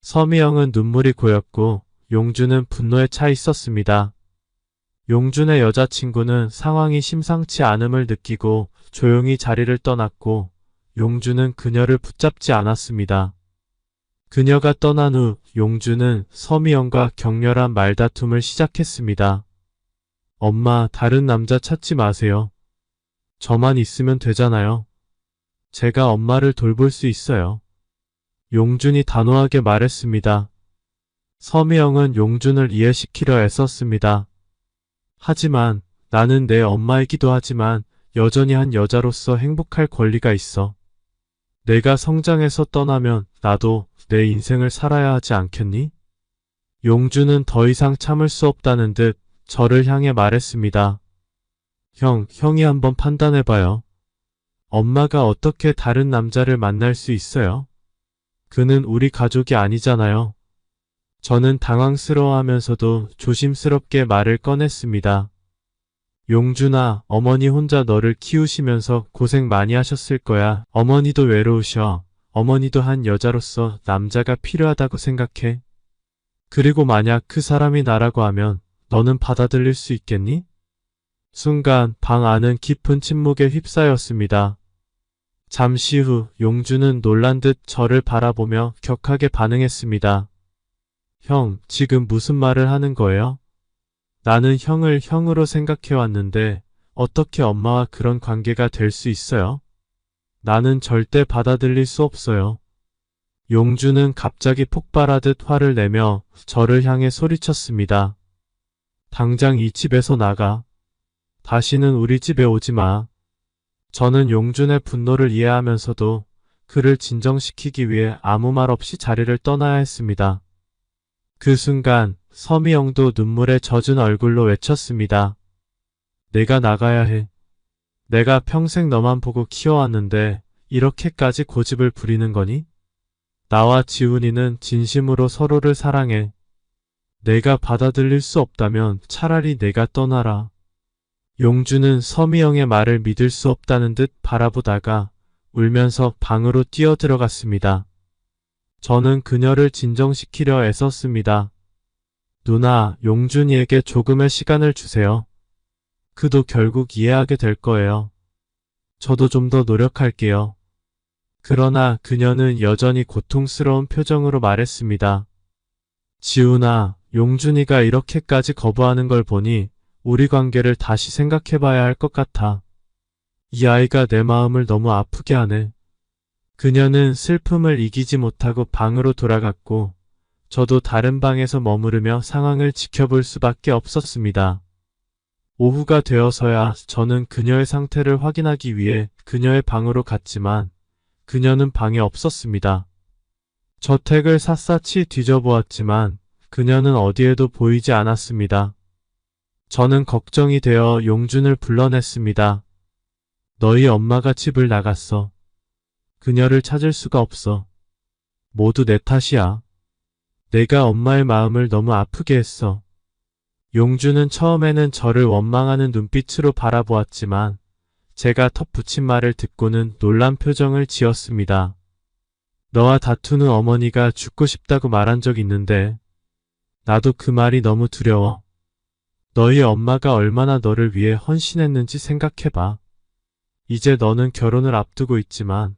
Speaker 2: 서미영은 눈물이 고였고 용준은 분노에 차 있었습니다. 용준의 여자친구는 상황이 심상치 않음을 느끼고 조용히 자리를 떠났고 용준은 그녀를 붙잡지 않았습니다. 그녀가 떠난 후 용준은 서미영과 격렬한 말다툼을 시작했습니다. 엄마, 다른 남자 찾지 마세요. 저만 있으면 되잖아요. 제가 엄마를 돌볼 수 있어요. 용준이 단호하게 말했습니다. 서미영은 용준을 이해시키려 애썼습니다. 하지만 나는 내 엄마이기도 하지만 여전히 한 여자로서 행복할 권리가 있어. 내가 성장해서 떠나면 나도 내 인생을 살아야 하지 않겠니? 용준은 더 이상 참을 수 없다는 듯 저를 향해 말했습니다. 형이 한번 판단해봐요. 엄마가 어떻게 다른 남자를 만날 수 있어요? 그는 우리 가족이 아니잖아요. 저는 당황스러워하면서도 조심스럽게 말을 꺼냈습니다. 용준아, 어머니 혼자 너를 키우시면서 고생 많이 하셨을 거야. 어머니도 외로우셔. 어머니도 한 여자로서 남자가 필요하다고 생각해. 그리고 만약 그 사람이 나라고 하면 너는 받아들일 수 있겠니? 순간 방 안은 깊은 침묵에 휩싸였습니다. 잠시 후 용준은 놀란 듯 저를 바라보며 격하게 반응했습니다. 형, 지금 무슨 말을 하는 거예요? 나는 형을 형으로 생각해왔는데 어떻게 엄마와 그런 관계가 될 수 있어요? 나는 절대 받아들일 수 없어요. 용준은 갑자기 폭발하듯 화를 내며 저를 향해 소리쳤습니다. 당장 이 집에서 나가. 다시는 우리 집에 오지 마. 저는 용준의 분노를 이해하면서도 그를 진정시키기 위해 아무 말 없이 자리를 떠나야 했습니다. 그 순간 서미영도 눈물에 젖은 얼굴로 외쳤습니다. 내가 나가야 해. 내가 평생 너만 보고 키워왔는데 이렇게까지 고집을 부리는 거니? 나와 지훈이는 진심으로 서로를 사랑해. 내가 받아들일 수 없다면 차라리 내가 떠나라. 용준은 서미영의 말을 믿을 수 없다는 듯 바라보다가 울면서 방으로 뛰어들어갔습니다. 저는 그녀를 진정시키려 애썼습니다. 누나, 용준이에게 조금의 시간을 주세요. 그도 결국 이해하게 될 거예요. 저도 좀 더 노력할게요. 그러나 그녀는 여전히 고통스러운 표정으로 말했습니다. 지훈아, 용준이가 이렇게까지 거부하는 걸 보니 우리 관계를 다시 생각해봐야 할 것 같아. 이 아이가 내 마음을 너무 아프게 하네. 그녀는 슬픔을 이기지 못하고 방으로 돌아갔고 저도 다른 방에서 머무르며 상황을 지켜볼 수밖에 없었습니다. 오후가 되어서야 저는 그녀의 상태를 확인하기 위해 그녀의 방으로 갔지만 그녀는 방에 없었습니다. 저택을 샅샅이 뒤져보았지만 그녀는 어디에도 보이지 않았습니다. 저는 걱정이 되어 용준을 불러냈습니다. 너희 엄마가 집을 나갔어. 그녀를 찾을 수가 없어. 모두 내 탓이야. 내가 엄마의 마음을 너무 아프게 했어. 용준은 처음에는 저를 원망하는 눈빛으로 바라보았지만 제가 덧붙인 말을 듣고는 놀란 표정을 지었습니다. 너와 다투는 어머니가 죽고 싶다고 말한 적 있는데 나도 그 말이 너무 두려워. 너희 엄마가 얼마나 너를 위해 헌신했는지 생각해봐. 이제 너는 결혼을 앞두고 있지만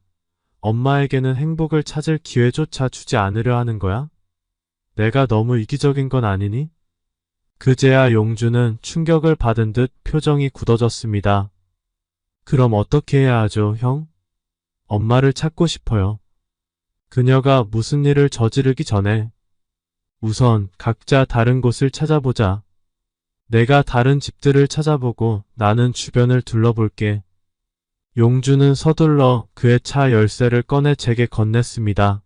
Speaker 2: 엄마에게는 행복을 찾을 기회조차 주지 않으려 하는 거야? 내가 너무 이기적인 건 아니니? 그제야 용준은 충격을 받은 듯 표정이 굳어졌습니다. 그럼 어떻게 해야 하죠, 형? 엄마를 찾고 싶어요. 그녀가 무슨 일을 저지르기 전에 우선 각자 다른 곳을 찾아보자. 내가 다른 집들을 찾아보고 나는 주변을 둘러볼게. 용준은 서둘러 그의 차 열쇠를 꺼내 제게 건넸습니다.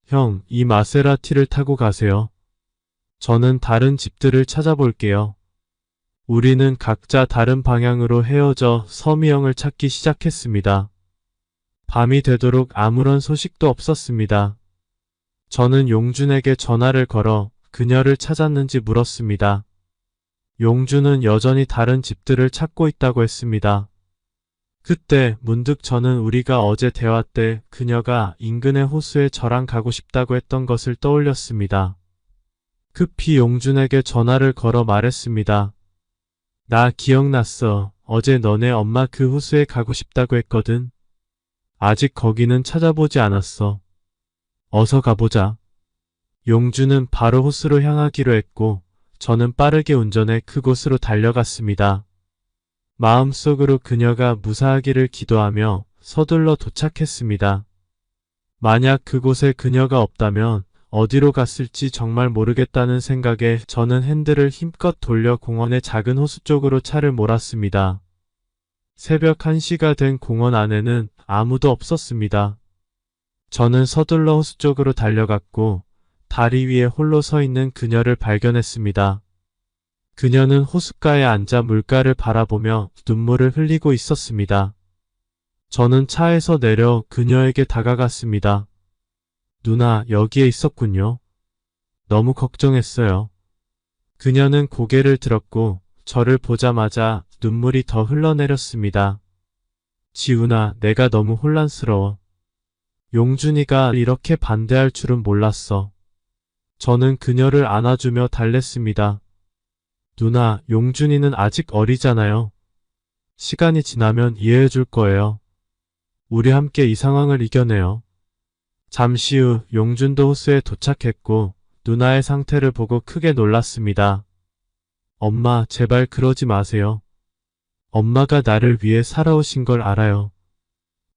Speaker 2: 형, 이 마세라티를 타고 가세요. 저는 다른 집들을 찾아볼게요. 우리는 각자 다른 방향으로 헤어져 서미영을 찾기 시작했습니다. 밤이 되도록 아무런 소식도 없었습니다. 저는 용준에게 전화를 걸어 그녀를 찾았는지 물었습니다. 용준은 여전히 다른 집들을 찾고 있다고 했습니다. 그때 문득 저는 우리가 어제 대화 때 그녀가 인근의 호수에 저랑 가고 싶다고 했던 것을 떠올렸습니다. 급히 용준에게 전화를 걸어 말했습니다. 나 기억났어. 어제 너네 엄마 그 호수에 가고 싶다고 했거든. 아직 거기는 찾아보지 않았어. 어서 가보자. 용준은 바로 호수로 향하기로 했고 저는 빠르게 운전해 그곳으로 달려갔습니다. 마음속으로 그녀가 무사하기를 기도하며 서둘러 도착했습니다. 만약 그곳에 그녀가 없다면 어디로 갔을지 정말 모르겠다는 생각에 저는 핸들을 힘껏 돌려 공원의 작은 호수 쪽으로 차를 몰았습니다. 새벽 1시가 된 공원 안에는 아무도 없었습니다. 저는 서둘러 호수 쪽으로 달려갔고 다리 위에 홀로 서 있는 그녀를 발견했습니다. 그녀는 호숫가에 앉아 물가를 바라보며 눈물을 흘리고 있었습니다. 저는 차에서 내려 그녀에게 다가갔습니다. 누나, 여기에 있었군요. 너무 걱정했어요. 그녀는 고개를 들었고 저를 보자마자 눈물이 더 흘러내렸습니다. 지훈아, 내가 너무 혼란스러워. 용준이가 이렇게 반대할 줄은 몰랐어. 저는 그녀를 안아주며 달랬습니다. 누나, 용준이는 아직 어리잖아요. 시간이 지나면 이해해줄 거예요. 우리 함께 이 상황을 이겨내요. 잠시 후 용준도 호수에 도착했고 누나의 상태를 보고 크게 놀랐습니다. 엄마, 제발 그러지 마세요. 엄마가 나를 위해 살아오신 걸 알아요.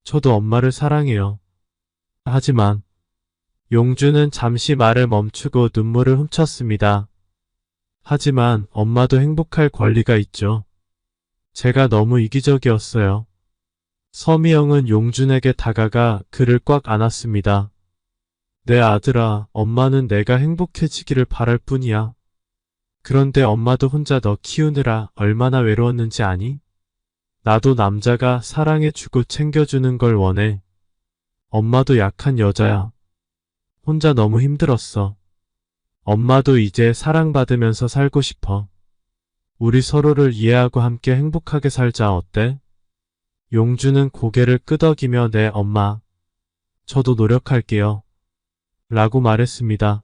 Speaker 2: 저도 엄마를 사랑해요. 하지만 용준은 잠시 말을 멈추고 눈물을 훔쳤습니다. 하지만 엄마도 행복할 권리가 있죠. 제가 너무 이기적이었어요. 서미영은 용준에게 다가가 그를 꽉 안았습니다. 내 아들아, 엄마는 내가 행복해지기를 바랄 뿐이야. 그런데 엄마도 혼자 너 키우느라 얼마나 외로웠는지 아니? 나도 남자가 사랑해주고 챙겨주는 걸 원해. 엄마도 약한 여자야. 혼자 너무 힘들었어. 엄마도 이제 사랑받으면서 살고 싶어. 우리 서로를 이해하고 함께 행복하게 살자 어때? 용준은 고개를 끄덕이며 네 엄마. 저도 노력할게요. 라고 말했습니다.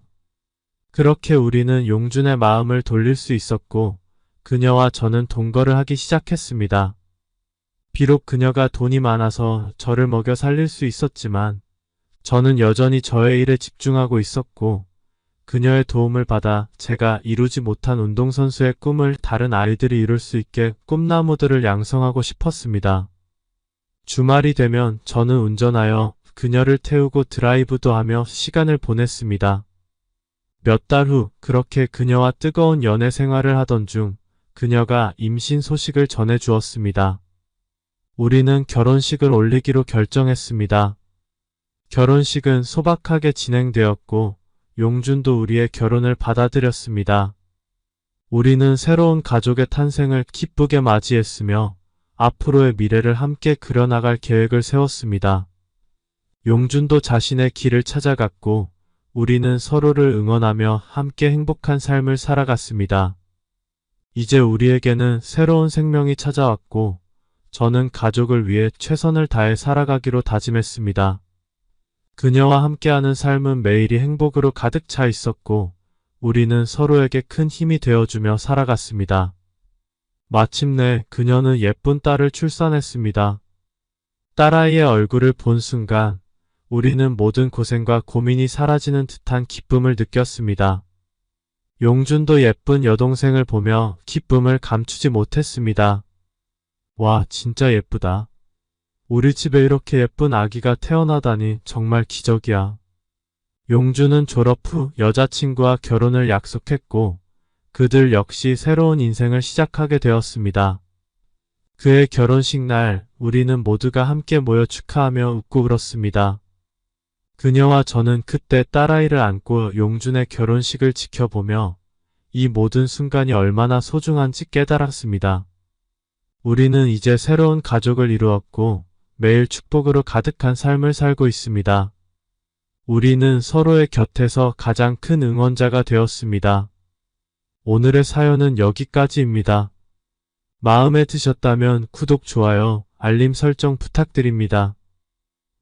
Speaker 2: 그렇게 우리는 용준의 마음을 돌릴 수 있었고 그녀와 저는 동거를 하기 시작했습니다. 비록 그녀가 돈이 많아서 저를 먹여 살릴 수 있었지만 저는 여전히 저의 일에 집중하고 있었고 그녀의 도움을 받아 제가 이루지 못한 운동선수의 꿈을 다른 아이들이 이룰 수 있게 꿈나무들을 양성하고 싶었습니다. 주말이 되면 저는 운전하여 그녀를 태우고 드라이브도 하며 시간을 보냈습니다. 몇 달 후 그렇게 그녀와 뜨거운 연애 생활을 하던 중 그녀가 임신 소식을 전해주었습니다. 우리는 결혼식을 올리기로 결정했습니다. 결혼식은 소박하게 진행되었고 용준도 우리의 결혼을 받아들였습니다. 우리는 새로운 가족의 탄생을 기쁘게 맞이했으며 앞으로의 미래를 함께 그려나갈 계획을 세웠습니다. 용준도 자신의 길을 찾아갔고 우리는 서로를 응원하며 함께 행복한 삶을 살아갔습니다. 이제 우리에게는 새로운 생명이 찾아왔고 저는 가족을 위해 최선을 다해 살아가기로 다짐했습니다. 그녀와 함께하는 삶은 매일이 행복으로 가득 차 있었고 우리는 서로에게 큰 힘이 되어주며 살아갔습니다. 마침내 그녀는 예쁜 딸을 출산했습니다. 딸아이의 얼굴을 본 순간 우리는 모든 고생과 고민이 사라지는 듯한 기쁨을 느꼈습니다. 용준도 예쁜 여동생을 보며 기쁨을 감추지 못했습니다. 와, 진짜 예쁘다. 우리 집에 이렇게 예쁜 아기가 태어나다니 정말 기적이야. 용준은 졸업 후 여자친구와 결혼을 약속했고 그들 역시 새로운 인생을 시작하게 되었습니다. 그의 결혼식 날 우리는 모두가 함께 모여 축하하며 웃고 울었습니다. 그녀와 저는 그때 딸아이를 안고 용준의 결혼식을 지켜보며 이 모든 순간이 얼마나 소중한지 깨달았습니다. 우리는 이제 새로운 가족을 이루었고 매일 축복으로 가득한 삶을 살고 있습니다. 우리는 서로의 곁에서 가장 큰 응원자가 되었습니다. 오늘의 사연은 여기까지입니다. 마음에 드셨다면 구독, 좋아요, 알림 설정 부탁드립니다.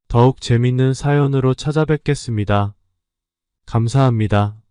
Speaker 2: 더욱 재밌는 사연으로 찾아뵙겠습니다. 감사합니다.